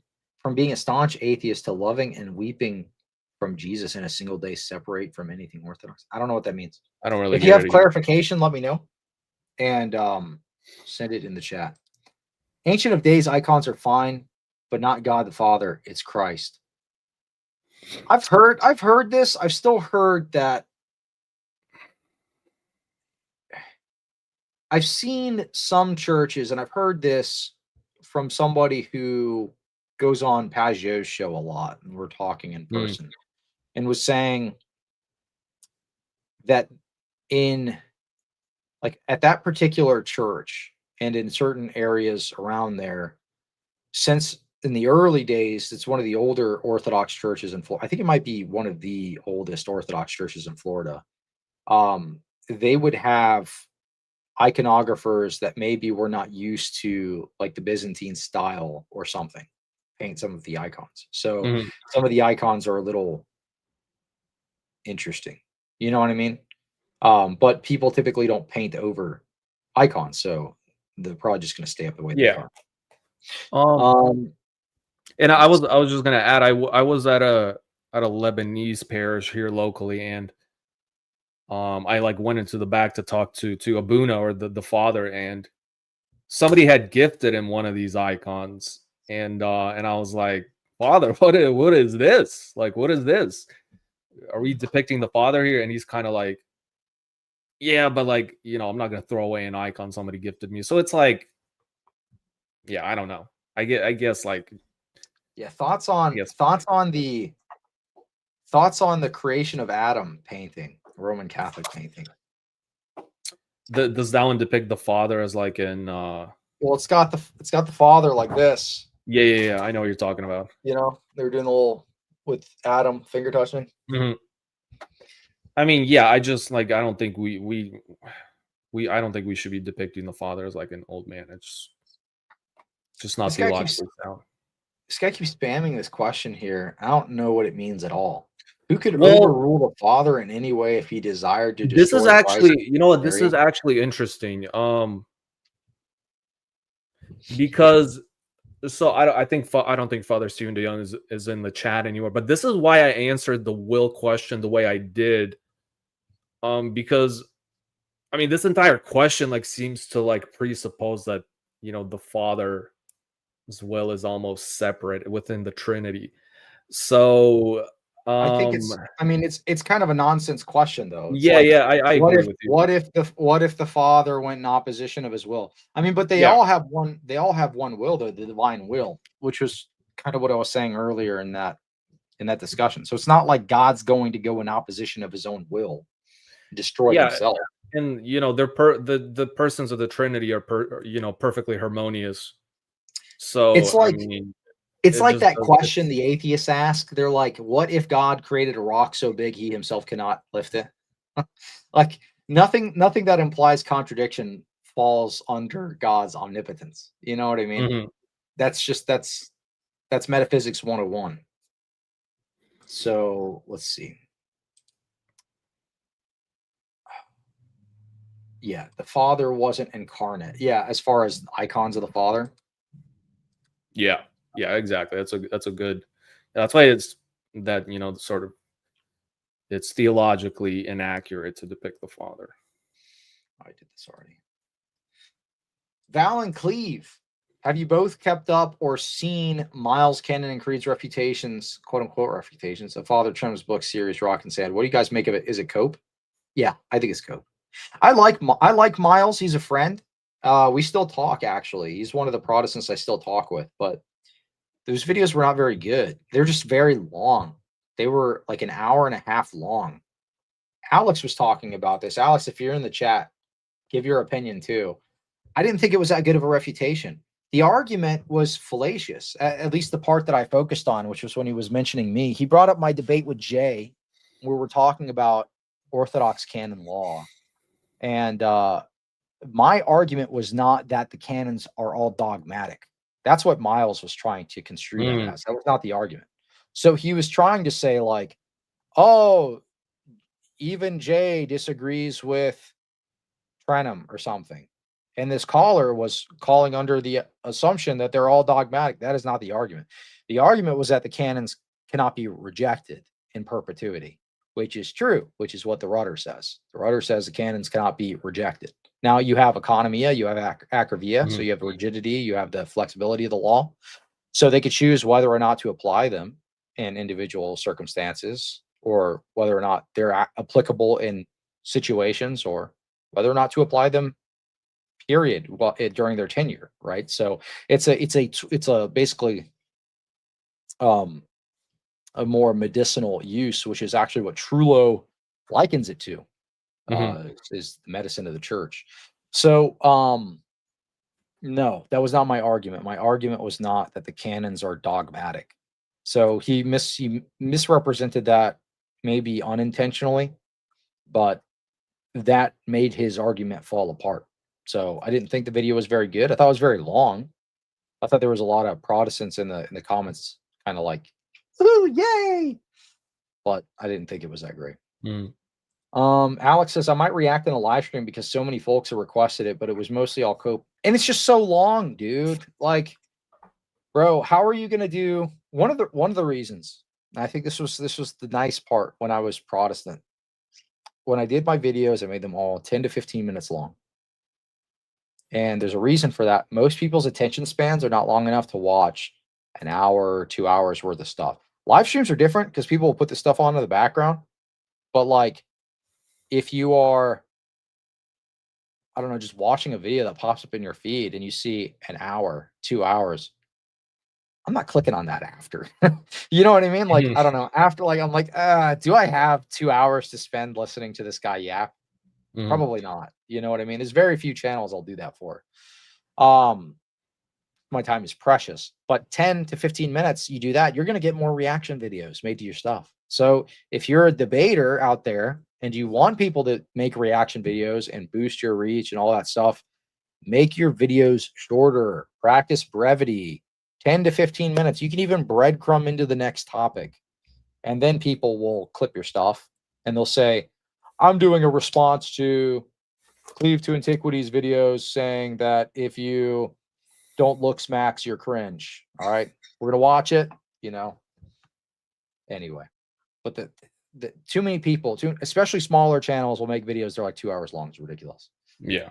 being a staunch atheist to loving and weeping from Jesus in a single day separate from anything Orthodox. I don't know what that means. I don't really If you have clarification, let me know. And send it in the chat. Ancient of Days icons are fine, but not God the Father. It's Christ. I've heard this. I've still heard that. I've seen some churches, and I've heard this from somebody who goes on Pageau's show a lot, and we're talking in person, and was saying that at that particular church and in certain areas around there, since in the early days, it's one of the older Orthodox churches in Florida. I think it might be one of the oldest Orthodox churches in Florida. They would have iconographers that maybe were not used to like the Byzantine style or something paint some of the icons. So some of the icons are a little interesting. You know what I mean? But people typically don't paint over icons, so they're probably just going to stay up the way they are. And I was just going to add, I was at a Lebanese parish here locally, and I like went into the back to talk to Abuna, or the father, and somebody had gifted him one of these icons, and I was like, Father, what is this? Like, what is this? Are we depicting the Father here? And he's kind of like, yeah, but like, I'm not gonna throw away an icon somebody gifted me. So it's like, yeah, I don't know. I guess like, yeah, thoughts on the creation of Adam painting. Roman Catholic painting. Does that one depict the Father as like in well, it's got the Father like this. Yeah, I know what you're talking about. They were doing the little with Adam finger touching. I mean, yeah, I just like, I don't think we I don't think we should be depicting the Father as like an old man. It's just not theologically sound. This guy keeps spamming this question here. I don't know what it means at all. Who could overrule the Father in any way if he desired to destroy? This is actually, this is actually interesting. Because I don't think Father Stephen DeYoung is in the chat anymore. But this is why I answered the will question the way I did. Because I mean, this entire question like seems to like presuppose that the Father's will is almost separate within the Trinity. So I think it's kind of a nonsense question though. It's I agree with you. What if the Father went in opposition of his will? I mean, but they all have one will, the divine will, which was kind of what I was saying earlier in that discussion. So it's not like God's going to go in opposition of his own will, destroy himself. And the persons of the Trinity are perfectly harmonious. So it's like it's like that question the atheists ask. They're like, what if God created a rock so big he himself cannot lift it? Like nothing that implies contradiction falls under God's omnipotence. You know what I mean? That's metaphysics 101. So let's see. Yeah, the Father wasn't incarnate. Yeah, as far as icons of the Father. Yeah, exactly. That's a good. That's why it's that sort of it's theologically inaccurate to depict the Father. I did this already. Val and Cleve, have you both kept up or seen Miles Kennon and Creed's refutations, quote unquote refutations, of Father Trum's book series Rock and Sand? What do you guys make of it? Is it cope? Yeah, I think it's cope. I like Miles. He's a friend. We still talk, actually. He's one of the Protestants I still talk with, but those videos were not very good. They're just very long. They were like an hour and a half long. Alex was talking about this. Alex, if you're in the chat, give your opinion too. I didn't think it was that good of a refutation. The argument was fallacious, at least the part that I focused on, which was when he was mentioning me. He brought up my debate with Jay, where we're talking about Orthodox canon law. And my argument was not that the canons are all dogmatic. That's what Miles was trying to construe that as. That was not the argument. So he was trying to say, like, oh, even Jay disagrees with Trenum or something. And this caller was calling under the assumption that they're all dogmatic. That is not the argument. The argument was that the canons cannot be rejected in perpetuity, which is true, which is what the rudder says. The rudder says the canons cannot be rejected. Now you have economia, you have acrovia, so you have rigidity, you have the flexibility of the law. So they could choose whether or not to apply them in individual circumstances, or whether or not they're applicable in situations, or whether or not to apply them, period, during their tenure, right? So it's a basically a more medicinal use, which is actually what Trullo likens it to, is the medicine of the church. So no, that was not my argument. My argument was not that the canons are dogmatic. So he misrepresented that, maybe unintentionally, but that made his argument fall apart. So I didn't think the video was very good. I thought it was very long. I thought there was a lot of Protestants in the comments, kind of like, "Ooh, yay!" But I didn't think it was that great. Alex says, I might react in a live stream because so many folks have requested it, but it was mostly all cope. And it's just so long, dude. Like, bro, how are you gonna do one of the reasons? And I think this was the nice part when I was Protestant. When I did my videos, I made them all 10 to 15 minutes long. And there's a reason for that. Most people's attention spans are not long enough to watch an hour or 2 hours worth of stuff. Live streams are different because people will put this stuff on in the background. But like, if you are, I don't know, just watching a video that pops up in your feed and you see an hour, 2 hours, I'm not clicking on that after. You know what I mean? Like, I don't know. After, like, I'm like, do I have 2 hours to spend listening to this guy yap? Probably not. You know what I mean? There's very few channels I'll do that for. My time is precious, but 10 to 15 minutes, you do that, you're going to get more reaction videos made to your stuff. So if you're a debater out there and you want people to make reaction videos and boost your reach and all that stuff, make your videos shorter, practice brevity, 10 to 15 minutes. You can even breadcrumb into the next topic, and then people will clip your stuff and they'll say, I'm doing a response to Cleave to Antiquities videos saying that if you don't look smacks, you're cringe. All right, we're gonna watch it, you know. Anyway, but the too many people, especially smaller channels, will make videos they're like 2 hours long. It's ridiculous. Yeah.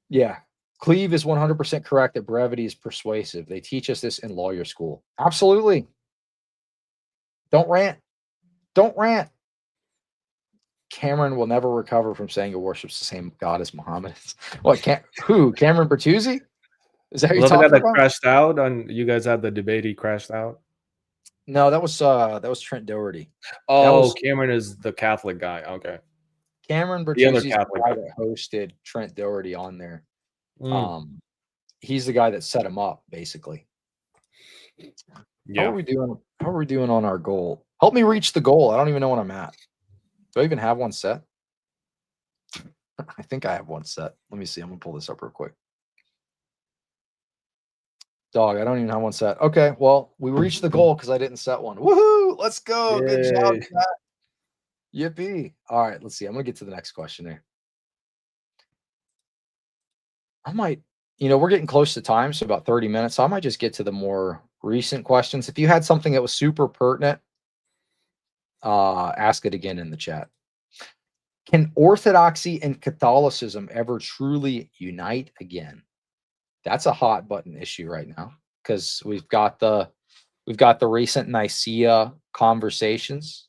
Yeah. Cleve is 100% correct that brevity is persuasive. They teach us this in lawyer school. Absolutely. Don't rant. Don't rant. Cameron will never recover from saying he worships the same God as Muhammad. What? Who? Cameron Bertuzzi? Is that who you're talking about? Crashed out on you guys had the debate. He crashed out. No, that was Trent Doherty. Oh, Cameron is the Catholic guy. Okay. Cameron Bertuzzi is the guy that hosted Trent Doherty on there. He's the guy that set him up, basically. Yeah. How are we doing? How are we doing on our goal? Help me reach the goal. I don't even know what I'm at. Do I even have one set? I think I have one set. Let me see. I'm gonna pull this up real quick. Dog, I don't even have one set. Okay, well, we reached the goal because I didn't set one. Woohoo! Let's go. Yay. Good job, Matt. Yippee. All right, let's see. I'm gonna get to the next question here. I might, we're getting close to time, so about 30 minutes. So I might just get to the more recent questions. If you had something that was super pertinent, ask it again in the chat. Can Orthodoxy and Catholicism ever truly unite again? That's a hot button issue right now because we've got the recent Nicaea conversations.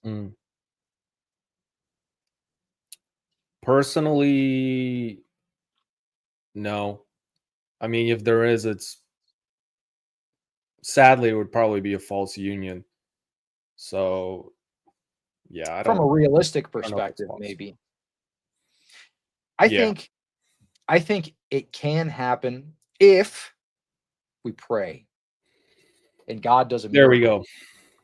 Personally, No. I mean, if there is, it's sadly it would probably be a false union. So yeah, From a realistic I don't know if it's perspective, possible. maybe. I Yeah, think I think it can happen if we pray and God does a there we miracle. go.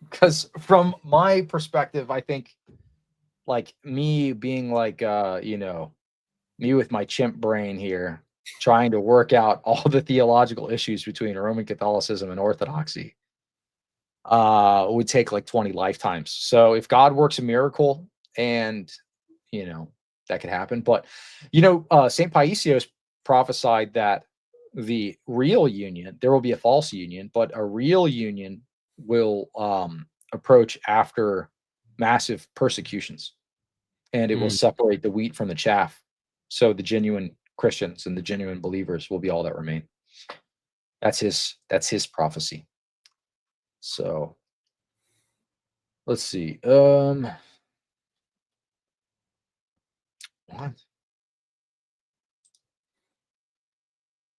Because from my perspective, I think like me being like me with my chimp brain here, trying to work out all the theological issues between Roman Catholicism and Orthodoxy, would take like 20 lifetimes. So if God works a miracle and you know that could happen, but St. Paisios prophesied that the real union, there will be a false union, but a real union will approach after massive persecutions, and it will Mm. separate the wheat from the chaff. So the genuine Christians and the genuine believers will be all that remain. That's his prophecy. So let's see. What?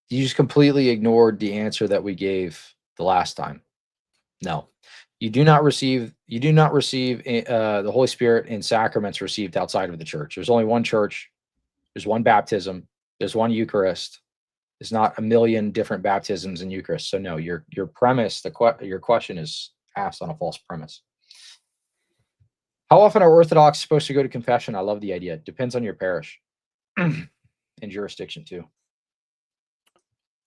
You just completely ignored the answer that we gave the last time. No. You do not receive the Holy Spirit in sacraments received outside of the church. There's only one church. There's one baptism. There's one Eucharist. There's not a million different baptisms in Eucharist. So no, your premise, your question is asked on a false premise. How often are Orthodox supposed to go to confession? I love the idea. It depends on your parish and jurisdiction too.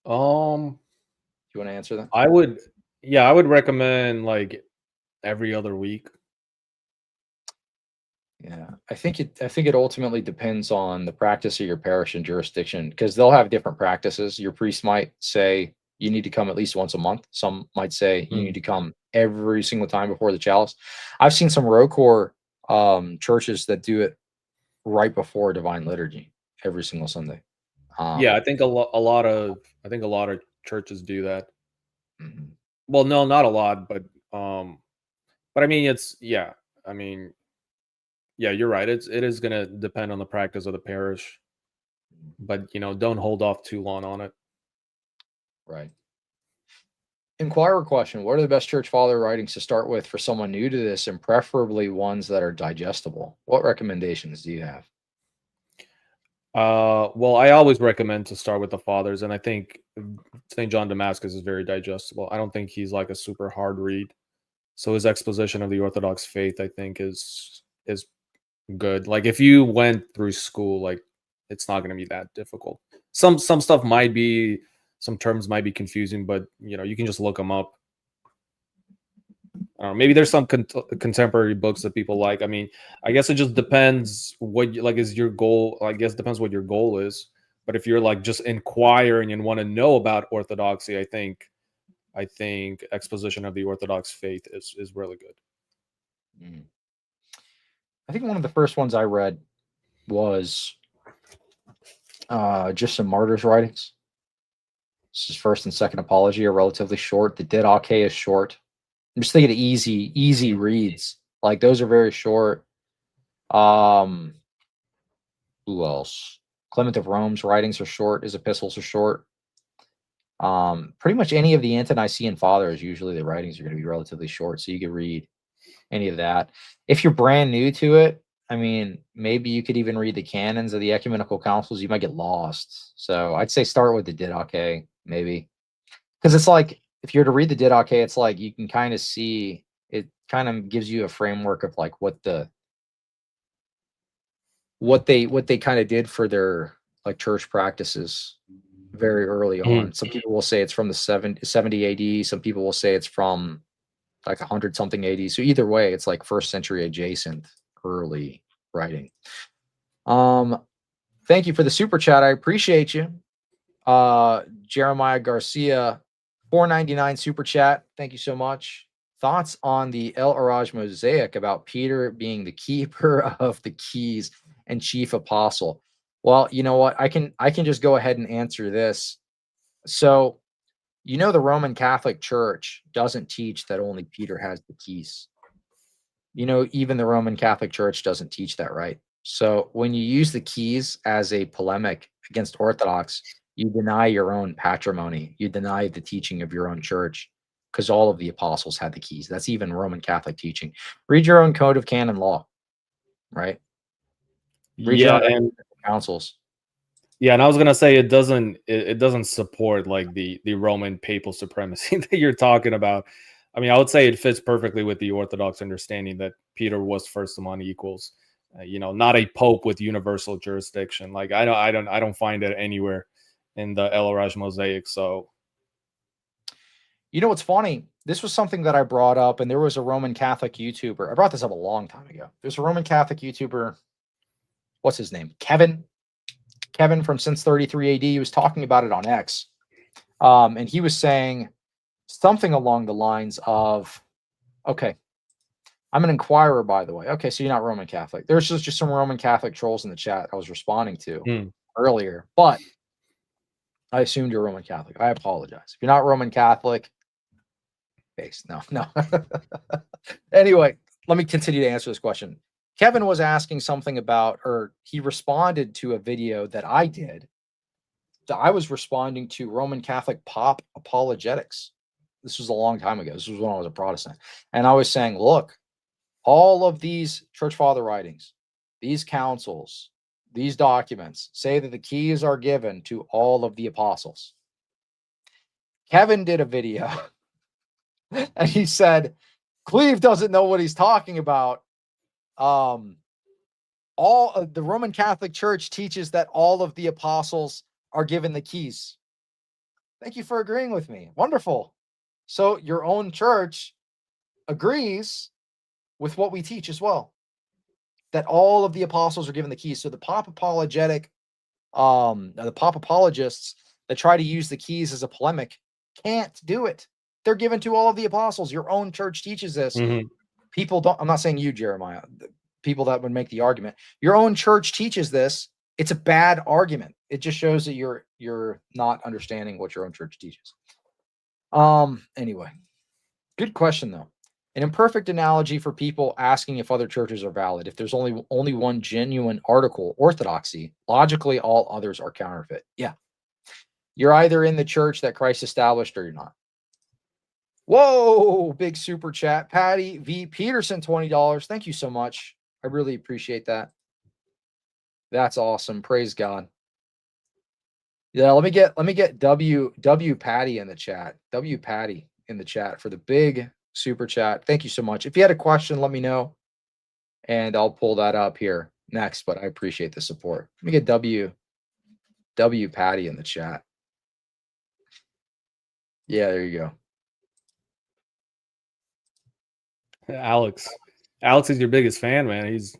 Um, Do you want to answer that? I would, yeah, I would recommend like every other week. Yeah, I think it ultimately depends on the practice of your parish and jurisdiction, because they'll have different practices. Your priest might say you need to come at least once a month. Some might say you Mm. need to come every single time before the chalice. I've seen some ROCOR churches that do it right before Divine Liturgy every single Sunday. Yeah, Um, I think I think a lot of churches do that. mhm, Well, no, not a lot, but I mean, it's yeah. I mean, yeah, you're right. It is gonna depend on the practice of the parish, but don't hold off too long on it. right. Inquirer question: what are the best church father writings to start with for someone new to this, and preferably ones that are digestible? What recommendations do you have? Well, I always recommend to start with the fathers, and I think St. John Damascus is very digestible. I don't think he's like a super hard read. So his exposition of the Orthodox faith, I think, is good. Like if you went through school, like it's not going to be that difficult. Some stuff might be, some terms might be confusing, but you can just look them up. I don't know, maybe there's some contemporary books that people like. I mean, I guess it just depends what like is your goal. I guess it depends what your goal is. But if you're like just inquiring and want to know about Orthodoxy, I think exposition of the Orthodox faith is really good. Mm. I think one of the first ones I read was just some martyrs' writings. This is first and second apology are relatively short. The Didache is short. I'm just thinking of easy reads. Like those are very short. Um, who else? Clement of Rome's writings are short. His epistles are short. Pretty much any of the ante-Nicene fathers, usually the writings are going to be relatively short, so you could read any of that. If you're brand new to it, I mean, maybe you could even read the canons of the ecumenical councils. You might get lost. So I'd say start with the Didache, maybe. Because it's like if you're to read the Didache, it's like you can kind of see it kind of gives you a framework of like what they kind of did for their like church practices very early Mhm. on. Some people will say it's from the 70 AD. Some people will say it's from like 100 something AD. So either way, it's like first century adjacent early writing. Um, thank you for the super chat. I appreciate you. Jeremiah Garcia, 4.99 super chat. Thank you so much. Thoughts on the El Araj mosaic about Peter being the keeper of the keys and chief apostle? Well, you know what? I can just go ahead and answer this. So, the Roman Catholic Church doesn't teach that only Peter has the keys. Even the Roman Catholic Church doesn't teach that, right? So when you use the keys as a polemic against Orthodox, You deny your own patrimony. You deny the teaching of your own church because all of the apostles had the keys. That's even Roman Catholic teaching. Read your own code of canon law, right? Read your Yeah, own and councils. yeah, and I was gonna say it doesn't support like the Roman papal supremacy that you're talking about. I mean, I would say it fits perfectly with the Orthodox understanding that Peter was first among equals. Not a pope with universal jurisdiction. Like I don't find it anywhere in the El Raj Mosaic. So You know what's funny? This was something that I brought up, and there was a Roman Catholic YouTuber. I brought this up a long time ago. There's a Roman Catholic YouTuber. What's his name? Kevin. Kevin from Since 33 AD. He was talking about it on X. And he was saying something along the lines of, okay, I'm an inquirer, by the way. Okay, so you're not Roman Catholic. There's just some Roman Catholic trolls in the chat I was responding to earlier, but I assumed you're Roman Catholic. I apologize. If you're not Roman Catholic, no. Anyway, let me continue to answer this question. Kevin was asking something about, or he responded to a video that I did. I was responding to Roman Catholic pop apologetics. This was a long time ago. This was when I was a Protestant. And I was saying, look, all of these church father writings, these councils, these documents say that the keys are given to all of the apostles. Kevin did a video and he said, Cleve doesn't know what he's talking about. All of the Roman Catholic Church teaches that all of the apostles are given the keys. Thank you for agreeing with me. Wonderful. So your own church agrees with what we teach as well, that all of the apostles are given the keys. So the pop apologetic, the pop apologists that try to use the keys as a polemic can't do it. They're given to all of the apostles. Your own church teaches this. People don't, I'm not saying you, Jeremiah, the people that would make the argument. Your own church teaches this. It's a bad argument. It just shows that you're not understanding what your own church teaches. Anyway, good question though. An imperfect analogy for people asking if other churches are valid. If there's only one genuine article, orthodoxy, logically all others are counterfeit. Yeah. You're either in the church that Christ established or you're not. Whoa, big super chat. Patty V. Peterson, $20. Thank you so much. I really appreciate that. That's awesome. Praise God. Yeah, let me get W Patty in the chat. W Patty in the chat for the big super chat. Thank you so much. If you had a question, let me know, and I'll pull that up here next. But I appreciate the support. Let me get W Patty in the chat. Yeah, there you go. Alex is your biggest fan, man. He's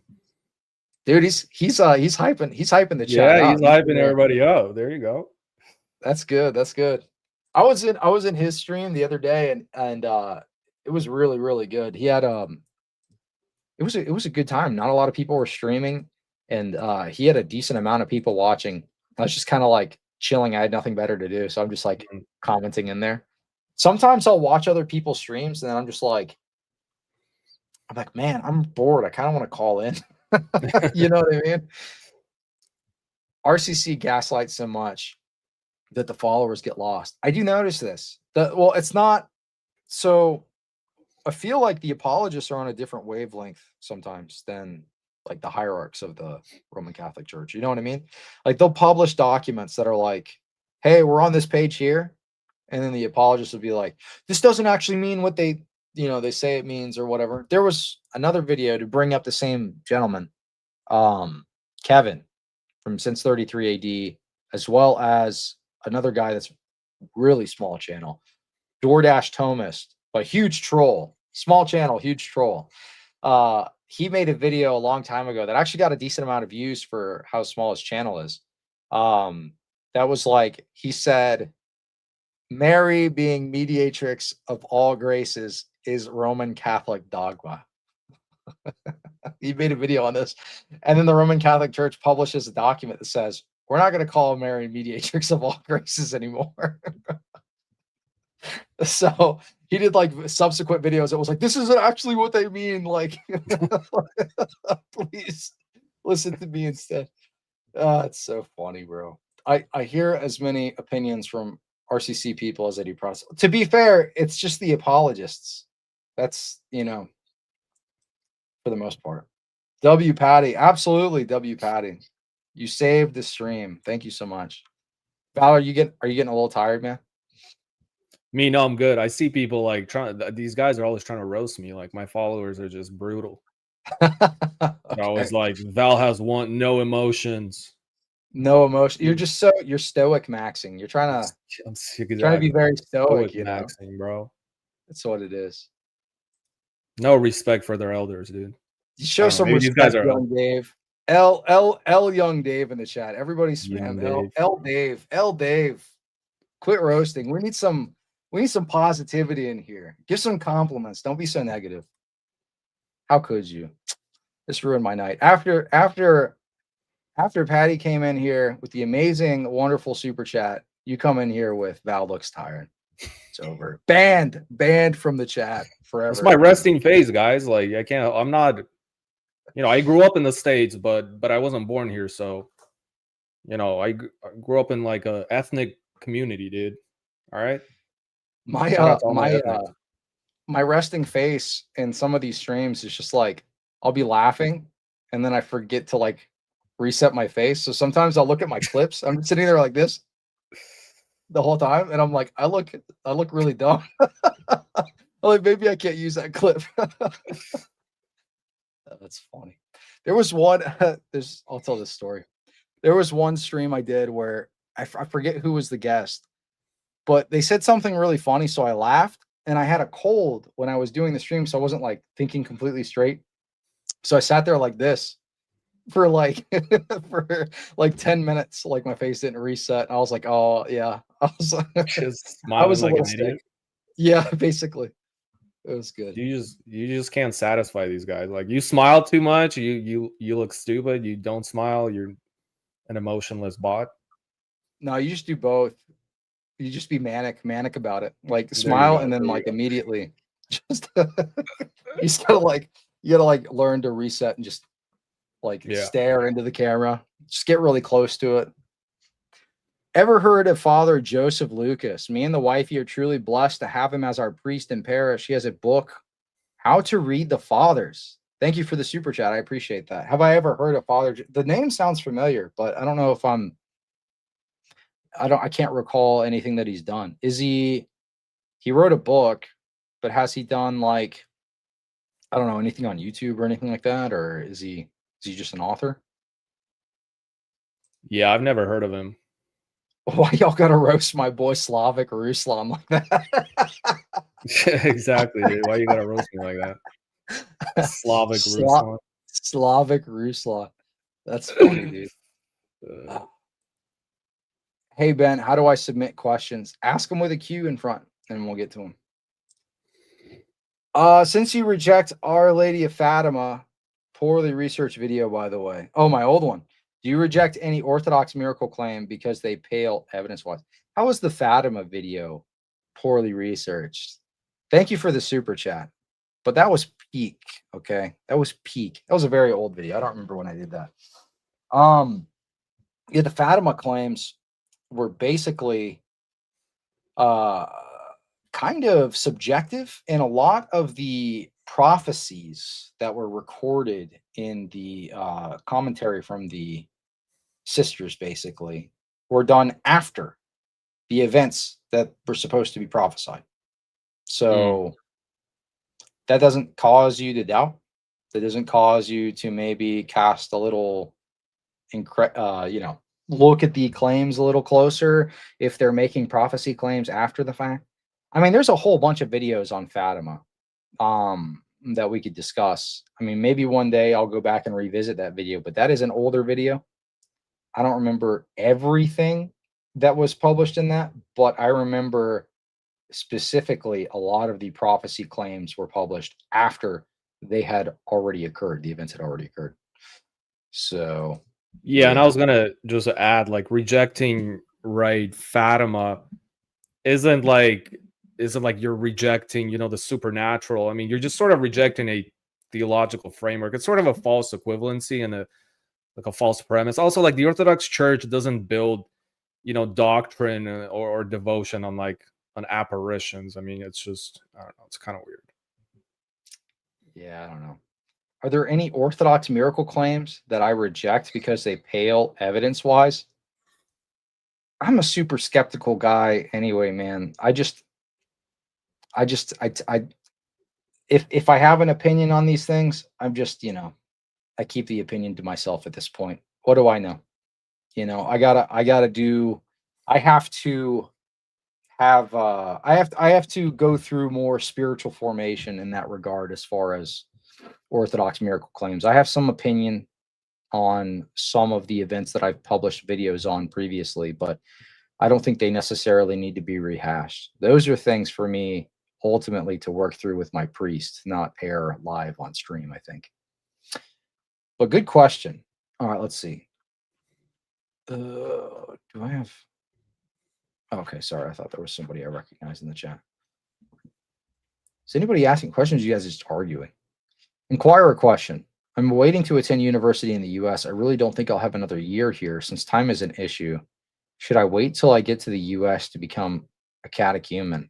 hyping the chat. Yeah, he's hyping everybody up. There you go. That's good. That's good. I was in his stream the other day, and it was really, really good. He had it was a good time. Not a lot of people were streaming, and he had a decent amount of people watching. I was just kind of like chilling. I had nothing better to do, so I'm just like commenting in there. Sometimes I'll watch other people's streams, and then I'm like, man, I'm bored. I kind of want to call in. You know what I mean? RCC gaslights so much that the followers get lost. I do notice this. Well, it's not so. I feel like the apologists are on a different wavelength sometimes than like the hierarchs of the Roman Catholic Church. You know what I mean? Like they'll publish documents that are like, hey, we're on this page here. And then the apologists will be like, this doesn't actually mean what they say it means or whatever. There was another video to bring up the same gentleman, Kevin from Since 33 AD, as well as another guy that's really small channel, DoorDash Thomist, but huge troll, small channel, huge troll. He made a video a long time ago that actually got a decent amount of views for how small his channel is. That was like, he said, Mary being mediatrix of all graces is Roman Catholic dogma. He made a video on this. And then the Roman Catholic Church publishes a document that says, we're not going to call Mary mediatrix of all graces anymore. So he did like subsequent videos. It was like, this isn't actually what they mean. Like, please listen to me instead. It's so funny, bro. I hear as many opinions from RCC people as I do Protestants. To be fair, it's just the apologists. That's, for the most part. W Patty, absolutely W Patty. You saved the stream. Thank you so much. Val, are you getting a little tired, man? Me, no, I'm good. I see people like these guys are always trying to roast me. Like my followers are just brutal. They're always like, Val has no emotions. No emotion. You're stoic maxing. You're trying to be very stoic, maxing, bro. That's what it is. No respect for their elders, dude. You show some respect, these guys are young Dave. L young Dave in the chat. Everybody spam L Dave. Quit roasting. We need some positivity in here. Give some compliments. Don't be so negative. How could you? This ruined my night. After Patty came in here with the amazing, wonderful super chat, you come in here with Val looks tired. It's over. Banned from the chat forever. It's my resting phase, guys. Like I'm not, I grew up in the States, but I wasn't born here. So, I grew up in like a ethnic community, dude. All right. My resting face in some of these streams is just like, I'll be laughing and then I forget to like reset my face. So sometimes I'll look at my clips. I'm sitting there like this the whole time, and I'm like, I look really dumb. Like, maybe I can't use that clip. That's funny. There was one. I'll tell this story. There was one stream I did where I forget who was the guest, but they said something really funny, so I laughed. And I had a cold when I was doing the stream, so I wasn't like thinking completely straight. So I sat there like this for like 10 minutes. Like my face didn't reset. And I was like, oh yeah. I was like an idiot. Yeah, basically. It was good. You just can't satisfy these guys. Like you smile too much, you look stupid. You don't smile, you're an emotionless bot. No, you just do both. You just be manic about it. Like smile and then like immediately just you gotta learn to reset and just stare into the camera. Just get really close to it. Ever heard of Father Joseph Lucas? Me and the wifey are truly blessed to have him as our priest in parish. He has a book, How to Read the Fathers. Thank you for the super chat. I appreciate that. Have I ever heard of Father? The name sounds familiar, but I don't know if I can't recall anything that he's done. He wrote a book, but has he done I don't know, anything on YouTube or anything like that? Or is he just an author? Yeah, I've never heard of him. Why y'all gotta roast my boy Slavic Ruslan like that? Exactly, dude. Why you gotta roast me like that? Slavic Ruslan. That's funny, dude. Hey Ben, how do I submit questions? Ask them with a Q in front, and we'll get to them. Since you reject Our Lady of Fatima, poorly researched video, by the way. Oh, my old one. Do you reject any Orthodox miracle claim because they pale evidence-wise? How was the Fatima video poorly researched? Thank you for the super chat. But that was peak, okay? That was peak. That was a very old video. I don't remember when I did that. Yeah, the Fatima claims were basically kind of subjective, and a lot of the prophecies that were recorded in the commentary from the sisters basically were done after the events that were supposed to be prophesied. So that doesn't cause you to doubt. That doesn't cause you to maybe cast a little, look at the claims a little closer if they're making prophecy claims after the fact. I mean, there's a whole bunch of videos on Fatima that we could discuss. I mean, maybe one day I'll go back and revisit that video, but that is an older video. I don't remember everything that was published in that, but I remember specifically a lot of the prophecy claims were published after they had already occurred. The events had already occurred. So yeah, and I was gonna just add, rejecting Fatima isn't like you're rejecting, the supernatural. I mean, you're just sort of rejecting a theological framework. It's sort of a false equivalency and a false premise. Also, the Orthodox Church doesn't build doctrine or devotion on like on apparitions. I mean, it's just, I don't know, it's kind of weird. Yeah, I don't know. Are there any Orthodox miracle claims that I reject because they pale evidence-wise? I'm a super skeptical guy anyway, man. If I have an opinion on these things, I'm just, I keep the opinion to myself at this point. What do I know? I have to I have to go through more spiritual formation in that regard as far as Orthodox miracle claims. I have some opinion on some of the events that I've published videos on previously, but I don't think they necessarily need to be rehashed. Those are things for me ultimately to work through with my priest, not air live on stream, I think. But good question. All right, let's see. Do I have... Okay, sorry. I thought there was somebody I recognized in the chat. Is anybody asking questions? You guys are just arguing. Inquirer question. I'm waiting to attend university in the US. I really don't think I'll have another year here since time is an issue. Should I wait till I get to the US to become a catechumen?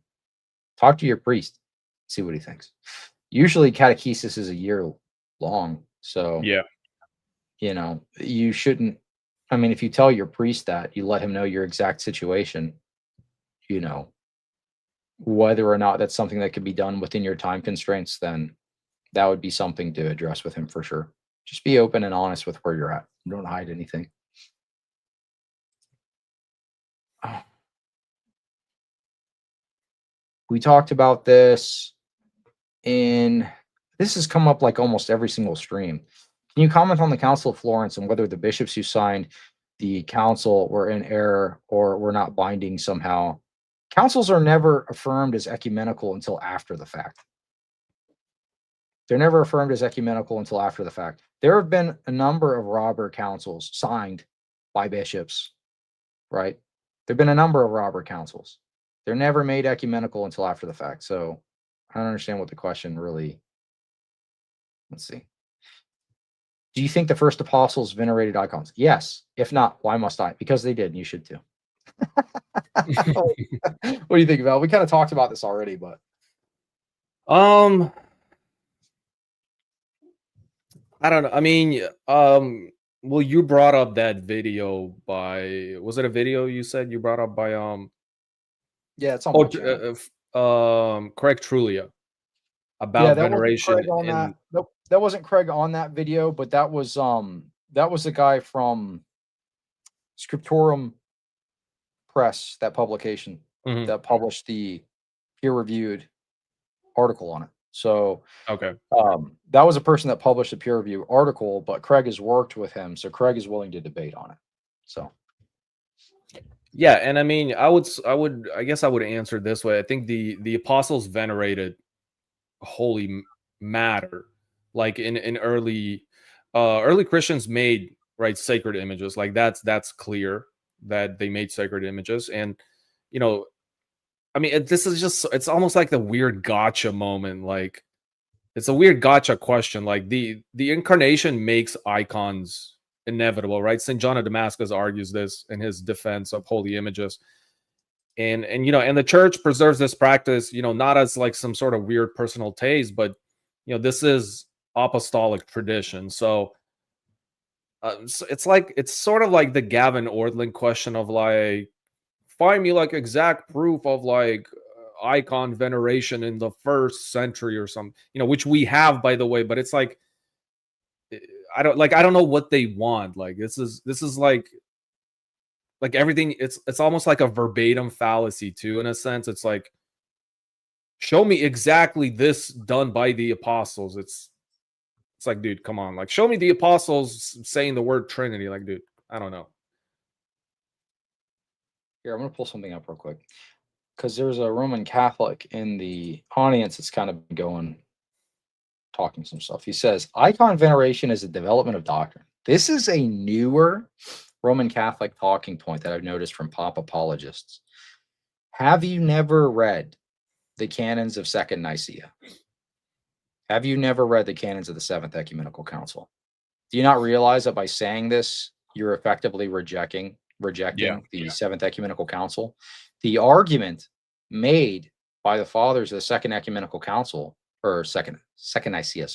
Talk to your priest. See what he thinks. Usually catechesis is a year long. So, Yeah. You shouldn't. I mean, if you tell your priest that, you let him know your exact situation, whether or not that's something that could be done within your time constraints, then that would be something to address with him for sure. Just be open and honest with where you're at. Don't hide anything. We talked about this this has come up like almost every single stream. Can you comment on the Council of Florence and whether the bishops who signed the council were in error or were not binding somehow? Councils are never affirmed as ecumenical until after the fact. They're never affirmed as ecumenical until after the fact. There have been a number of robber councils signed by bishops, right? There have been a number of robber councils. They're never made ecumenical until after the fact. So I don't understand what the question really... Let's see. Do you think the first apostles venerated icons? Yes. If not, why must I? Because they did, and you should too. What do you think, Val? We kind of talked about this already, but I don't know. I mean, well, you brought up that video by, was it a video you said you brought up by yeah, it's on my channel. Craig Trulia about Yeah, that wasn't veneration Craig on that. Nope, that wasn't Craig on that video, but that was the guy from Scriptorum Press, that publication that published the peer-reviewed article on it. So okay. That was a person that published a peer-reviewed article, but Craig has worked with him, so Craig is willing to debate on it. So yeah, and I mean, I guess I would answer this way. I think the apostles venerated holy matter, like in early Christians made sacred images. Like that's clear that they made sacred images, and I mean, this is just, it's almost like the weird gotcha moment. Like it's a weird gotcha question. Like the incarnation makes icons inevitable, right? St. John of Damascus argues this in his defense of holy images. And the church preserves this practice, not as like some sort of weird personal taste, but this is apostolic tradition. So it's sort of like the Gavin Ordling question of like, find me like exact proof of like icon veneration in the 1st century or something, which we have, by the way, but it's like, I don't know what they want. Like this is like everything, it's almost like a verbatim fallacy too, in a sense. It's like, show me exactly this done by the apostles. It's like, dude, come on. Like, show me the apostles saying the word Trinity. Like, dude, I don't know. Here, I'm going to pull something up real quick, because there's a Roman Catholic in the audience that's kind of talking some stuff. He says, icon veneration is a development of doctrine. This is a newer Roman Catholic talking point that I've noticed from pop apologists. Have you never read the canons of Second Nicaea? Have you never read the canons of the Seventh Ecumenical Council? Do you not realize that by saying this, you're effectively rejecting rejecting the Seventh Ecumenical Council. The argument made by the fathers of the Second Ecumenical Council, or Second Nicaea,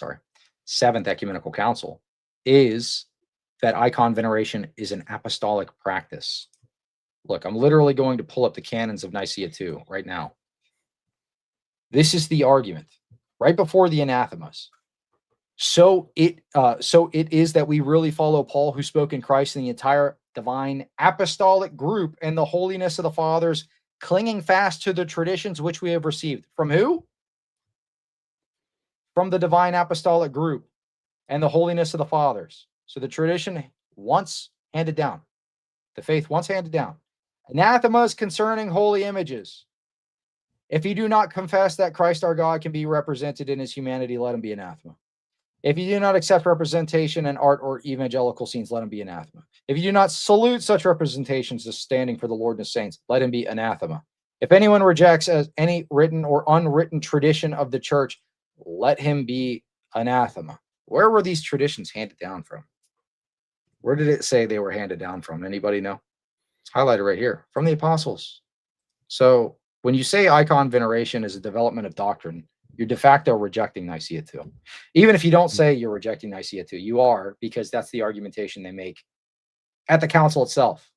Seventh Ecumenical Council, is that icon veneration is an apostolic practice. Look, I'm literally going to pull up the canons of Nicaea II right now. This is the argument right before the anathemas. So it is that we really follow Paul, who spoke in Christ, and the entire divine apostolic group and the holiness of the fathers, clinging fast to the traditions which we have received. From who? From the divine apostolic group and the holiness of the fathers. So the tradition once handed down, the faith once handed down. Anathemas concerning holy images. If you do not confess that Christ our God can be represented in his humanity, let him be anathema. If you do not accept representation in art or evangelical scenes, let him be anathema. If you do not salute such representations as standing for the Lord and his saints, let him be anathema. If anyone rejects as any written or unwritten tradition of the church, let him be anathema. Where were these traditions handed down from? Where did it say they were handed down from? Anybody know? It's highlighted right here. From the apostles. So when you say icon veneration is a development of doctrine, you're de facto rejecting Nicaea II. Even if you don't say you're rejecting Nicaea II, you are, because that's the argumentation they make at the council itself,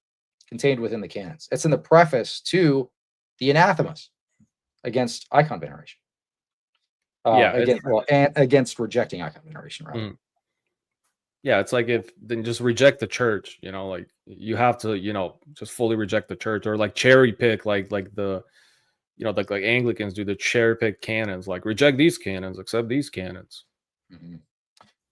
contained within the canons. It's in the preface to the anathemas against icon veneration. Against rejecting icon veneration, right? Yeah, it's like, if then just reject the church, like you have to, just fully reject the church, or like cherry pick, like the, like Anglicans do, the cherry pick canons, like reject these canons, accept these canons.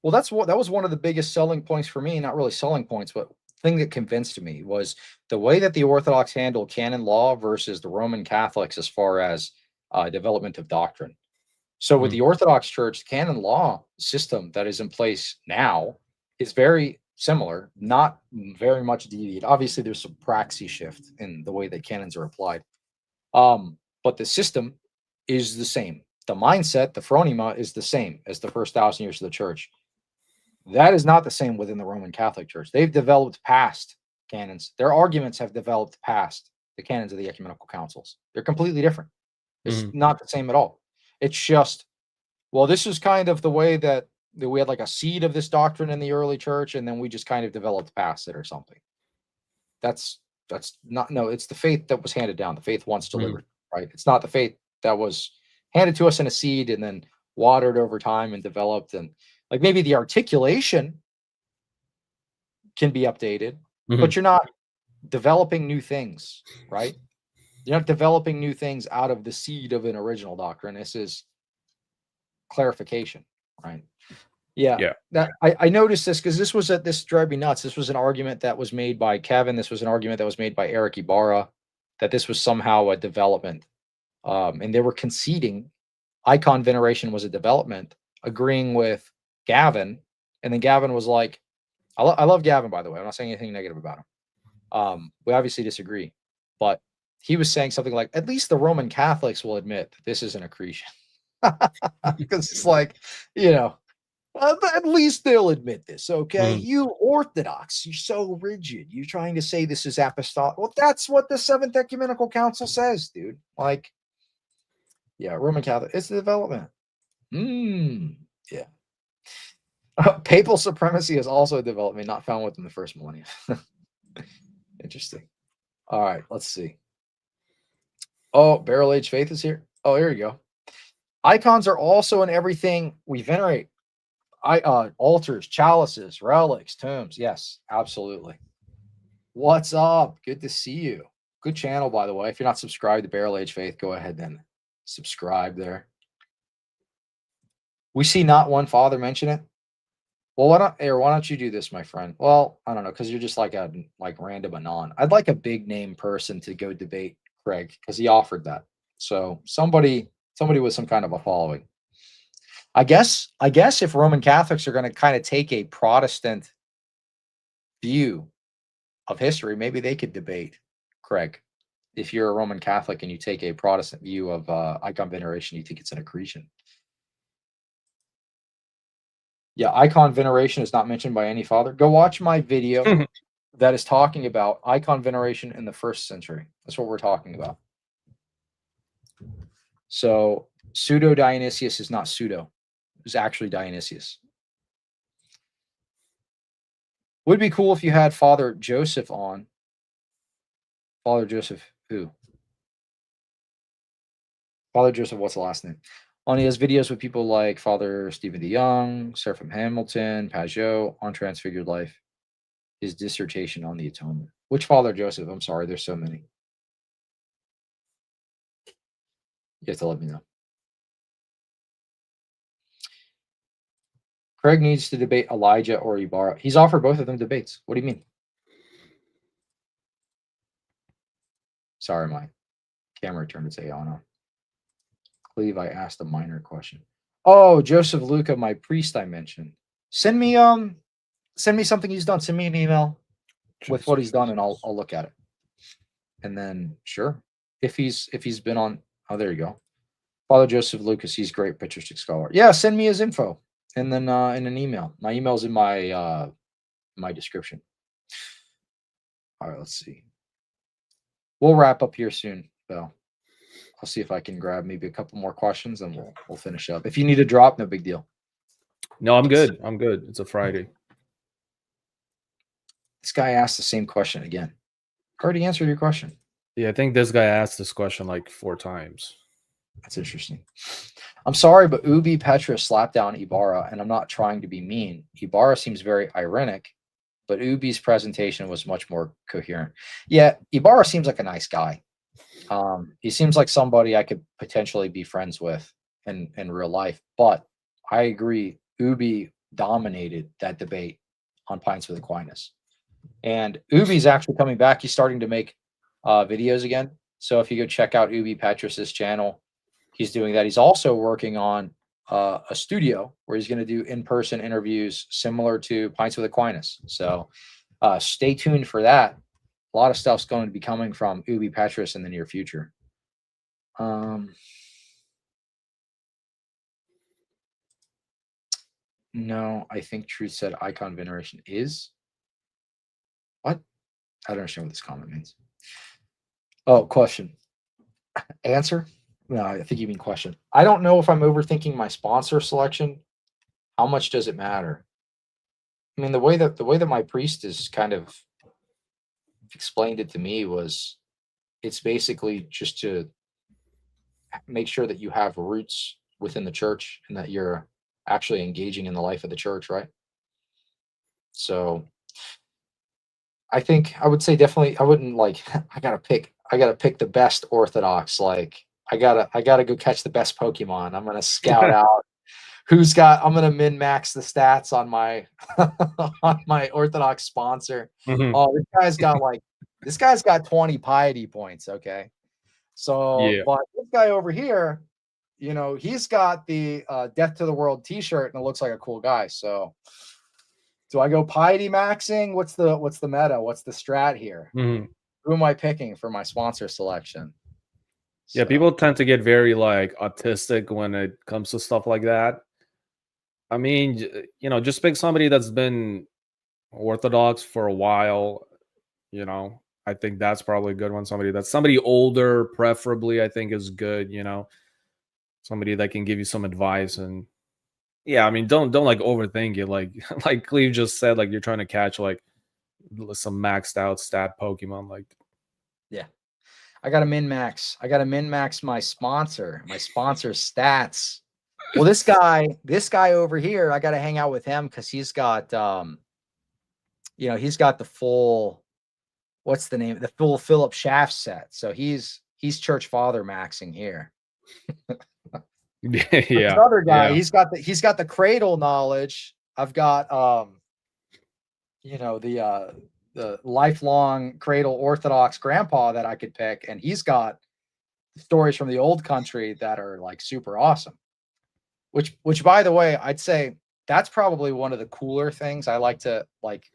Well, that was one of the biggest selling points for me. Not really selling points, but thing that convinced me was the way that the Orthodox handled canon law versus the Roman Catholics as far as development of doctrine. So with the Orthodox Church, the canon law system that is in place now is very similar, not very much deviated. Obviously, there's some praxis shift in the way that canons are applied. But the system is the same. The mindset, the phronema, is the same as the first 1,000 years of the church. That is not the same within the Roman Catholic Church. They've developed past canons. Their arguments have developed past the canons of the ecumenical councils. They're completely different. It's not the same at all. It's just, well, this is kind of the way that we had like a seed of this doctrine in the early church, and then we just kind of developed past it or something. That's not, no, it's the faith that was handed down, the faith once delivered, right? It's not the faith that was handed to us in a seed and then watered over time and developed. And like maybe the articulation can be updated, but you're not developing new things, right? You're not developing new things out of the seed of an original doctrine. This is clarification, right? Yeah. That I noticed this because this drove me nuts. This was an argument that was made by Kevin. This was an argument that was made by Eric Ibarra, that this was somehow a development. And they were conceding icon veneration was a development, agreeing with Gavin. And then Gavin was like, I love Gavin, by the way. I'm not saying anything negative about him. We obviously disagree, but he was saying something like, at least the Roman Catholics will admit that this is an accretion. Because it's like, at least they'll admit this, okay? You Orthodox, you're so rigid. You're trying to say this is apostolic. Well, that's what the Seventh Ecumenical Council says, dude. Like, yeah, Roman Catholic, it's the development. Yeah. Papal supremacy is also a development not found within the first millennium. Interesting. All right, let's see. Oh, Barrel Age Faith is here. Oh, here you go. Icons are also in everything we venerate. Altars, chalices, relics, tombs. Yes, absolutely. What's up? Good to see you. Good channel, by the way. If you're not subscribed to Barrel Age Faith, go ahead and subscribe there. We see not one father mention it. Well, why don't you do this, my friend? Well, I don't know, because you're just like a random anon. I'd like a big name person to go debate Craig, because he offered that. So somebody with some kind of a following. I guess if Roman Catholics are going to kind of take a Protestant view of history, maybe they could debate Craig. If you're a Roman Catholic and you take a Protestant view of icon veneration, you think it's an accretion. Yeah, icon veneration is not mentioned by any father. Go watch my video that is talking about icon veneration in the 1st century. That's what we're talking about. So pseudo Dionysius is not pseudo. It's actually Dionysius. Would be cool if you had Father Joseph on. Father Joseph who? Father Joseph, what's the last name? On he has videos with people like Father Stephen DeYoung, Seraphim Hamilton, Pajot, on Transfigured Life. His dissertation on the atonement. Which Father Joseph? I'm sorry, there's so many. You have to let me know. Craig needs to debate Elijah or Ibarra. He's offered both of them debates. What do you mean? Sorry, my camera turned its on off. Cleve, I asked a minor question. Oh, Joseph Luca, my priest I mentioned. Send me something he's done. Send me an email with what he's done, and I'll look at it. And then sure, if he's been on, oh, there you go. Father Joseph Lucas, he's a great patristic scholar. Yeah, send me his info, and then in an email. My email's in my my description. All right, let's see. We'll wrap up here soon, Val. I'll see if I can grab maybe a couple more questions, and we'll finish up. If you need to drop, no big deal. No, I'm good. I'm good. It's a Friday. This guy asked the same question again. I already answered your question. Yeah, I think this guy asked this question like 4 times. That's interesting. I'm sorry, but Ubi Petra slapped down Ibarra, and I'm not trying to be mean. Ibarra seems very ironic, but Ubi's presentation was much more coherent. Yeah, Ibarra seems like a nice guy. He seems like somebody I could potentially be friends with in real life. But I agree, Ubi dominated that debate on Pints with Aquinas. And Ubi's actually coming back. He's starting to make videos again. So if you go check out Ubi Petrus's channel, he's doing that. He's also working on a studio where he's going to do in-person interviews similar to Pints with Aquinas. So stay tuned for that. A lot of stuff's going to be coming from Ubi Petrus in the near future. No, I think Truth said icon veneration is. What? I don't understand what this comment means. Oh, question. Answer? No, I think you mean question. I don't know if I'm overthinking my sponsor selection. How much does it matter? I mean, the way that my priest is kind of explained it to me was it's basically just to make sure that you have roots within the church and that you're actually engaging in the life of the church, right? So I think I would say definitely I wouldn't like I gotta pick the best Orthodox. Like I gotta go catch the best Pokemon. I'm gonna scout out I'm gonna min-max the stats on my on my Orthodox sponsor. Oh, this guy's got 20 piety points. Okay. So Yeah. but this guy over here, he's got the Death to the World t-shirt and it looks like a cool guy. So do I go piety maxing? What's the meta? What's the strat here? Who am I picking for my sponsor selection? Yeah, people tend to get very like autistic when it comes to stuff like that. I mean, just pick somebody that's been Orthodox for a while. I think that's probably a good one. Somebody older, preferably, I think is good. Somebody that can give you some advice. And yeah, I mean, don't like overthink it. Like Cleve just said, like you're trying to catch like some maxed out stat Pokemon. Like, yeah, I got to min max my sponsor's stats. Well, this guy over here, I got to hang out with him because he's got, he's got the full, what's the name? The full Philip Schaff set. So he's church father maxing here. yeah. This other guy, he's got the cradle knowledge. I've got, the lifelong cradle Orthodox grandpa that I could pick, and he's got stories from the old country that are like super awesome. Which by the way, I'd say that's probably one of the cooler things I like to like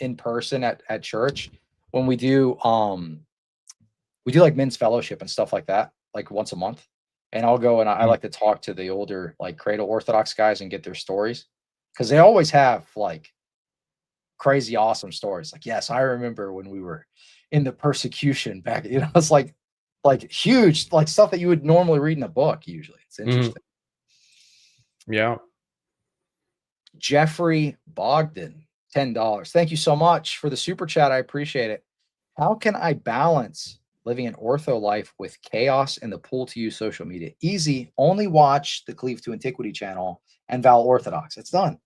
in person at church when we do like men's fellowship and stuff like that, like once a month. And I'll go and I like to talk to the older like cradle Orthodox guys and get their stories because they always have like crazy awesome stories. Like, yes, I remember when we were in the persecution back, it's like huge, like stuff that you would normally read in a book usually. It's interesting. Yeah. Jeffrey Bogdan, $10. Thank you so much for the super chat. I appreciate it. How can I balance living an ortho life with chaos and the pull to use social media? Easy. Only watch the Cleave to Antiquity channel and Val Orthodox. It's done.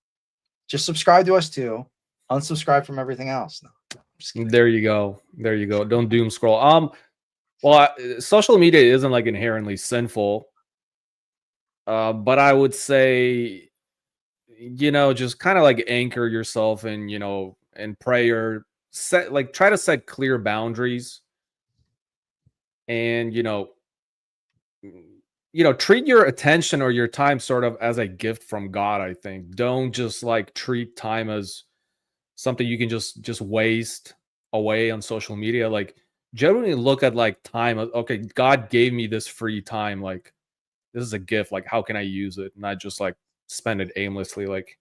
Just subscribe to us too. Unsubscribe from everything else. No, I'm just kidding. There you go. There you go. Don't doom scroll. Well, social media isn't like inherently sinful. But I would say, just kind of like anchor yourself in prayer, try to set clear boundaries and, treat your attention or your time sort of as a gift from God, I think. Don't just like treat time as something you can just waste away on social media. Like generally look at like time. Okay, God gave me this free time. Like this is a gift. Like how can I use it? Not just like spend it aimlessly, like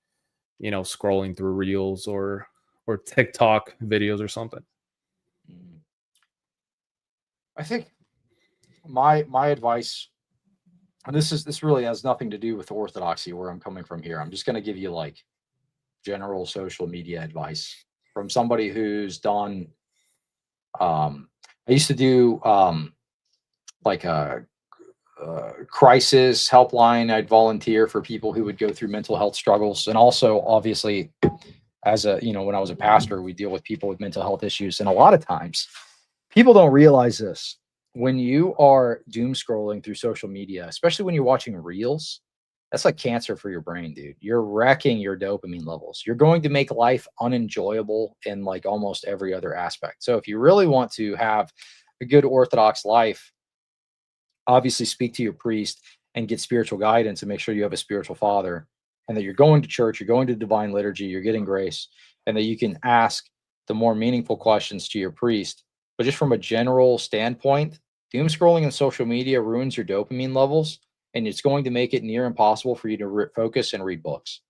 scrolling through reels or TikTok videos or something. I think my advice, and this really has nothing to do with orthodoxy where I'm coming from here. I'm just going to give you like general social media advice from somebody who's done. I used to do like a crisis helpline. I'd volunteer for people who would go through mental health struggles, and also obviously as when I was a pastor, we deal with people with mental health issues, and a lot of times people don't realize this. When you are doom scrolling through social media, especially when you're watching reels, that's like cancer for your brain, dude. You're wrecking your dopamine levels. You're going to make life unenjoyable in like almost every other aspect. So if you really want to have a good Orthodox life, obviously speak to your priest and get spiritual guidance and make sure you have a spiritual father and that you're going to church, you're going to divine liturgy, you're getting grace, and that you can ask the more meaningful questions to your priest. But just from a general standpoint, doom scrolling on social media ruins your dopamine levels, and it's going to make it near impossible for you to focus and read books.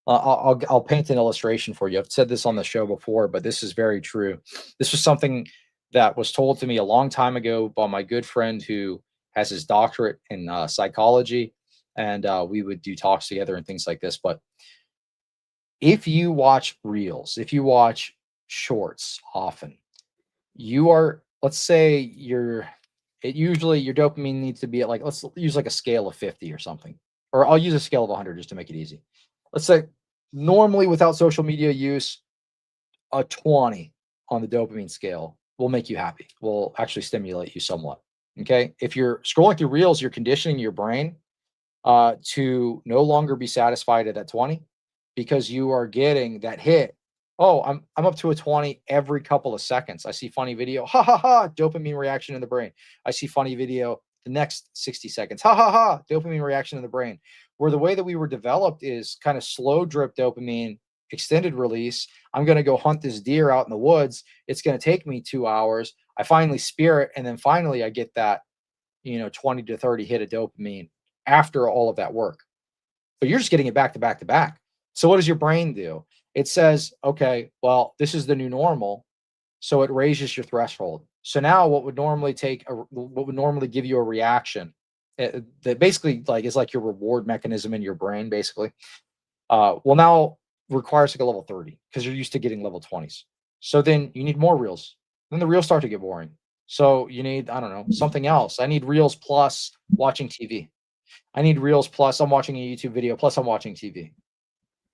I'll paint an illustration for you. I've said this on the show before, but this is very true. This was something that was told to me a long time ago by my good friend who has his doctorate in psychology, and we would do talks together and things like this. But if you watch reels, if you watch shorts often, you are, let's say usually your dopamine needs to be at like, let's use like a scale of 50 or something, or I'll use a scale of 100 just to make it easy. Let's say normally without social media use, a 20 on the dopamine scale will make you happy, will actually stimulate you somewhat. Okay. If you're scrolling through reels, you're conditioning your brain to no longer be satisfied at that 20 because you are getting that hit. Oh, I'm up to a 20 every couple of seconds. I see funny video. Ha ha ha. Dopamine reaction in the brain. I see funny video the next 60 seconds. Ha ha ha. Dopamine reaction in the brain. Where the way that we were developed is kind of slow drip dopamine, extended release. I'm going to go hunt this deer out in the woods. It's going to take me 2 hours. I finally spear it. And then finally I get that, 20 to 30 hit of dopamine after all of that work. But you're just getting it back to back to back. So what does your brain do? It says, okay, well, this is the new normal. So it raises your threshold. So now what would normally give you a reaction that basically like is like your reward mechanism in your brain, basically, will now requires like a level 30 because you're used to getting level 20s. So then you need more reels. Then the reels start to get boring. So you need, I don't know, something else. I need reels plus watching TV. I need reels plus I'm watching a YouTube video plus I'm watching TV.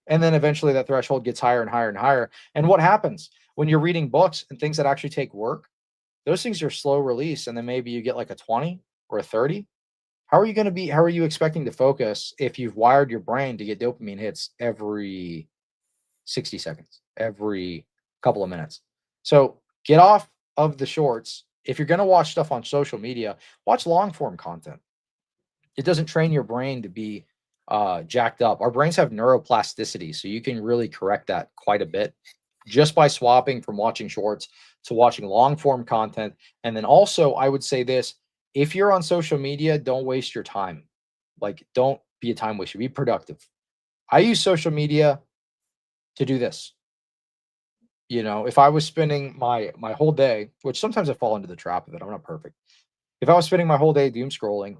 And then eventually that threshold gets higher and higher and higher. And what happens when you're reading books and things that actually take work? Those things are slow release. And then maybe you get like a 20 or a 30. How are you expecting to focus if you've wired your brain to get dopamine hits every 60 seconds, every couple of minutes? So get off of the shorts. If you're going to watch stuff on social media, watch long form content. It doesn't train your brain to be jacked up. Our brains have neuroplasticity, so you can really correct that quite a bit just by swapping from watching shorts to watching long form content. And then also, I would say this: if you're on social media, don't waste your time. Like, don't be a time waster. Be productive. I use social media to do this. You know, if I was spending my whole day, which sometimes I fall into the trap of it, I'm not perfect. If I was spending my whole day doom scrolling,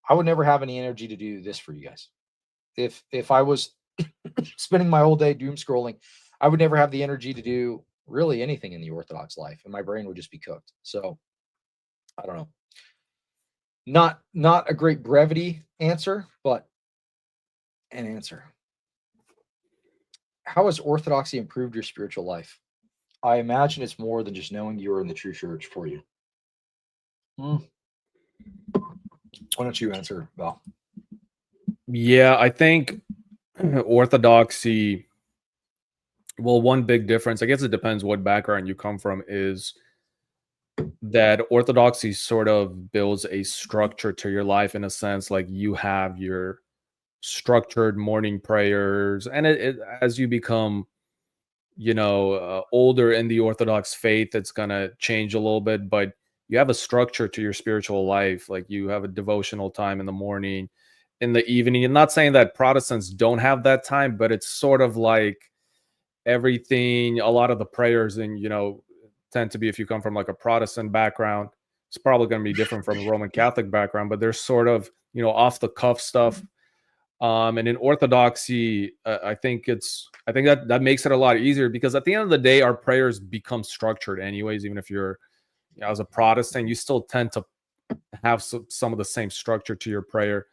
I would never have any energy to do this for you guys. If I was spending my whole day doom scrolling, I would never have the energy to do really anything in the Orthodox life, and my brain would just be cooked. So I don't know. Not a great brevity answer, but an answer. How has Orthodoxy improved your spiritual life? I imagine it's more than just knowing you are in the true church for you. Hmm. Why don't you answer, Val? Yeah, I think Orthodoxy, well, one big difference, I guess it depends what background you come from, is that Orthodoxy sort of builds a structure to your life in a sense. Like you have your structured morning prayers, and as you become, older in the Orthodox faith, it's gonna change a little bit, but you have a structure to your spiritual life. Like you have a devotional time in the morning, in the evening. I'm not saying that Protestants don't have that time, but it's sort of like everything, a lot of the prayers, and tend to be, if you come from like a Protestant background, it's probably going to be different from a Roman Catholic background, but there's sort of off the cuff stuff. And in Orthodoxy, I think that makes it a lot easier, because at the end of the day, our prayers become structured anyways. Even if you're, as a Protestant, you still tend to have some of the same structure to your prayer.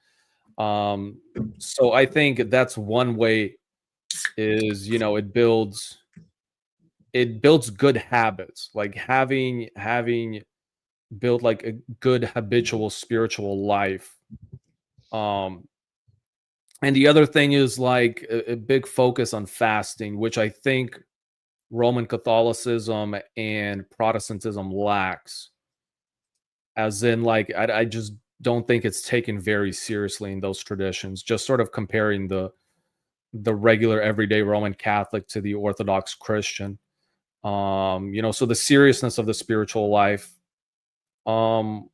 So I think that's one way, is it builds good habits, like having built like a good habitual spiritual life. um and the other thing is like a big focus on fasting, which I think Roman Catholicism and Protestantism lacks. As in, like, I just don't think it's taken very seriously in those traditions, just sort of comparing the regular everyday Roman Catholic to the Orthodox Christian. So the seriousness of the spiritual life. Um,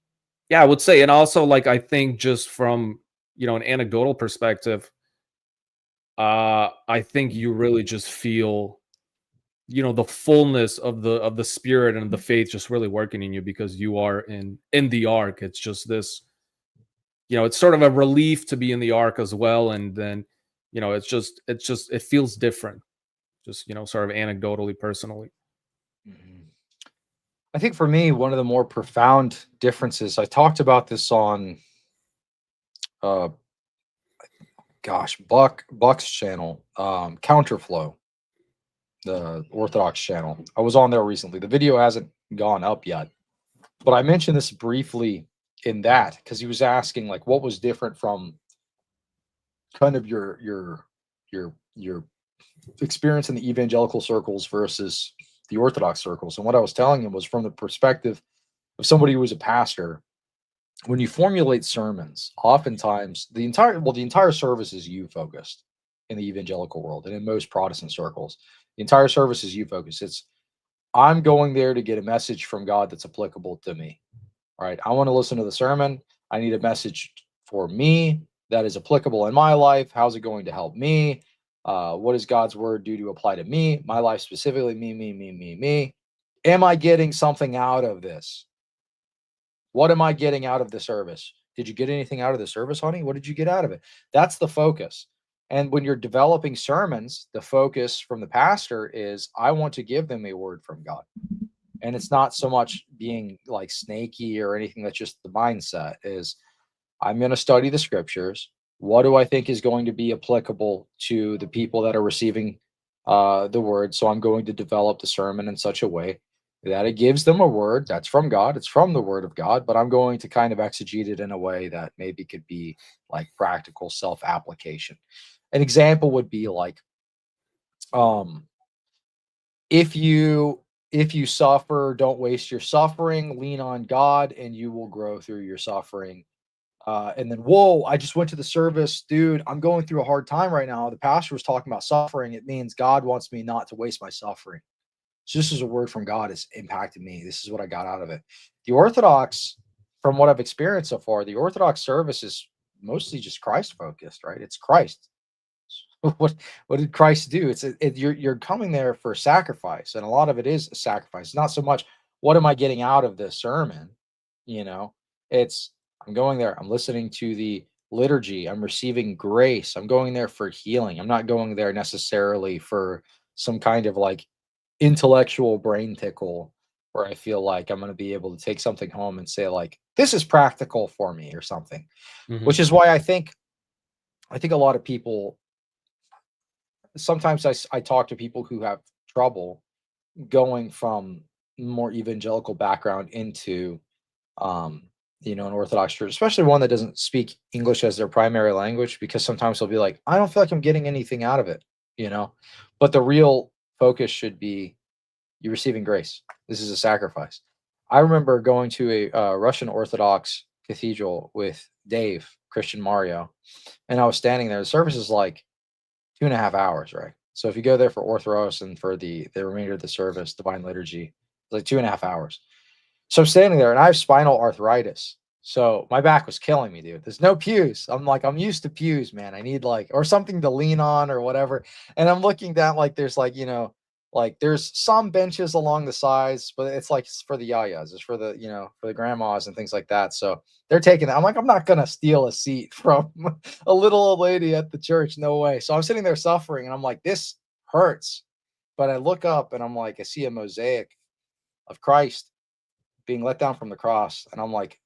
yeah, I would say, and also, like, I think just from an anecdotal perspective, I think you really just feel the fullness of the spirit and the faith just really working in you, because you are in the ark. It's just this, it's sort of a relief to be in the ark as well, and then it's just it feels different, just sort of anecdotally, personally. Mhm. I think for me, one of the more profound differences, I talked about this on, uh, Buck's channel, Counterflow, the Orthodox channel. I was on there recently. The video hasn't gone up yet, but I mentioned this briefly in that because he was asking like what was different from kind of your experience in the evangelical circles versus the Orthodox circles. And what I was telling him was from the perspective of somebody who was a pastor. When you formulate sermons, oftentimes the entire service is you focused in the evangelical world and in most Protestant circles. The entire service is you focused. It's I'm going there to get a message from God that's applicable to me. All right. I want to listen to the sermon. I need a message for me that is applicable in my life. How's it going to help me? What does God's word do to apply to me, my life specifically, me? Am I getting something out of this? What am I getting out of the service? Did you get anything out of the service, honey? What did you get out of it? That's the focus. And when you're developing sermons, the focus from the pastor is I want to give them a word from God. And it's not so much being like snaky or anything. That's just the mindset is I'm going to study the scriptures. What do I think is going to be applicable to the people that are receiving the word? So I'm going to develop the sermon in such a way that it gives them a word that's from God. It's from the word of God, but I'm going to kind of exegete it in a way that maybe could be like practical self-application. An example would be like, um, if you suffer, don't waste your suffering, lean on God, and you will grow through your suffering. And then, whoa, I just went to the service, dude. I'm going through a hard time right now. The pastor was talking about suffering. It means God wants me not to waste my suffering. So this is a word from God. It's impacted me. This is what I got out of it. The Orthodox, from what I've experienced so far, the Orthodox service is mostly just Christ focused, right? It's Christ. what did Christ do? You're coming there for sacrifice, and a lot of it is a sacrifice. Not so much what am I getting out of this sermon, you know. It's I'm going there. I'm listening to the liturgy. I'm receiving grace. I'm going there for healing. I'm not going there necessarily for some kind of like intellectual brain tickle where I feel like I'm going to be able to take something home and say like this is practical for me or something. Which is why I think a lot of people sometimes I talk to people who have trouble going from more evangelical background into an Orthodox church, especially one that doesn't speak English as their primary language, because sometimes they'll be like, I don't feel like I'm getting anything out of it, but the real focus should be you're receiving grace. This is a sacrifice. I remember going to a Russian Orthodox cathedral with Dave, Christian Mario, and I was standing there. The service is like 2.5 hours, right? So if you go there for Orthros and for the remainder of the service, Divine Liturgy, it's like 2.5 hours. So I'm standing there and I have spinal arthritis. So my back was killing me, dude. There's no pews. I'm used to pews, man. I need or something to lean on or whatever. And I'm looking down there's there's some benches along the sides, but it's for the yayas, it's for the, for the grandmas and things like that. So they're taking that. I'm like, I'm not going to steal a seat from a little old lady at the church. No way. So I'm sitting there suffering and I'm like, this hurts. But I look up and I'm like, I see a mosaic of Christ being let down from the cross. And I'm like,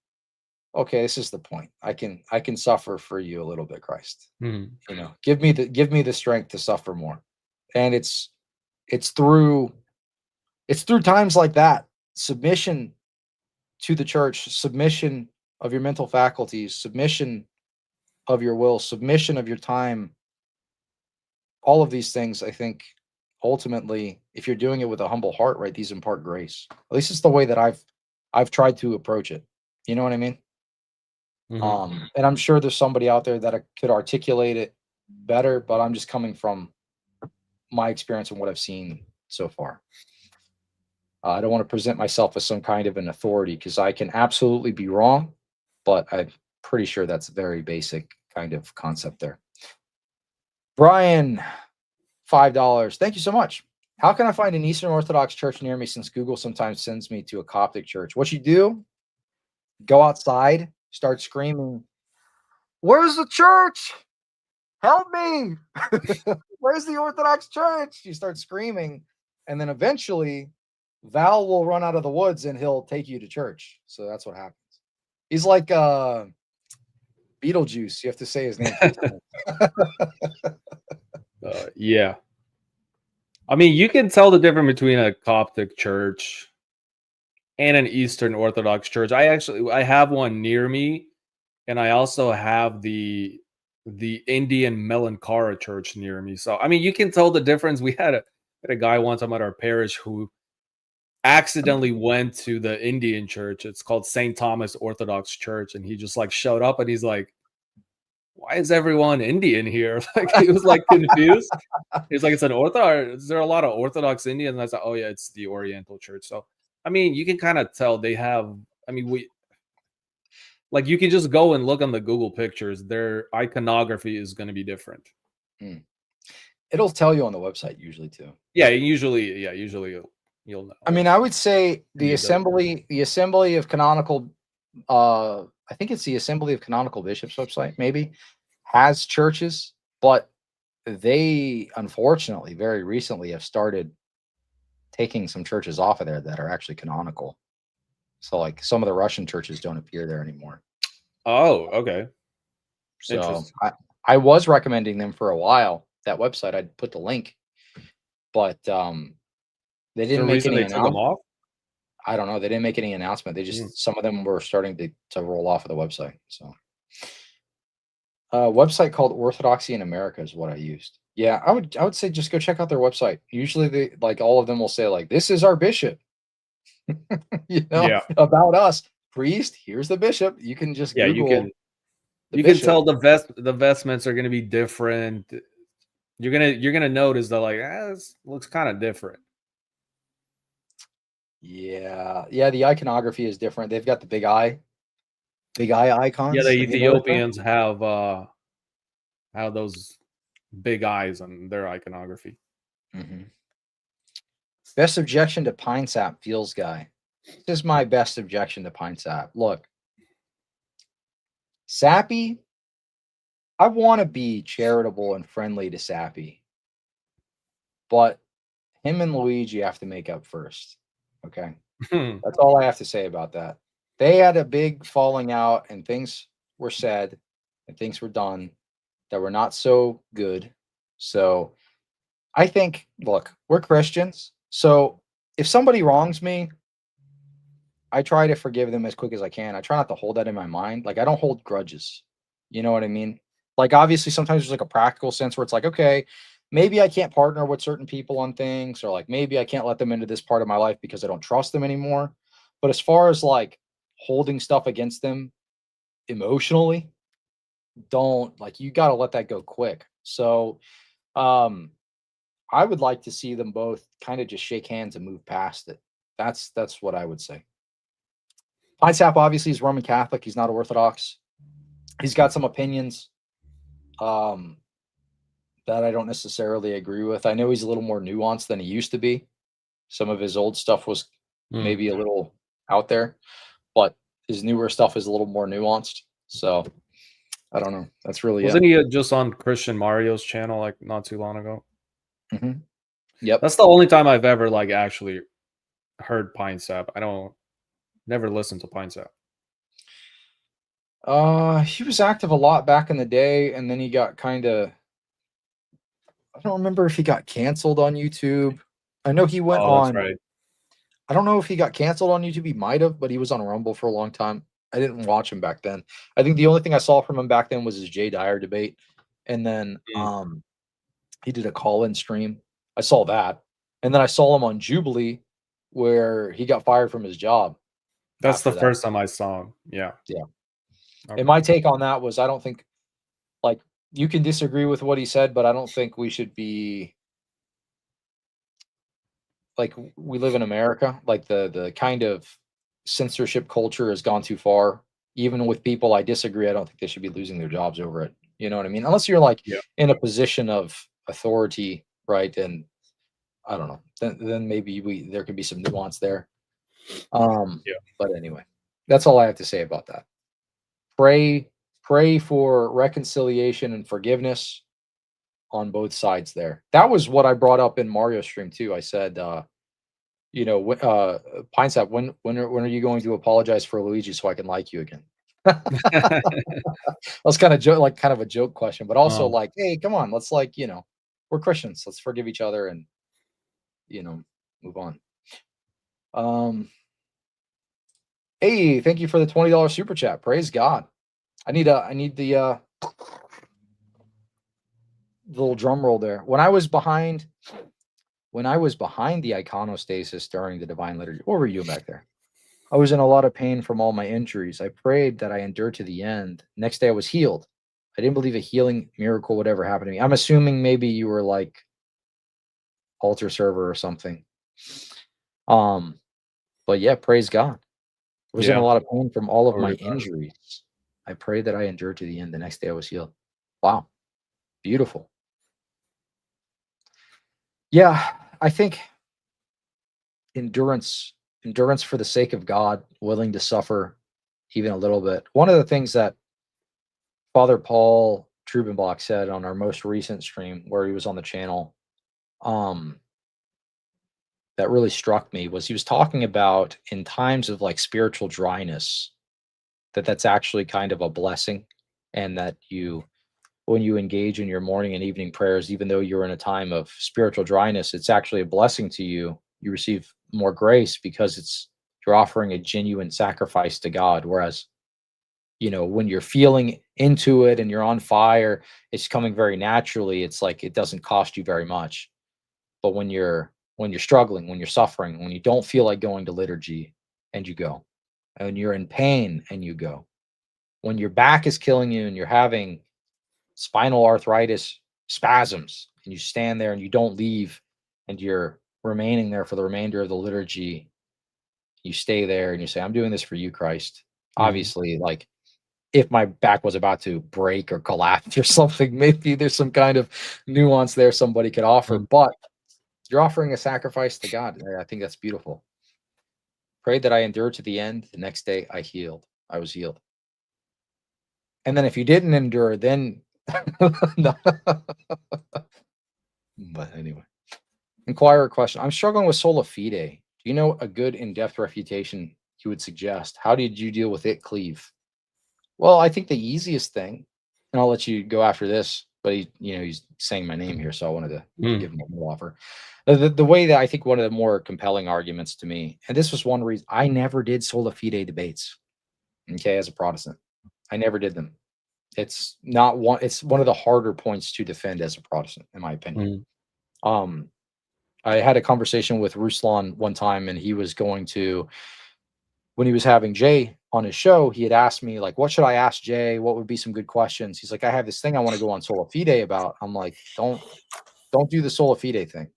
okay, this is the point. I can suffer for you a little bit, Christ. Give me the strength to suffer more. And it's through times like that, submission to the church, submission of your mental faculties, submission of your will, submission of your time. All of these things, I think, ultimately, if you're doing it with a humble heart, right, these impart grace. At least it's the way that I've tried to approach it. You know what I mean? And I'm sure there's somebody out there that could articulate it better, but I'm just coming from my experience and what I've seen so far. I don't want to present myself as some kind of an authority because I can absolutely be wrong, but I'm pretty sure that's a very basic kind of concept there. Brian, $5. Thank you so much. How can I find an Eastern Orthodox church near me since Google sometimes sends me to a Coptic church? What you do, go outside, start screaming, where's the church? Help me. Where's the Orthodox church? You start screaming, and then eventually Val will run out of the woods and he'll take you to church. So that's what happens. He's like Beetlejuice. You have to say his name. Yeah. I mean, you can tell the difference between a Coptic church and an Eastern Orthodox church. I have one near me, and I also have the Indian Melankara church near me. So, I mean, you can tell the difference. We had a guy one time at our parish who accidentally went to the Indian church. It's called St. Thomas Orthodox Church. And he just showed up and he's like, why is everyone Indian here? He was confused. He's like, it's an Orthodox. Is there a lot of Orthodox Indians? And I was like, oh yeah, it's the Oriental church. So, I mean, you can kind of tell they have, I mean, you can just go and look on the Google pictures. Their iconography is going to be different. It'll tell you on the website usually too. Yeah, usually you'll know. I mean, I would say the Assembly of Canonical, I think it's the Assembly of Canonical Bishops website, maybe, has churches, but they unfortunately very recently have started taking some churches off of there that are actually canonical. So some of the Russian churches don't appear there anymore. Oh, okay. So I was recommending them for a while. That website, I'd put the link, but they didn't make any announcement. I don't know. They didn't make any announcement. They just some of them were starting to roll off of the website. So a website called Orthodoxy in America is what I used. Yeah, I would say just go check out their website. Usually they all of them will say this is our bishop. About us. Priest, here's the bishop. You can just Google. You can tell the vestments are going to be different. You're gonna notice that this looks kind of different. Yeah. The iconography is different. They've got the big eye icons. Yeah, the Ethiopians have those big eyes on their iconography. Mm-hmm. Best objection to Pine Sap Feels Guy. This is my best objection to Pine Sap. Look, Sappy, I want to be charitable and friendly to Sappy, but him and Luigi have to make up first. Okay. That's all I have to say about that. They had a big falling out and things were said and things were done that were not so good. So I think, look, we're Christians. So if somebody wrongs me, I try to forgive them as quick as I can. I try not to hold that in my mind. Like, I don't hold grudges. You know what I mean? Like, obviously, sometimes there's like a practical sense where it's like, okay, maybe I can't partner with certain people on things, or like maybe I can't let them into this part of my life because I don't trust them anymore. But as far as like holding stuff against them emotionally, don't like, you got to let that go quick. So, I would like to see them both kind of just shake hands and move past it. That's what I would say. Pine Sap obviously is Roman Catholic. He's not Orthodox. He's got some opinions um, that I don't necessarily agree with. I know he's a little more nuanced than he used to be. Some of his old stuff was maybe a little out there, but his newer stuff is a little more nuanced. So I don't know. That's really Wasn't he just on Christian Mario's channel like not too long ago? Mm-hmm. Yep. That's the only time I've ever like actually heard Pine Sap. Never listened to Pine Sap. He was active a lot back in the day, and then he got kind of, I don't remember if he got canceled on YouTube. I know he went That's on. right. I don't know if he got canceled on YouTube. He might have, but he was on Rumble for a long time. I didn't watch him back then. I think the only thing I saw from him back then was his Jay Dyer debate, and then he did a call-in stream. I saw that, and then I saw him on Jubilee, where he got fired from his job. That's the first time I saw him. Yeah. Yeah. Okay. And my take on that was, I don't think, like, you can disagree with what he said, but I don't think we should be like, we live in America. Like, the kind of censorship culture has gone too far. Even with people I disagree, I don't think they should be losing their jobs over it. You know what I mean? Unless you're like in a position of authority, right? And I don't know. Then maybe there could be some nuance there. But anyway, that's all I have to say about that. Pray for reconciliation and forgiveness on both sides there. That was what I brought up in Mario stream too. I said, Pine Sap, when are you going to apologize for Luigi so I can like you again? That's kind of a joke question, but also like, hey, come on, let's we're Christians. Let's forgive each other and move on. Hey, thank you for the $20 super chat. Praise God. I need the little drum roll there. When I was behind the iconostasis during the Divine Liturgy, what were you back there? I was in a lot of pain from all my injuries. I prayed that I endured to the end. Next day I was healed. I didn't believe a healing miracle would ever happen to me. I'm assuming maybe you were like altar server or something. But yeah, praise God. I was in a lot of pain from all of my injuries. I prayed that I endured to the end. The next day I was healed. Wow. Beautiful. Yeah, I think endurance for the sake of God, willing to suffer even a little bit. One of the things that Father Paul Trubenbach said on our most recent stream where he was on the channel, that really struck me was he was talking about in times of like spiritual dryness, that's actually kind of a blessing, and that when you engage in your morning and evening prayers, even though you're in a time of spiritual dryness, it's actually a blessing to you. You receive more grace because you're offering a genuine sacrifice to God. Whereas, when you're feeling into it and you're on fire, it's coming very naturally. It's like, it doesn't cost you very much. But when you're struggling, when you're suffering, when you don't feel like going to liturgy and you go, and you're in pain and you go, when your back is killing you and you're having spinal arthritis spasms and you stand there and you don't leave and you're remaining there for the remainder of the liturgy, you stay there and you say, I'm doing this for you, Christ. Obviously, like, if my back was about to break or collapse or something, maybe there's some kind of nuance there somebody could offer. But you're offering a sacrifice to God. I think that's beautiful. Prayed that I endured to the end. The next day I healed. I was healed. And then if you didn't endure, then no. But anyway. Inquirer question. I'm struggling with sola fide. Do you know a good in-depth refutation you would suggest? How did you deal with it, Cleve? Well, I think the easiest thing, and I'll let you go after this, but he's saying my name here, so I wanted to give him a little offer. The way that I think one of the more compelling arguments to me, and this was one reason I never did sola fide debates, okay, as a Protestant. I never did them. It's one of the harder points to defend as a Protestant, in my opinion. I had a conversation with Ruslan one time, and he was going to, when he was having Jay on his show, he had asked me, like, what should I ask Jay? What would be some good questions? He's like, I have this thing I want to go on sola fide about. I'm like, don't do the sola fide thing.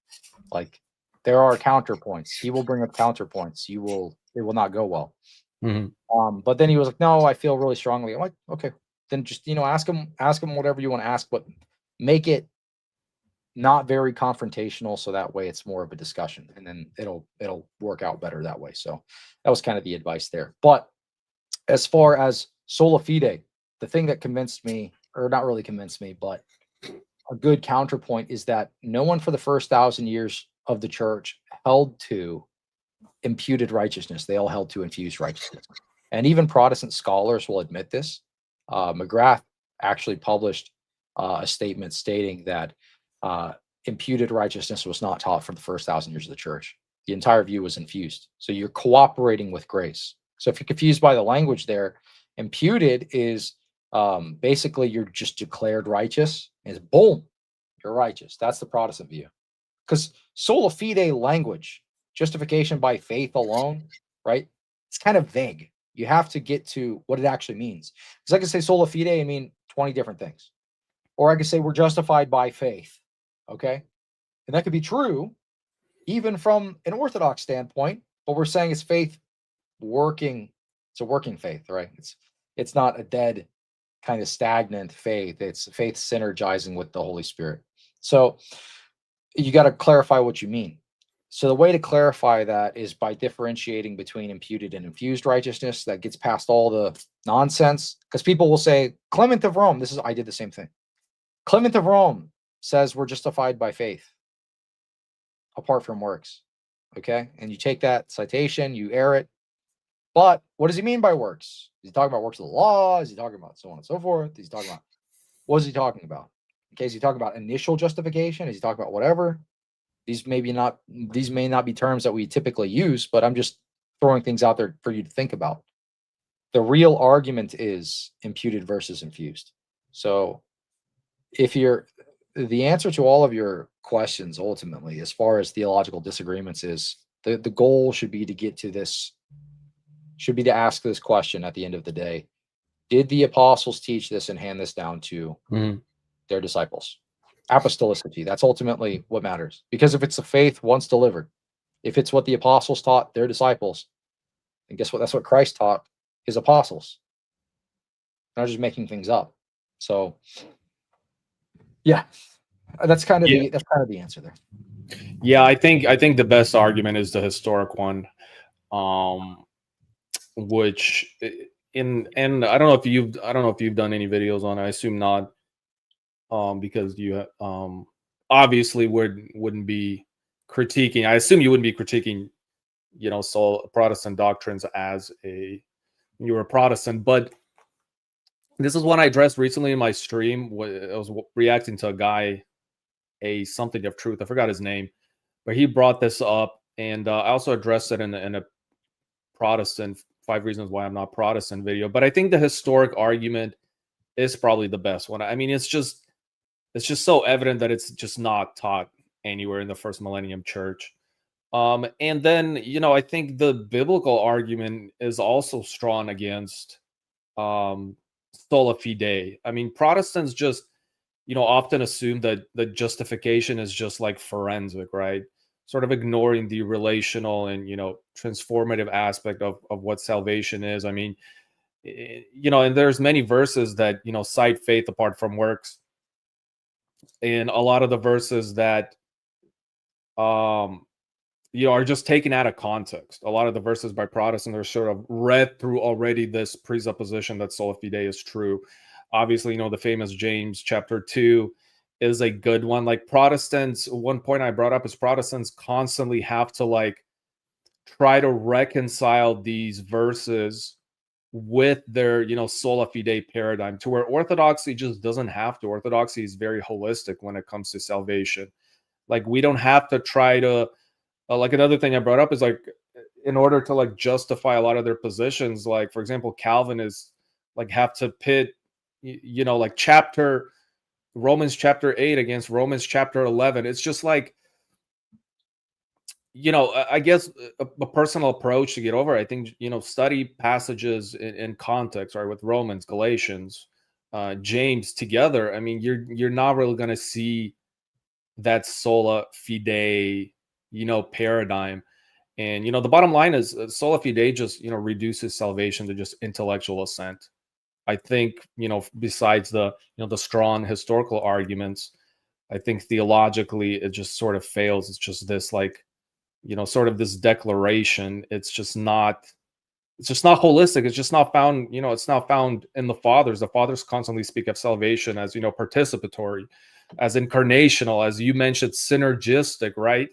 Like, there are counterpoints. He will bring up counterpoints. It will not go well. But then he was like, no, I feel really strongly. I'm like, okay, then just, ask him whatever you want to ask, but make it not very confrontational, so that way it's more of a discussion, and then it'll work out better that way. So that was kind of the advice there. But as far as sola fide, the thing that convinced me, or not really convinced me, but a good counterpoint, is that no one for the first 1,000 years of the church held to imputed righteousness. They all held to infused righteousness. And even Protestant scholars will admit this. McGrath actually published a statement stating that imputed righteousness was not taught for the first 1,000 years of the church. The entire view was infused. So you're cooperating with grace. So if you're confused by the language there, imputed is basically you're just declared righteous, and boom, you're righteous. That's the Protestant view. Because sola fide language, justification by faith alone, right? It's kind of vague. You have to get to what it actually means. Because I can say sola fide and mean 20 different things. Or I could say we're justified by faith. Okay. And that could be true even from an Orthodox standpoint, but we're saying it's faith working. It's a working faith, right? It's not a dead kind of stagnant faith. It's faith synergizing with the Holy Spirit. So you got to clarify what you mean. So the way to clarify that is by differentiating between imputed and infused righteousness that gets past all the nonsense. Because people will say, Clement of Rome, I did the same thing. Clement of Rome says we're justified by faith apart from works. Okay. And you take that citation, you air it. But what does he mean by works? Is he talking about works of the law? Is he talking about so on and so forth? Is he talking about, what is he talking about? Okay. Is he talking about initial justification? Is he talking about whatever? These may not be terms that we typically use, but I'm just throwing things out there for you to think about. The real argument is imputed versus infused. So the answer to all of your questions ultimately, as far as theological disagreements, is the goal should be to get to this, should be to ask this question at the end of the day. Did the apostles teach this and hand this down to their disciples? Apostolicity, that's ultimately what matters. Because if it's the faith once delivered, if it's what the apostles taught their disciples, and guess what? That's what Christ taught his apostles. They're not just making things up. So yeah, that's kind of the answer there. Yeah, I think the best argument is the historic one, which and I don't know if you've done any videos on it. I assume not, because you obviously wouldn't be critiquing. I assume you wouldn't be critiquing, so Protestant doctrines as you're a Protestant, but this is one I addressed recently in my stream. I was reacting to a guy, a something of truth. I forgot his name, but he brought this up, and I also addressed it in a Protestant 5 Reasons Why I'm Not Protestant video. But I think the historic argument is probably the best one. I mean, it's just so evident that it's just not taught anywhere in the first millennium church. And then, I think the biblical argument is also strong against sola fide. I mean, Protestants just, often assume that the justification is just like forensic, right? Sort of ignoring the relational and, transformative aspect of what salvation is. I mean, you know, and there's many verses that, you know, cite faith apart from works, and a lot of the verses that you know, are just taken out of context. A lot of the verses by Protestants are sort of read through already this presupposition that sola fide is true. Obviously, you know, the famous James chapter 2 is a good one. Like Protestants, one point I brought up is Protestants constantly have to like try to reconcile these verses with their, you know, sola fide paradigm, to where Orthodoxy just doesn't have to. Orthodoxy is very holistic when it comes to salvation. Like we don't have to try to like another thing I brought up is like in order to like justify a lot of their positions, like for example, Calvinists like have to pit, you know, like Romans chapter 8 against Romans chapter 11. It's just like, you know, I guess a personal approach to get over it. I think, you know, study passages in context, right, with Romans, Galatians, James together. I mean, you're not really going to see that sola fide, you know, paradigm. And, you know, the bottom line is sola fide just, you know, reduces salvation to just intellectual assent. I think, you know, besides the, you know, the strong historical arguments, I think theologically it just sort of fails. It's just this like, you know, sort of this declaration. It's just not holistic. It's just not found, you know, it's not found in the fathers. The fathers constantly speak of salvation as, you know, participatory, as incarnational, as you mentioned, synergistic, right?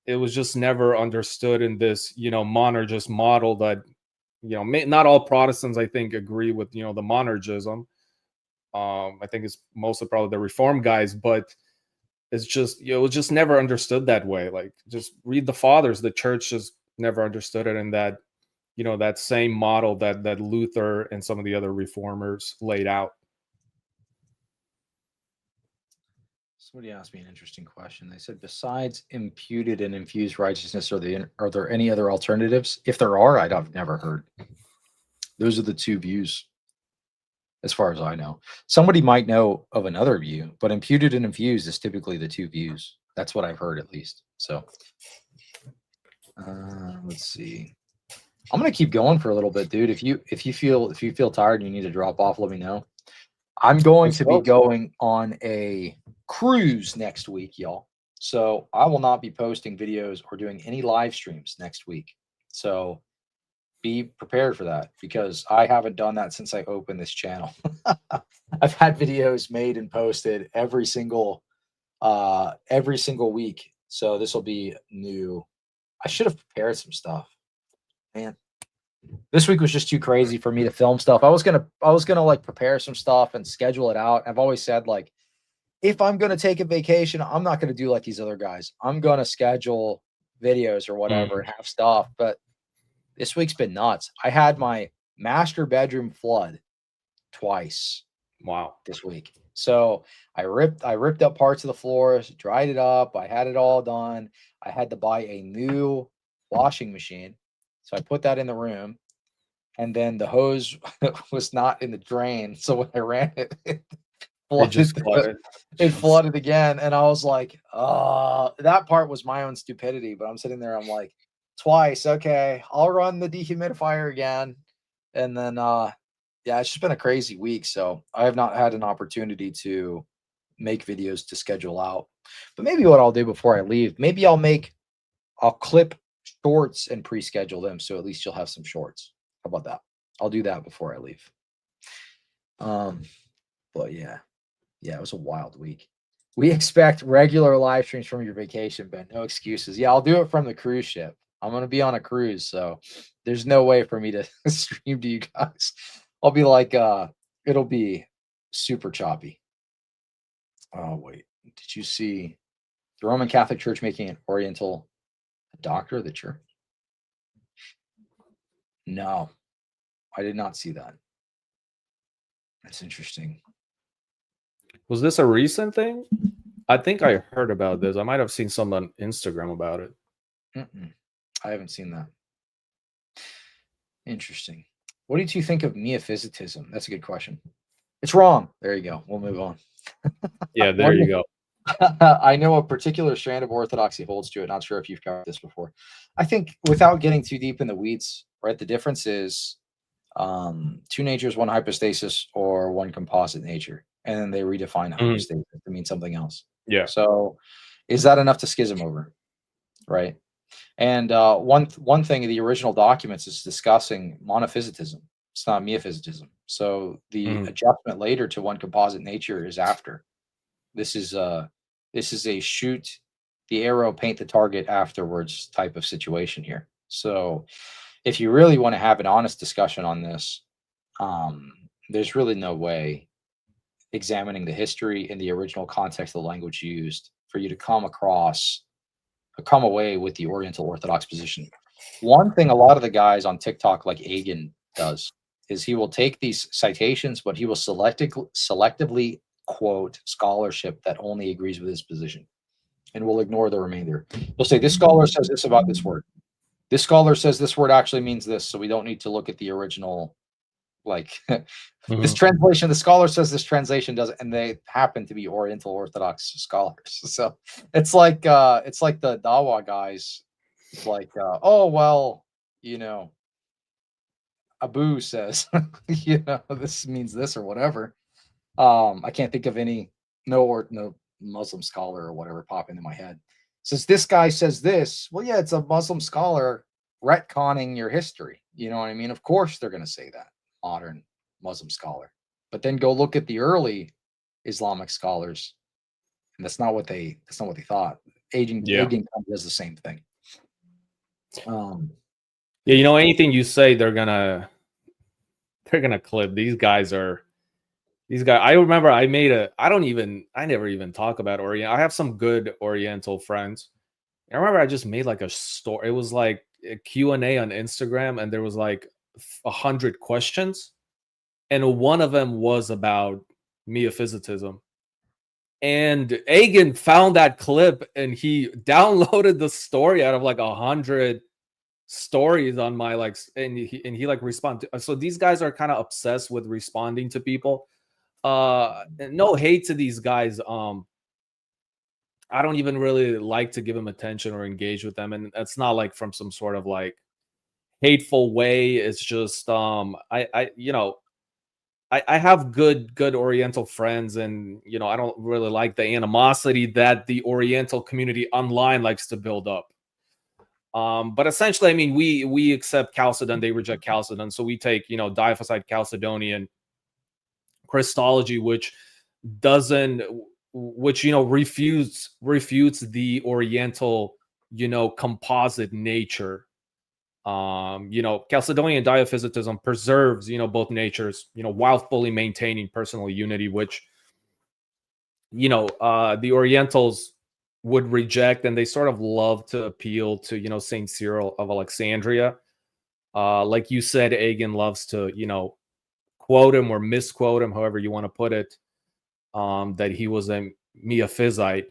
It was just never understood in this, you know, monergist model that, you know, not all Protestants, I think, agree with, you know, the monergism. I think it's mostly probably the Reform guys, but it's just, you know, it was just never understood that way. Like, just read the fathers. The church just never understood it in that, you know, that same model that Luther and some of the other reformers laid out. Somebody asked me an interesting question. They said, besides imputed and infused righteousness, are there any other alternatives? If there are, I've never heard. Those are the two views, as far as I know. Somebody might know of another view, but imputed and infused is typically the two views. That's what I've heard, at least. So, let's see. I'm gonna keep going for a little bit, dude. If you feel tired and you need to drop off, let me know. I'm going to be going on a cruise next week, y'all. So I will not be posting videos or doing any live streams next week. So be prepared for that, because I haven't done that since I opened this channel. I've had videos made and posted every single week. So this will be new. I should have prepared some stuff, man. This week was just too crazy for me to film stuff. I was gonna like prepare some stuff and schedule it out. I've always said, like, if I'm gonna take a vacation, I'm not gonna do like these other guys. I'm gonna schedule videos or whatever and have stuff. But this week's been nuts. I had my master bedroom flood twice. Wow. This week. So I ripped up parts of the floors, dried it up. I had it all done. I had to buy a new washing machine. So I put that in the room, and then the hose was not in the drain. So when I ran it, it flooded again. And I was like, that part was my own stupidity. But I'm sitting there, I'm like, twice. Okay, I'll run the dehumidifier again. And then, yeah, it's just been a crazy week. So I have not had an opportunity to make videos to schedule out. But maybe what I'll do before I leave, maybe I'll clip shorts and pre-schedule them, so at least you'll have some shorts. How about that? I'll do that before I leave. But yeah, it was a wild week. We expect regular live streams from your vacation, Ben. No excuses. Yeah, I'll do it from the cruise ship. I'm going to be on a cruise, so there's no way for me to stream to you guys. I'll be like, it'll be super choppy. Oh, wait. Did you see the Roman Catholic Church making an Oriental a doctor of the church? No, I did not see that. That's interesting. Was this a recent thing? I think I heard about this. I might have seen some on Instagram about it. I haven't seen that. Interesting. What did you think of Miaphysitism? That's a good question. It's wrong. There you go. We'll move on. Yeah, there you go. I know a particular strand of Orthodoxy holds to it. Not sure if you've covered this before. I think, without getting too deep in the weeds, right, the difference is two natures, one hypostasis, or one composite nature, and then they redefine hypostasis to mean something else. Yeah. So, is that enough to schism over? Right. And one thing in the original documents is discussing monophysitism. It's not meophysitism. So the adjustment later to one composite nature is after. This is a shoot the arrow, paint the target afterwards type of situation here. So if you really want to have an honest discussion on this, there's really no way examining the history and the original context of the language used for you to come away with the Oriental Orthodox position. One thing a lot of the guys on TikTok, like Agan, does is he will take these citations, but he will selectively quote scholarship that only agrees with his position and will ignore the remainder. He'll say, this scholar says this about this word. This scholar says this word actually means this, so we don't need to look at the original. Like this translation, the scholar says this translation doesn't, and they happen to be Oriental Orthodox scholars. So it's like the Dawa guys. It's like, oh well, Abu says, this means this or whatever. I can't think of no Muslim scholar or whatever pop into my head. Since this guy says this, well, yeah, it's a Muslim scholar retconning your history. You know what I mean? Of course they're going to say that. Modern Muslim scholar, but then go look at the early Islamic scholars, and that's not what they thought. Aging does the same thing. Yeah, anything you say, they're gonna clip. These guys. I remember I never even talk about Orient. I have some good Oriental friends. I remember I just made like a story. It was like a Q&A on Instagram, and there was like 100 questions, and one of them was about meophysitism. And Agan found that clip, and he downloaded the story out of like 100 stories on my and he like responded. So these guys are kind of obsessed with responding to people. No hate to these guys. I don't even really like to give them attention or engage with them, and it's not like from some sort of like hateful way. It's just I have good Oriental friends, and I don't really like the animosity that the Oriental community online likes to build up. But essentially, I mean, we accept Chalcedon, they reject Chalcedon, so we take Diophysite Chalcedonian Christology, which refutes the Oriental composite nature. Chalcedonian Diophysitism preserves both natures while fully maintaining personal unity, which the Orientals would reject, and they sort of love to appeal to Saint Cyril of Alexandria. Like you said, Agan loves to quote him or misquote him, however you want to put it, that he was a Miaphysite.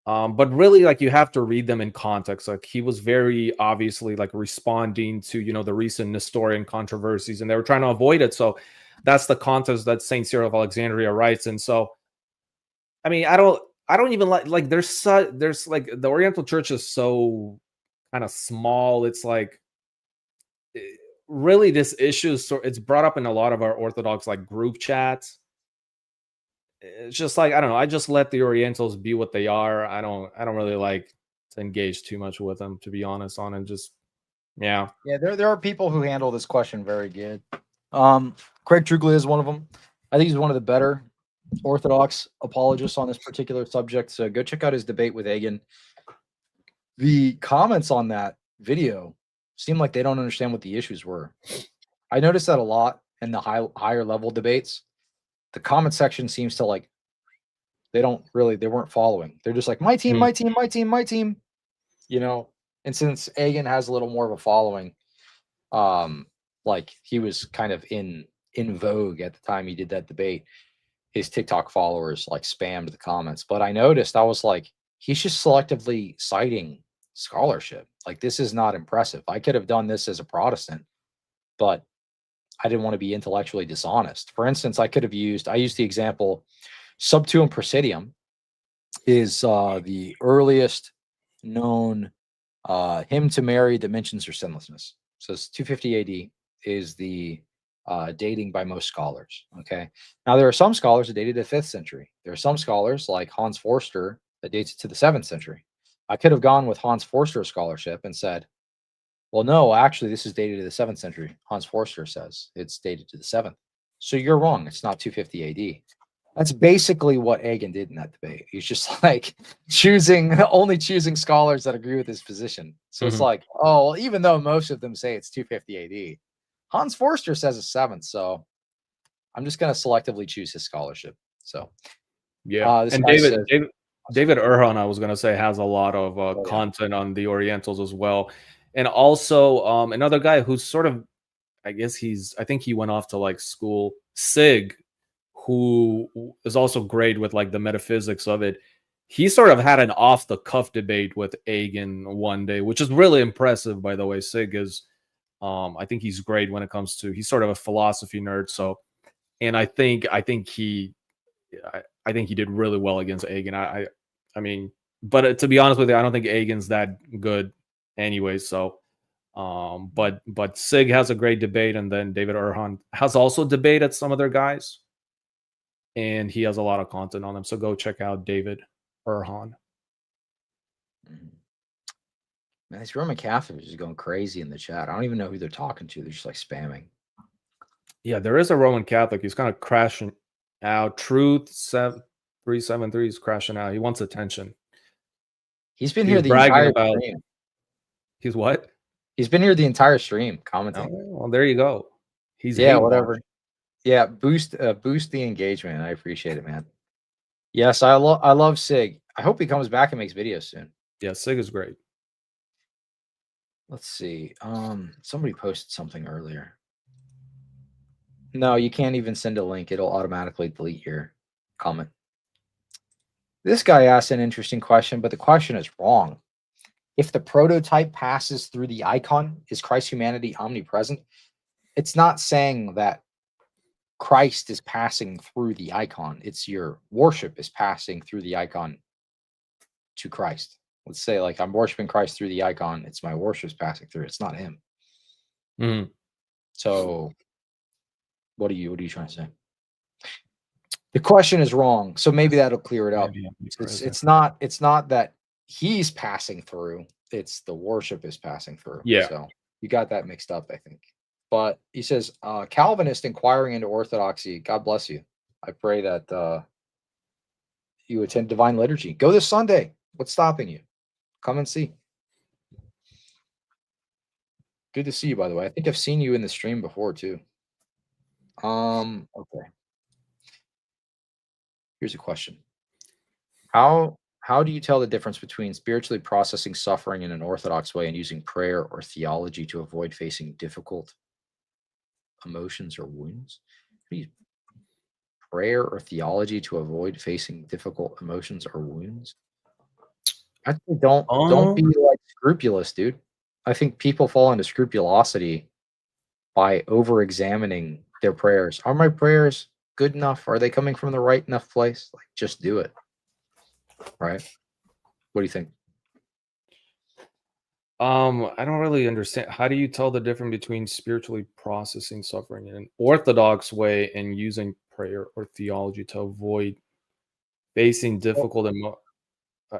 But really, like, you have to read them in context. Like, he was very obviously like responding to the recent Nestorian controversies, and they were trying to avoid it. So that's the context that Saint Cyril of Alexandria writes. And so, I mean, I don't even like there's like the Oriental Church is so kind of small. It's like really this issue is it's brought up in a lot of our Orthodox like group chats. It's just like, I don't know, I just let the Orientals be what they are. I don't really like to engage too much with them, to be honest, on it. Just yeah there are people who handle this question very good. Craig Truglia is one of them. I think he's one of the better Orthodox apologists on this particular subject, so go check out his debate with Agan. The comments on that video seem like they don't understand what the issues were. I noticed that a lot in the higher level debates. The comment section seems to like they weren't following. They're just like, my team, my team, my team, my team. And since Agan has a little more of a following, like he was kind of in vogue at the time he did that debate, his TikTok followers like spammed the comments. But I noticed, I was like, he's just selectively citing scholarship. Like, this is not impressive. I could have done this as a Protestant, but I didn't want to be intellectually dishonest. For instance, I used the example, Subtuum Presidium is the earliest known hymn to Mary that mentions her sinlessness. So it's 250 AD is the dating by most scholars. Okay. Now, there are some scholars that dated the 5th century. There are some scholars like Hans Forster that dates it to the 7th century. I could have gone with Hans Forster's scholarship and said, well, no, actually, this is dated to the 7th century. Hans Forster says it's dated to the 7th. So you're wrong. It's not 250 AD. That's basically what Agin did in that debate. He's just like only choosing scholars that agree with his position. So it's like, oh, well, even though most of them say it's 250 AD, Hans Forster says it's 7th. So I'm just going to selectively choose his scholarship. So yeah, this and guy David Erhan, I was going to say, has a lot of yeah. content on the Orientals as well, and also another guy who's sort of, I think he went off to like school, Sig, who is also great with like the metaphysics of it. He sort of had an off the cuff debate with Agin one day, which is really impressive, by the way. Sig is, I think he's great when it comes to, he's sort of a philosophy nerd. So, and I think he did really well against Agin. I mean, but to be honest with you, I don't think Agin's that good anyway. So, but Sig has a great debate, and then David Erhan has also debated some other guys, and he has a lot of content on them. So go check out David Erhan. Man, these Roman Catholics are going crazy in the chat. I don't even know who they're talking to. They're just like spamming. Yeah, there is a Roman Catholic. He's kind of crashing out. Truth 373 is crashing out. He wants attention. He's been here the entire stream. He's what? He's been here the entire stream commenting. Oh, well, there you go. He's whatever. Watching. Yeah, boost the engagement. I appreciate it, man. Yes, I love Sig. I hope he comes back and makes videos soon. Yeah, Sig is great. Let's see. Somebody posted something earlier. No, you can't even send a link. It'll automatically delete your comment. This guy asked an interesting question, but the question is wrong. If the prototype passes through the icon, is Christ's humanity omnipresent? It's not saying that Christ is passing through the icon. It's your worship is passing through the icon to Christ. Let's say, like, I'm worshiping Christ through the icon. It's my worship's passing through. It's not him. Mm-hmm. So what are you trying to say? The question is wrong. So maybe that'll clear it up. It's not that he's passing through. It's the worship is passing through. Yeah. So you got that mixed up, I think. But he says, Calvinist inquiring into Orthodoxy. God bless you. I pray that you attend Divine Liturgy. Go this Sunday. What's stopping you? Come and see. Good to see you, by the way. I think I've seen you in the stream before, too. Okay. Here's a question. How do you tell the difference between spiritually processing suffering in an Orthodox way and using prayer or theology to avoid facing difficult emotions or wounds? Prayer or theology to avoid facing difficult emotions or wounds? Actually, don't be like scrupulous, dude. I think people fall into scrupulosity by over-examining their prayers. Are my prayers good enough? Are they coming from the right enough place? Like, just do it. Right? What do you think? I don't really understand. How do you tell the difference between spiritually processing suffering in an Orthodox way and using prayer or theology to avoid facing difficult emotions?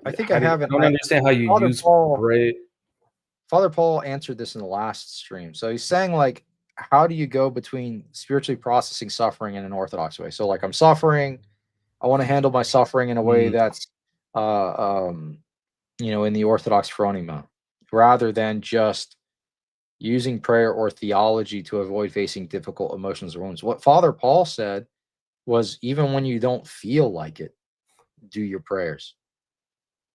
I think I haven't. I don't understand how you use prayer. Father Paul answered this in the last stream. So he's saying, like, how do you go between spiritually processing suffering in an Orthodox way? So, like, I'm suffering. I want to handle my suffering in a way that's, in the Orthodox phronema, rather than just using prayer or theology to avoid facing difficult emotions or wounds. What Father Paul said was, even when you don't feel like it, do your prayers.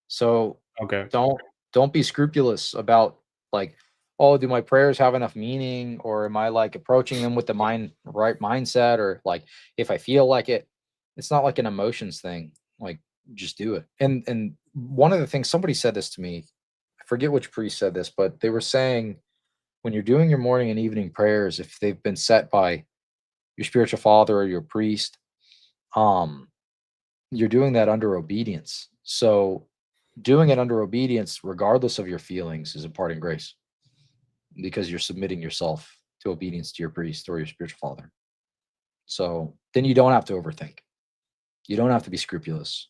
So okay, don't be scrupulous about, like, oh, do my prayers have enough meaning, or am I like approaching them with the right mindset, or like if I feel like it. It's not like an emotions thing. Like, just do it. And one of the things, somebody said this to me, I forget which priest said this, but they were saying when you're doing your morning and evening prayers, if they've been set by your spiritual father or your priest, you're doing that under obedience. So doing it under obedience, regardless of your feelings, is imparting grace, because you're submitting yourself to obedience to your priest or your spiritual father. So then you don't have to overthink. You don't have to be scrupulous.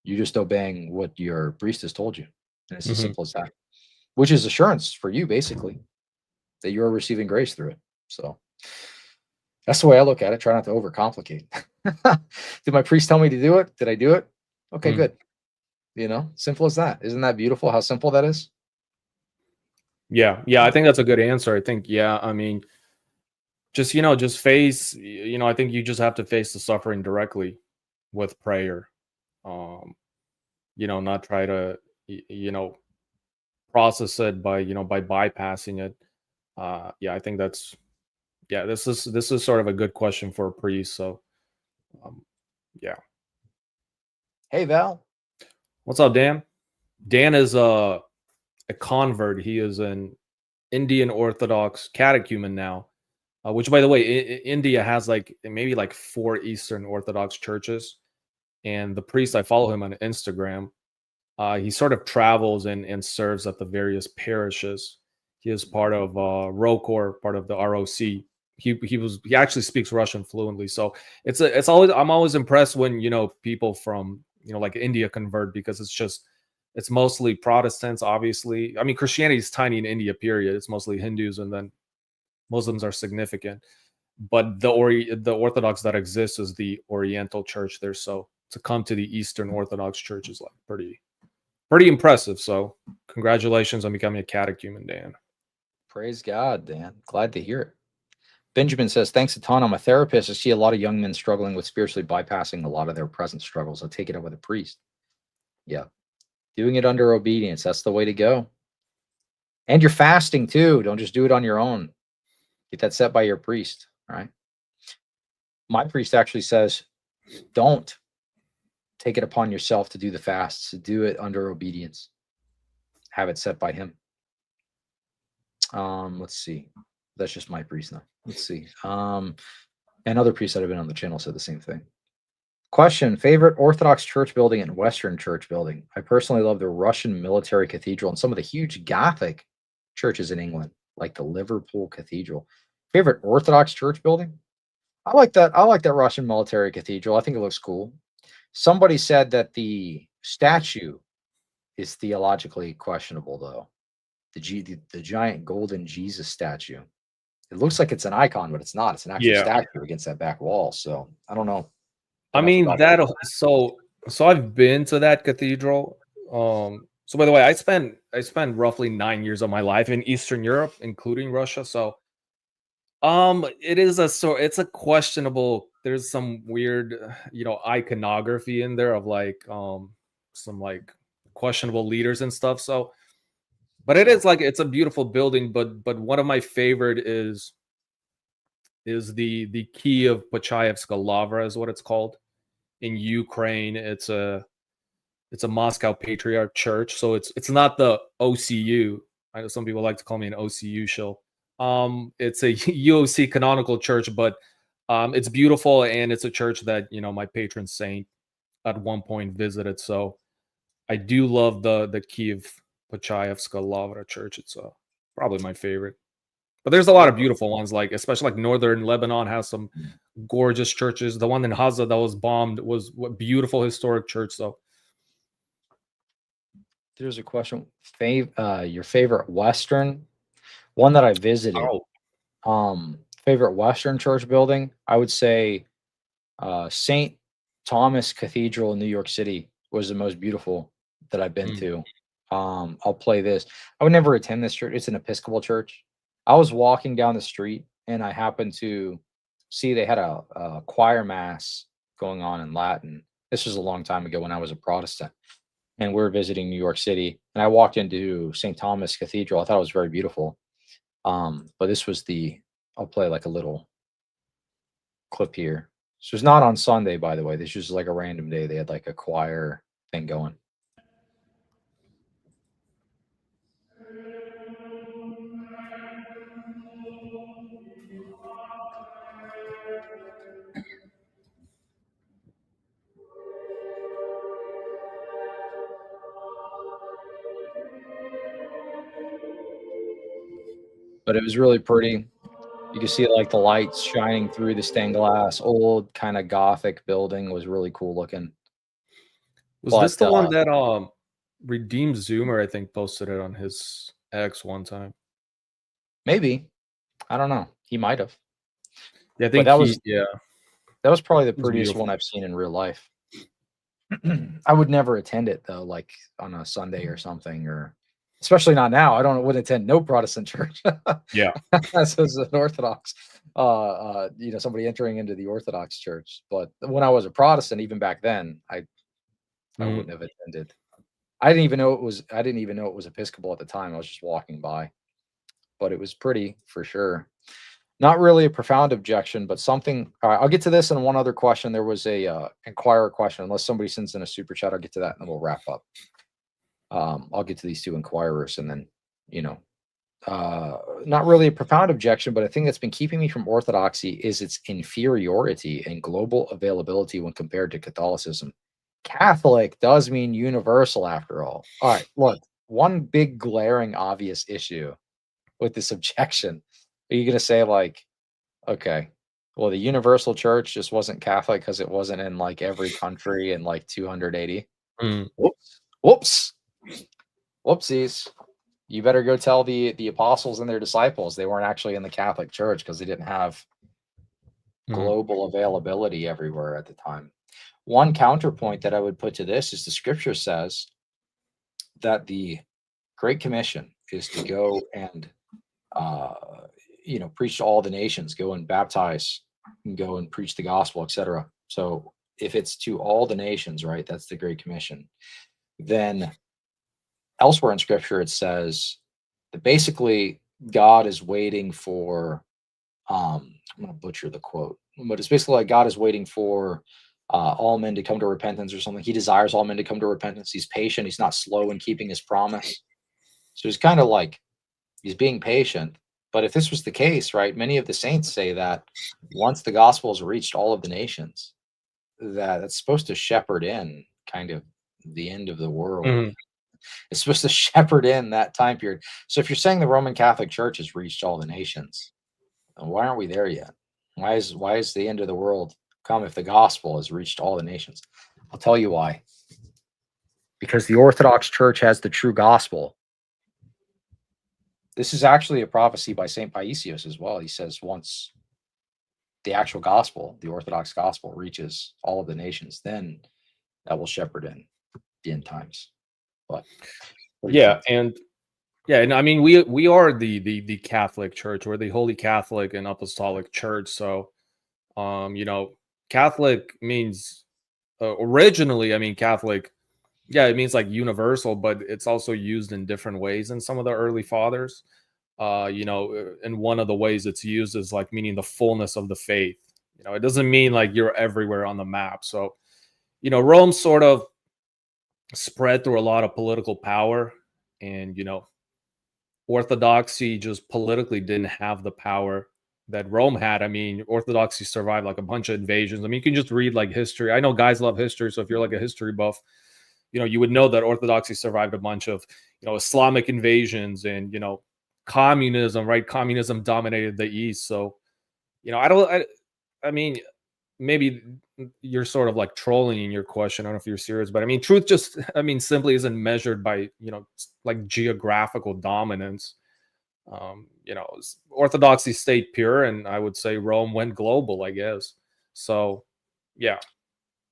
You're just obeying what your priest has told you. And it's as Mhm. simple as that, which is assurance for you, basically, that you're receiving grace through it. So that's the way I look at it. Try not to overcomplicate. Did my priest tell me to do it? Did I do it? Okay, Mm. good. Simple as that. Isn't that beautiful how simple that is? Yeah, I think that's a good answer. I think, yeah, I mean, just face, I think you just have to face the suffering directly with prayer. Um, not try to, process it by bypassing it. Yeah, I think that's, yeah, this is sort of a good question for a priest. So, um, yeah. Hey, Val. What's up, Dan? Dan is a convert. He is an Indian Orthodox catechumen now. Which, by the way, India has like maybe like 4 Eastern Orthodox churches, and the priest, I follow him on Instagram. He sort of travels and serves at the various parishes. He is part of ROCOR, part of the ROC. He actually speaks Russian fluently, so it's always, I'm always impressed when people from like India convert, because it's mostly Protestants. Obviously, I mean, Christianity is tiny in India. Period. It's mostly Hindus, and then Muslims are significant, but the Orthodox that exists is the Oriental Church there. So to come to the Eastern Orthodox Church is like pretty impressive. So congratulations on becoming a catechumen, Dan. Praise God, Dan. Glad to hear it. Benjamin says, thanks a ton. I'm a therapist. I see a lot of young men struggling with spiritually bypassing a lot of their present struggles. I'll take it up with a priest. Yeah. Doing it under obedience. That's the way to go. And you're fasting too. Don't just do it on your own. Get that set by your priest. Right. My priest actually says, don't take it upon yourself to do the fasts. Do it under obedience. Have it set by him. Let's see. That's just my priest now. Let's see. And other priests that have been on the channel said the same thing. Question: favorite Orthodox church building and Western church building? I personally love the Russian military cathedral and some of the huge Gothic churches in England, like the Liverpool Cathedral. Favorite Orthodox church building? I like that. I like that Russian military cathedral. I think it looks cool. Somebody said that the statue is theologically questionable, though. The giant golden Jesus statue. It looks like it's an icon, but it's not. It's an actual Yeah, statue against that back wall. So I don't know I enough mean about it. so I've been to that cathedral. So by the way, I spent roughly 9 years of my life in Eastern Europe, including Russia. So it's a questionable. There's some weird, iconography in there of like some like questionable leaders and stuff. So, but it Sure. is like it's a beautiful building. But one of my favorite is the Kiev Pochayevska Lavra is what it's called in Ukraine. It's a Moscow Patriarch Church, so it's not the OCU. I know some people like to call me an OCU shill. It's a UOC canonical church, but it's beautiful, and it's a church that my patron saint at one point visited. So I do love the Kiev Pochayevska Lavra Church. It's probably my favorite. But there's a lot of beautiful ones, like especially like northern Lebanon has some gorgeous churches. The one in Haza that was bombed was a beautiful historic church. So There's a question. Your favorite Western one that I visited. oh, Favorite Western church building. I would say St. Thomas Cathedral in New York City was the most beautiful that I've been mm, to. I'll play this. I would never attend this church. It's an Episcopal church. I was walking down the street and I happened to see they had a choir mass going on in Latin. This was a long time ago when I was a Protestant, and we are visiting New York City. And I walked into St. Thomas Cathedral. I thought it was very beautiful. But this was I'll play like a little clip here. This was not on Sunday, by the way. This was like a random day. They had like a choir thing going. But it was really pretty. You can see like the lights shining through the stained glass. Old kind of Gothic building was really cool looking. Was this the one But that Redeemed Zoomer, I think, posted it on his X one time? maybe, I don't know. He might have. Yeah, I But think yeah, that was probably the it was prettiest beautiful. one I've seen in real life. I would never attend it though, like on a Sunday or something, or especially not now. I don't would attend no Protestant church. Yeah. As an Orthodox, somebody entering into the Orthodox church. But when I was a Protestant, even back then, I Mhm. wouldn't have attended. I didn't even know it was Episcopal at the time. I was just walking by, but it was pretty for sure. Not really a profound objection, but something. All right, I'll get to this and one other question. There was a inquirer question. Unless somebody sends in a super chat, I'll get to that and then we'll wrap up. I'll get to these two inquirers and then, you know, not really a profound objection, but a thing that's been keeping me from orthodoxy is its inferiority and global availability when compared to Catholicism. Catholic does mean universal after all. All right, look, one big glaring obvious issue with this objection. Are you going to say like, okay, well, the universal church just wasn't Catholic because it wasn't in like every country in like 280? Mm. Whoops. Whoopsies. You better go tell the apostles and their disciples they weren't actually in the Catholic Church because they didn't have global availability everywhere at the time. One counterpoint that I would put to this is the scripture says that the Great Commission is to go and preach to all the nations, go and baptize, and go and preach the gospel, etc. So if it's to all the nations, right, that's the Great Commission. Then elsewhere in scripture it says that basically God is waiting for I'm going to butcher the quote, but it's basically like God is waiting for all men to come to repentance or something. He desires all men to come to repentance. He's patient. He's not slow in keeping his promise. So he's kind of like he's being patient. But if this was the case, right, many of the saints say that once the gospel has reached all of the nations, that it's supposed to shepherd in kind of the end of the world. Mhm. It's supposed to shepherd in that time period. So if you're saying the Roman Catholic Church has reached all the nations, why aren't we there yet? Why is the end of the world come if the gospel has reached all the nations? I'll tell you why. Because the Orthodox Church has the true gospel. This is actually a prophecy by St. Paisios as well. He says once the actual gospel, the Orthodox gospel, reaches all of the nations, then that will shepherd in the end times. But what do you Yeah, think? and I mean we are the Catholic Church, or the Holy Catholic and Apostolic Church. So Catholic means originally, I mean, Catholic, yeah, it means like universal, but it's also used in different ways in some of the early fathers. And one of the ways it's used is like meaning the fullness of the faith. It doesn't mean like you're everywhere on the map. So, Rome sort of spread through a lot of political power, and Orthodoxy just politically didn't have the power that Rome had. I mean, Orthodoxy survived like a bunch of invasions. I mean, you can just read like history. I know guys love history, so if you're like a history buff, you would know that Orthodoxy survived a bunch of, Islamic invasions and, communism, right? Communism dominated the East. So, I mean, maybe you're sort of like trolling in your question. I don't know if you're serious, but I mean, truth just, I mean, simply isn't measured by, like geographical dominance. Orthodoxy stayed pure, and I would say Rome went global, I guess. So, yeah.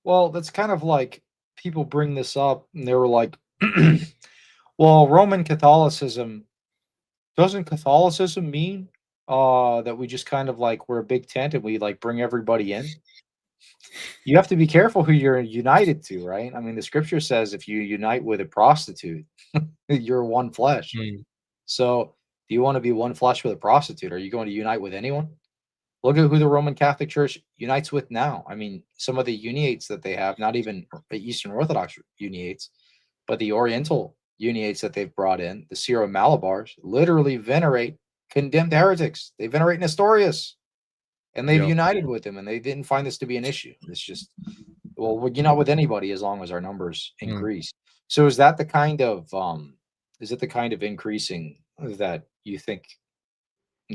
Well, that's kind of like people bring this up and they were like, well, Roman Catholicism, doesn't Catholicism mean that we just kind of like we're a big tent and we like bring everybody in? You have to be careful who you're united to, right? I mean, the scripture says if you unite with a prostitute, you're one flesh. Mm. So, do you want to be one flesh with a prostitute? Are you going to unite with anyone? Look at who the Roman Catholic Church unites with now. I mean, some of the uniates that they have, not even the Eastern Orthodox uniates, but the Oriental uniates that they've brought in, the Syro Malabars, literally venerate condemned heretics. They venerate Nestorius, and they've Yep. united with him, and they didn't find this to be an issue. It's just, well, we're not with anybody as long as our numbers Mm. increase. So is that the kind of is it the kind of increasing that you think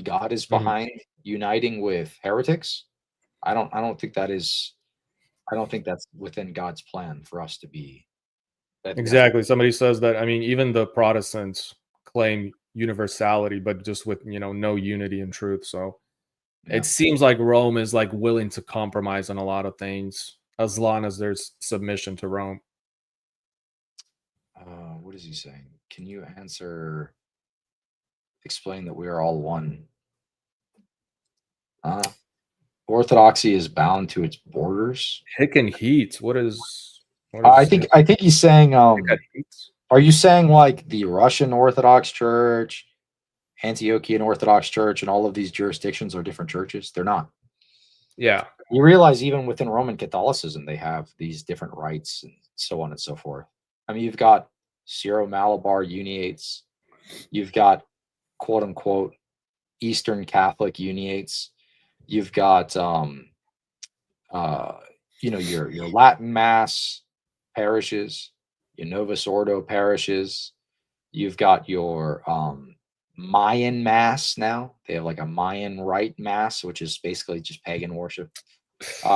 God is Mhm. behind uniting with heretics. I don't think that is. I don't think that's within God's plan for us to be. I think that's Exactly. Somebody says that. I mean, even the Protestants claim universality, but just with no unity and truth. So yeah. it seems like Rome is like willing to compromise on a lot of things as long as there's submission to Rome. What is he saying? Can you explain that we are all one? Orthodoxy is bound to its borders. Hick and heat. What is I think he's saying, Hick and heat? are you saying like the Russian Orthodox Church, Antiochian Orthodox Church, and all of these jurisdictions are different churches? They're not. Yeah. You realize even within Roman Catholicism, they have these different rites and so on and so forth. I mean, you've got Syro-Malabar Uniates, you've got quote unquote Eastern Catholic Uniates, you've got your Latin Mass parishes, your Novus Ordo parishes. You've got your Mayan Mass now. They have like a Mayan Rite Mass, which is basically just pagan worship.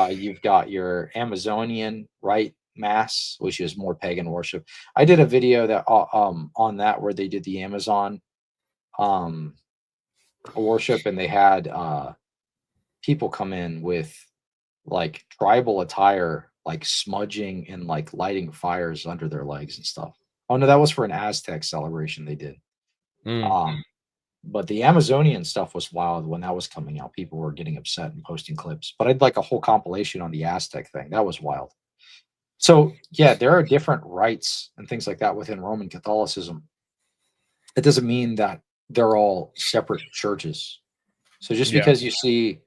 You've got your Amazonian Rite Mass, which is more pagan worship. I did a video that on that where they did the Amazon worship, and they had people come in with like tribal attire, like smudging and like lighting fires under their legs and stuff. Oh no, that was for an Aztec celebration they did. Mm. But the Amazonian stuff was wild when that was coming out. People were getting upset and posting clips. But I'd like a whole compilation on the Aztec thing. That was wild. So yeah, there are different rites and things like that within Roman Catholicism. It doesn't mean that they're all separate churches. So just Yeah. because you see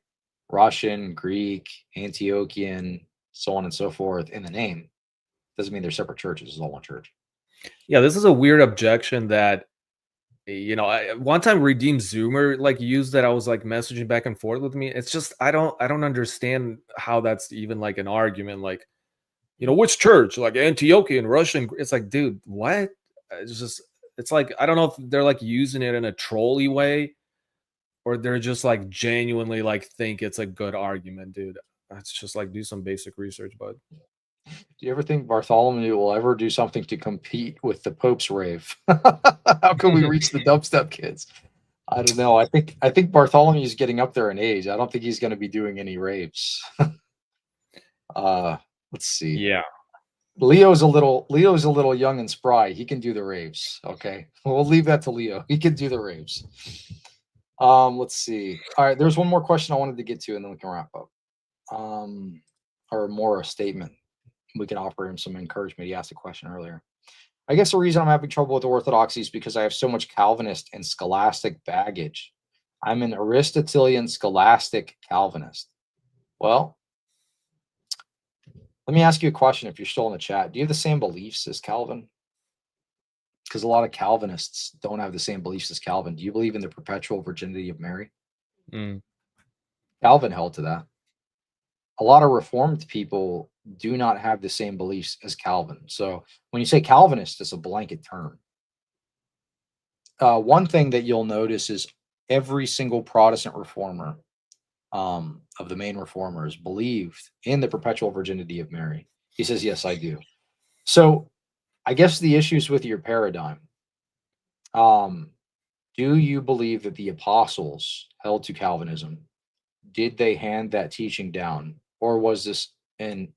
Russian, Greek, Antiochian, so on and so forth in the name, doesn't mean they're separate churches. It's all one church. Yeah, this is a weird objection that one time Redeemed Zoomer like used that. I was like messaging back and forth with me. It's just I don't understand how that's even like an argument. Like, which church? Like Antiochian, Russian. It's like, dude, what? It's like I don't know if they're like using it in a trolly way or they're just like genuinely like think it's a good argument, dude. It's just like do some basic research, bud. Do you ever think Bartholomew will ever do something to compete with the Pope's rave? How can we reach the dubstep kids? I don't know. I think Bartholomew's getting up there in age. I don't think he's going to be doing any raves. Let's see. Yeah. Leo's a little young and spry. He can do the raves. Okay, we'll leave that to Leo. He can do the raves. Let's see. All right, there's one more question I wanted to get to, and then we can wrap up. Or more a statement. We can offer him some encouragement. He asked a question earlier. I guess the reason I'm having trouble with Orthodoxy is because I have so much Calvinist and scholastic baggage. I'm an Aristotelian scholastic Calvinist. Well, let me ask you a question if you're still in the chat. Do you have the same beliefs as Calvin? Because a lot of Calvinists don't have the same beliefs as Calvin. Do you believe in the perpetual virginity of Mary? Mm. Calvin held to that. A lot of Reformed people do not have the same beliefs as Calvin. So when you say Calvinist, it's a blanket term. One thing that you'll notice is every single Protestant reformer of the main reformers believed in the perpetual virginity of Mary. He says, yes, I do. So I guess the issues with your paradigm. Do you believe that the apostles held to Calvinism? Did they hand that teaching down? Or was this an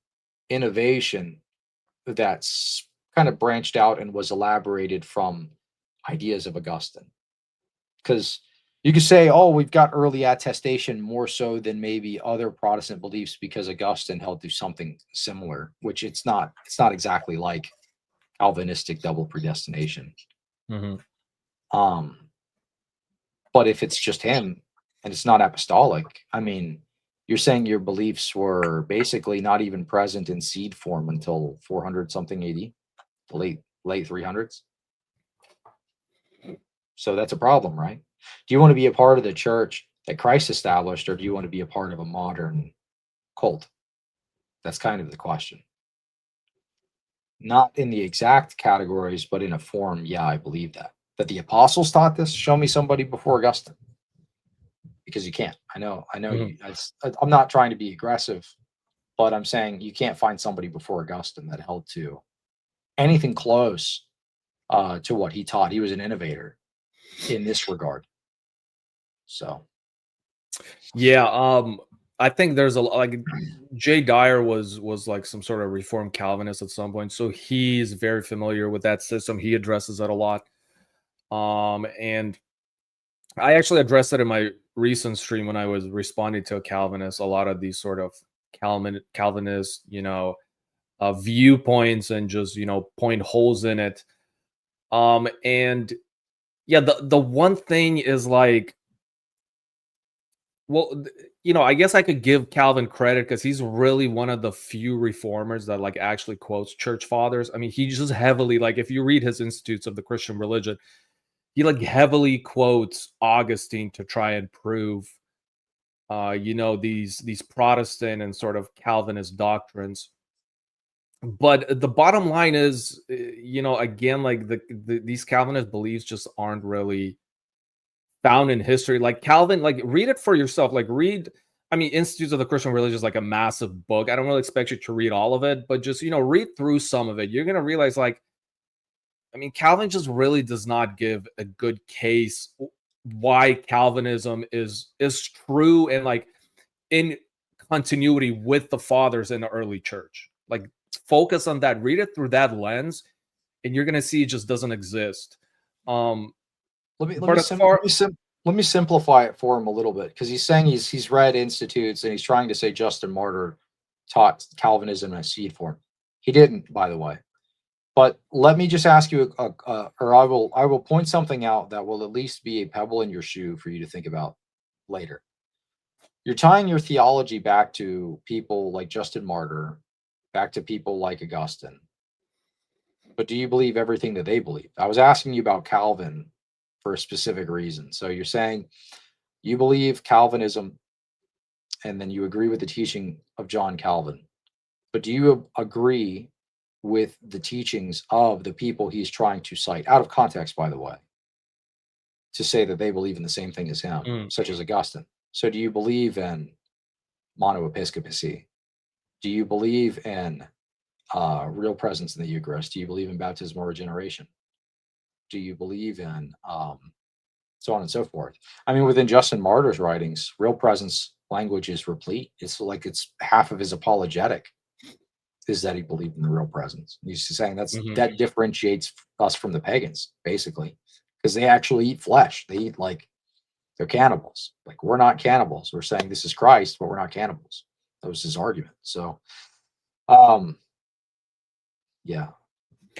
innovation that's kind of branched out and was elaborated from ideas of Augustine? Because you could say, oh, we've got early attestation more so than maybe other Protestant beliefs because Augustine held to something similar, which it's not exactly like Calvinistic double predestination. Mm-hmm. But if it's just him and it's not apostolic, I mean, you're saying your beliefs were basically not even present in seed form until 400 something AD, the late 300s. So that's a problem, right? Do you want to be a part of the church that Christ established, or do you want to be a part of a modern cult? That's kind of the question. Not in the exact categories, but in a form, yeah, I believe that. That the apostles taught this. Show me somebody before Augustine. because you can't. I know Mhm. I'm not trying to be aggressive, but I'm saying you can't find somebody before Augustine that held to anything close to what he taught. He was an innovator in this regard. So Yeah, I think there's a like Jay Dyer was like some sort of Reformed Calvinist at some point, so he's very familiar with that system. He addresses it a lot. And I actually addressed it in my recent stream when I was responding to a Calvinist, a lot of these sort of Calvinist, viewpoints, and just, point holes in it. And yeah, the one thing is like, well, I guess I could give Calvin credit because he's really one of the few reformers that like actually quotes church fathers. I mean, he just heavily, like, if you read his Institutes of the Christian Religion, he like heavily quotes Augustine to try and prove, these Protestant and sort of Calvinist doctrines. But the bottom line is, again, like these Calvinist beliefs just aren't really found in history. Like Calvin, like read it for yourself. Like read, I mean, Institutes of the Christian Religion is like a massive book. I don't really expect you to read all of it, but just, read through some of it. You're gonna realize, like, I mean, Calvin just really does not give a good case why Calvinism is true and like in continuity with the fathers in the early church. Like focus on that, read it through that lens, and you're gonna see it just doesn't exist. But as far let me simplify it for him a little bit, because he's saying he's read Institutes and he's trying to say Justin Martyr taught Calvinism in a seed form. He didn't, by the way. But let me just ask you, or I will point something out that will at least be a pebble in your shoe for you to think about later. You're tying your theology back to people like Justin Martyr, back to people like Augustine. But do you believe everything that they believe? I was asking you about Calvin for a specific reason. So you're saying you believe Calvinism, and then you agree with the teaching of John Calvin. But do you agree with the teachings of the people he's trying to cite, out of context, by the way, to say that they believe in the same thing as him, Mm. such as Augustine? So do you believe in monoepiscopacy? Do you believe in real presence in the Eucharist? Do you believe in baptismal regeneration? Do you believe in so on and so forth? I mean, within Justin Martyr's writings, real presence language is replete. It's like it's half of his apologetic is that he believed in the real presence. He's saying that differentiates us from the pagans, basically, because they actually eat flesh. They eat like they're cannibals. Like we're not cannibals. We're saying this is Christ, but we're not cannibals. That was his argument. So, yeah.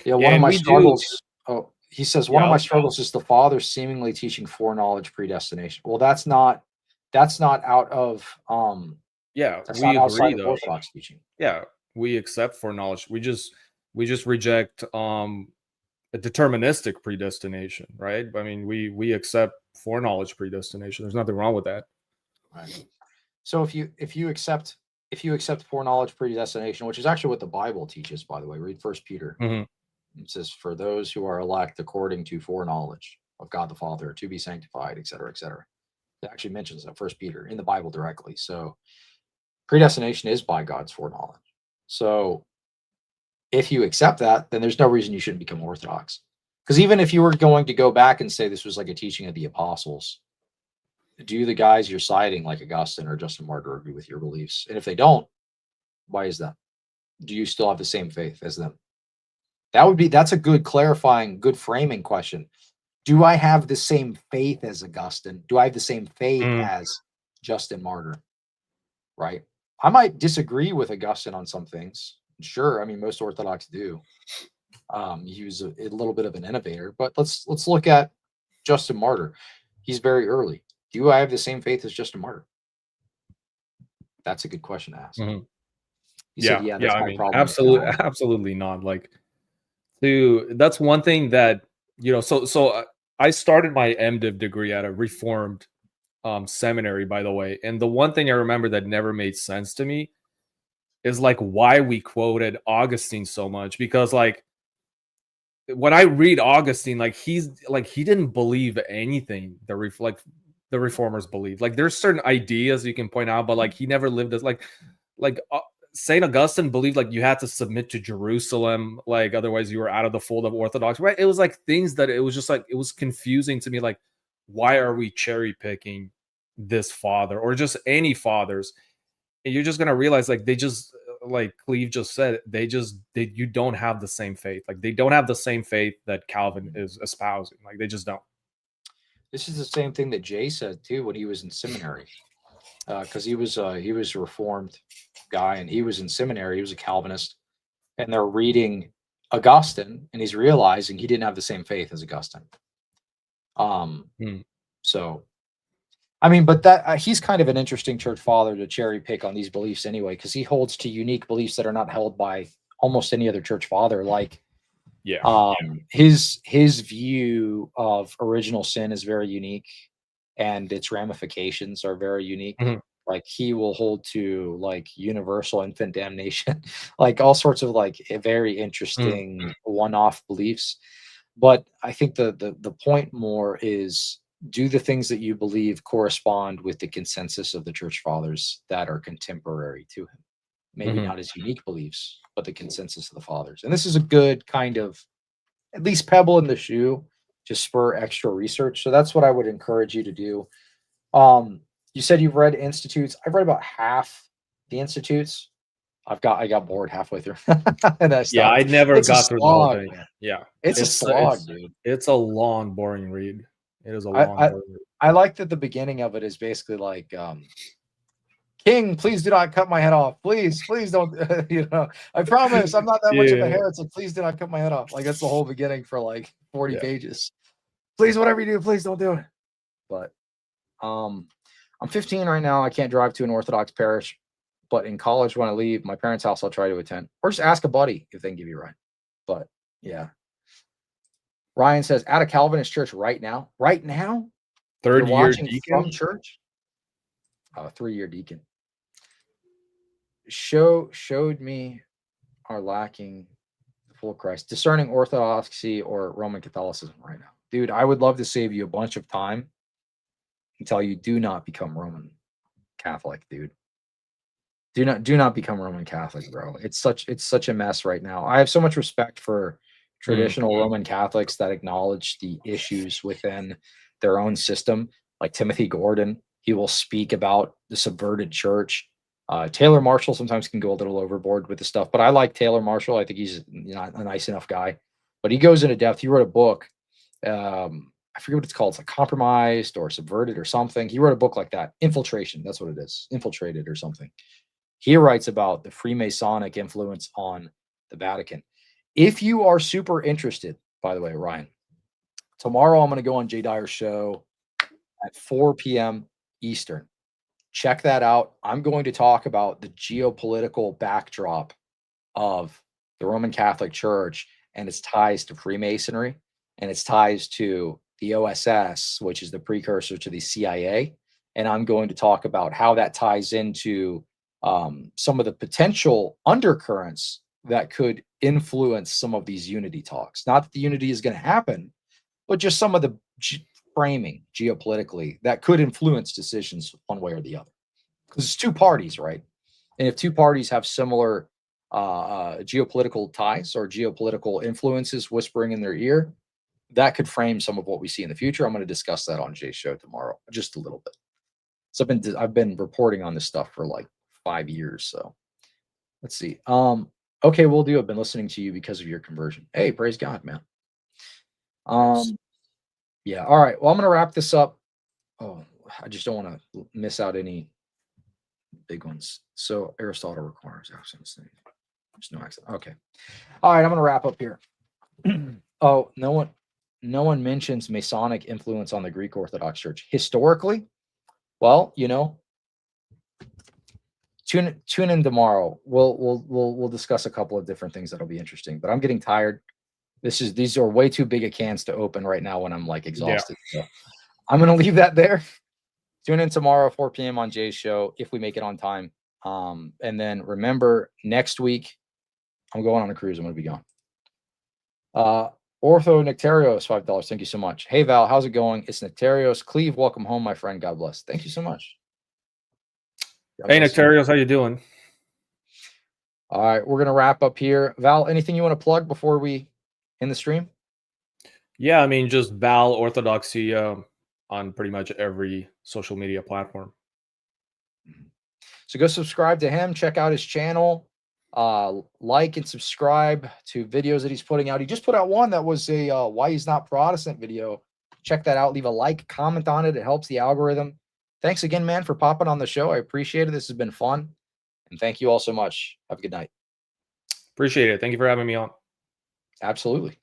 One of and my we do. struggles. Oh, he says one Yeah, of my struggles is the Father seemingly teaching foreknowledge predestination. Well, that's not out of yeah, that's we not agree outside of though. Orthodox teaching. Yeah, we accept foreknowledge. We just reject a deterministic predestination, right? I mean, we accept foreknowledge predestination. There's nothing wrong with that. Right. So if you accept foreknowledge predestination, which is actually what the Bible teaches, by the way, read First Peter. Mhm. It says, "For those who are elect according to foreknowledge of God the Father to be sanctified, etc., etc." It actually mentions that First Peter in the Bible directly. So predestination is by God's foreknowledge. So if you accept that, then there's no reason you shouldn't become Orthodox. Because even if you were going to go back and say this was like a teaching of the apostles, do the guys you're citing, like Augustine or Justin Martyr, agree with your beliefs? And if they don't, why is that? Do you still have the same faith as them? That's a good clarifying, good framing question. Do I have the same faith as Augustine? Do I have the same faith Mm. as Justin Martyr? Right? I might disagree with Augustine on some things. Sure, I mean most Orthodox do. He was a little bit of an innovator, but let's look at Justin Martyr. He's very early. Do I have the same faith as Justin Martyr? That's a good question to ask. Mhm. He said, Yeah, "Yeah, yeah. that's I my mean, problem with absolutely, Calvin." absolutely not. Like, that's one thing that So I started my MDiv degree at a Reformed seminary, by the way, and the one thing I remember that never made sense to me is like why we quoted Augustine so much, because like when I read Augustine, like he didn't believe anything that reflect the reformers believed. Like there's certain ideas you can point out, but like he never lived as like Saint Augustine believed like you had to submit to Jerusalem, like otherwise you were out of the fold of Orthodox, right? It was like things that it was just like it was confusing to me. Like, why are we cherry picking this father or just any fathers? And you're just gonna realize like they just like Cleve just said, you don't have the same faith. Like they don't have the same faith that Calvin is espousing. Like they just don't. This is the same thing that Jay said too when he was in seminary, because he was a Reformed guy and he was in seminary. He was a Calvinist, and they're reading Augustine, and he's realizing he didn't have the same faith as Augustine. So, I mean, but that he's kind of an interesting church father to cherry pick on these beliefs anyway, because he holds to unique beliefs that are not held by almost any other church father. Like, his view of original sin is very unique, and its ramifications are very unique. Like he will hold to like universal infant damnation, like all sorts of like very interesting one-off beliefs. But I think the point more is, do the things that you believe correspond with the consensus of the church fathers that are contemporary to him? Maybe not his unique beliefs, but the consensus of the fathers. And this is a good kind of at least pebble in the shoe to spur extra research. So that's what I would encourage you to do. You said you've read Institutes. I've read about half the Institutes. I got bored halfway through. And I never got through the whole thing. Yeah. It's a slog, dude. It's a long, boring read. It is a long, boring read. I like that the beginning of it is basically like, King, please do not cut my head off. Please don't. I promise I'm not that much of a heretic. Please do not cut my head off. Like that's the whole beginning for like 40 pages. Please, whatever you do, please don't do it. But I'm 15 right now. I can't drive to an Orthodox parish, but in college when I leave my parents' house, I'll try to attend, or just ask a buddy if they can give you a ride. But yeah. Ryan says, at a Calvinist church right now. Right now? Third year deacon from church? 3-year deacon. Showed me are lacking the full Christ. Discerning Orthodoxy or Roman Catholicism right now. Dude, I would love to save you a bunch of time and tell you, do not become Roman Catholic, dude. Do not become Roman Catholic, bro. It's such a mess right now. I have so much respect for traditional Roman Catholics that acknowledge the issues within their own system, like Timothy Gordon. He will speak about the subverted church. Taylor Marshall sometimes can go a little overboard with the stuff, but I like Taylor Marshall. I think he's a nice enough guy, but he goes into depth. He wrote a book. I forget what it's called. It's like Compromised or Subverted or something. He wrote a book like that. Infiltration. That's what it is. Infiltrated or something. He writes about the Freemasonic influence on the Vatican. If you are super interested, by the way, Ryan, tomorrow I'm going to go on Jay Dyer's show at 4 p.m. Eastern. Check that out. I'm going to talk about the geopolitical backdrop of the Roman Catholic Church and its ties to Freemasonry and its ties to the OSS, which is the precursor to the CIA. And I'm going to talk about how that ties into some of the potential undercurrents that could influence some of these unity talks. Not that the unity is going to happen, but just some of the framing geopolitically that could influence decisions one way or the other. Because it's two parties, right? And if two parties have similar geopolitical ties or geopolitical influences whispering in their ear, that could frame some of what we see in the future. I'm going to discuss that on Jay's show tomorrow, just a little bit. So I've been reporting on this stuff for like 5 years. So let's see. Okay, we'll do. I've been listening to you because of your conversion. Hey, praise God, man. Yeah. All right. Well, I'm going to wrap this up. Oh, I just don't want to miss out any big ones. So Aristotle requires absence. There's no accident. Okay. All right. I'm going to wrap up here. Oh, no one mentions Masonic influence on the Greek Orthodox Church historically. Well, tune in tomorrow. We'll discuss a couple of different things that'll be interesting. But I'm getting tired. These are way too big a cans to open right now when I'm like exhausted. Yeah. So I'm gonna leave that there. Tune in tomorrow, 4 p.m. on Jay's show if we make it on time. And then remember, next week I'm going on a cruise. I'm gonna be gone. Ortho Nectarios, $5. Thank you so much. Hey Val, how's it going? It's Nectarios. Cleve, welcome home, my friend. God bless. Thank you so much. God Hey, bless you. Nectarios, how you doing? All right, we're gonna wrap up here. Val, anything you want to plug before we end the stream? Yeah, I mean, just Val Orthodoxy on pretty much every social media platform. So go subscribe to him. Check out his channel. Like and subscribe to videos that he's putting out. He just put out one that was a why he's not Protestant video. Check that out. Leave a like, comment on it. It helps the algorithm. Thanks again, man, for popping on the show. I appreciate it. This has been fun. And thank you all so much. Have a good night. Appreciate it. Thank you for having me on. Absolutely.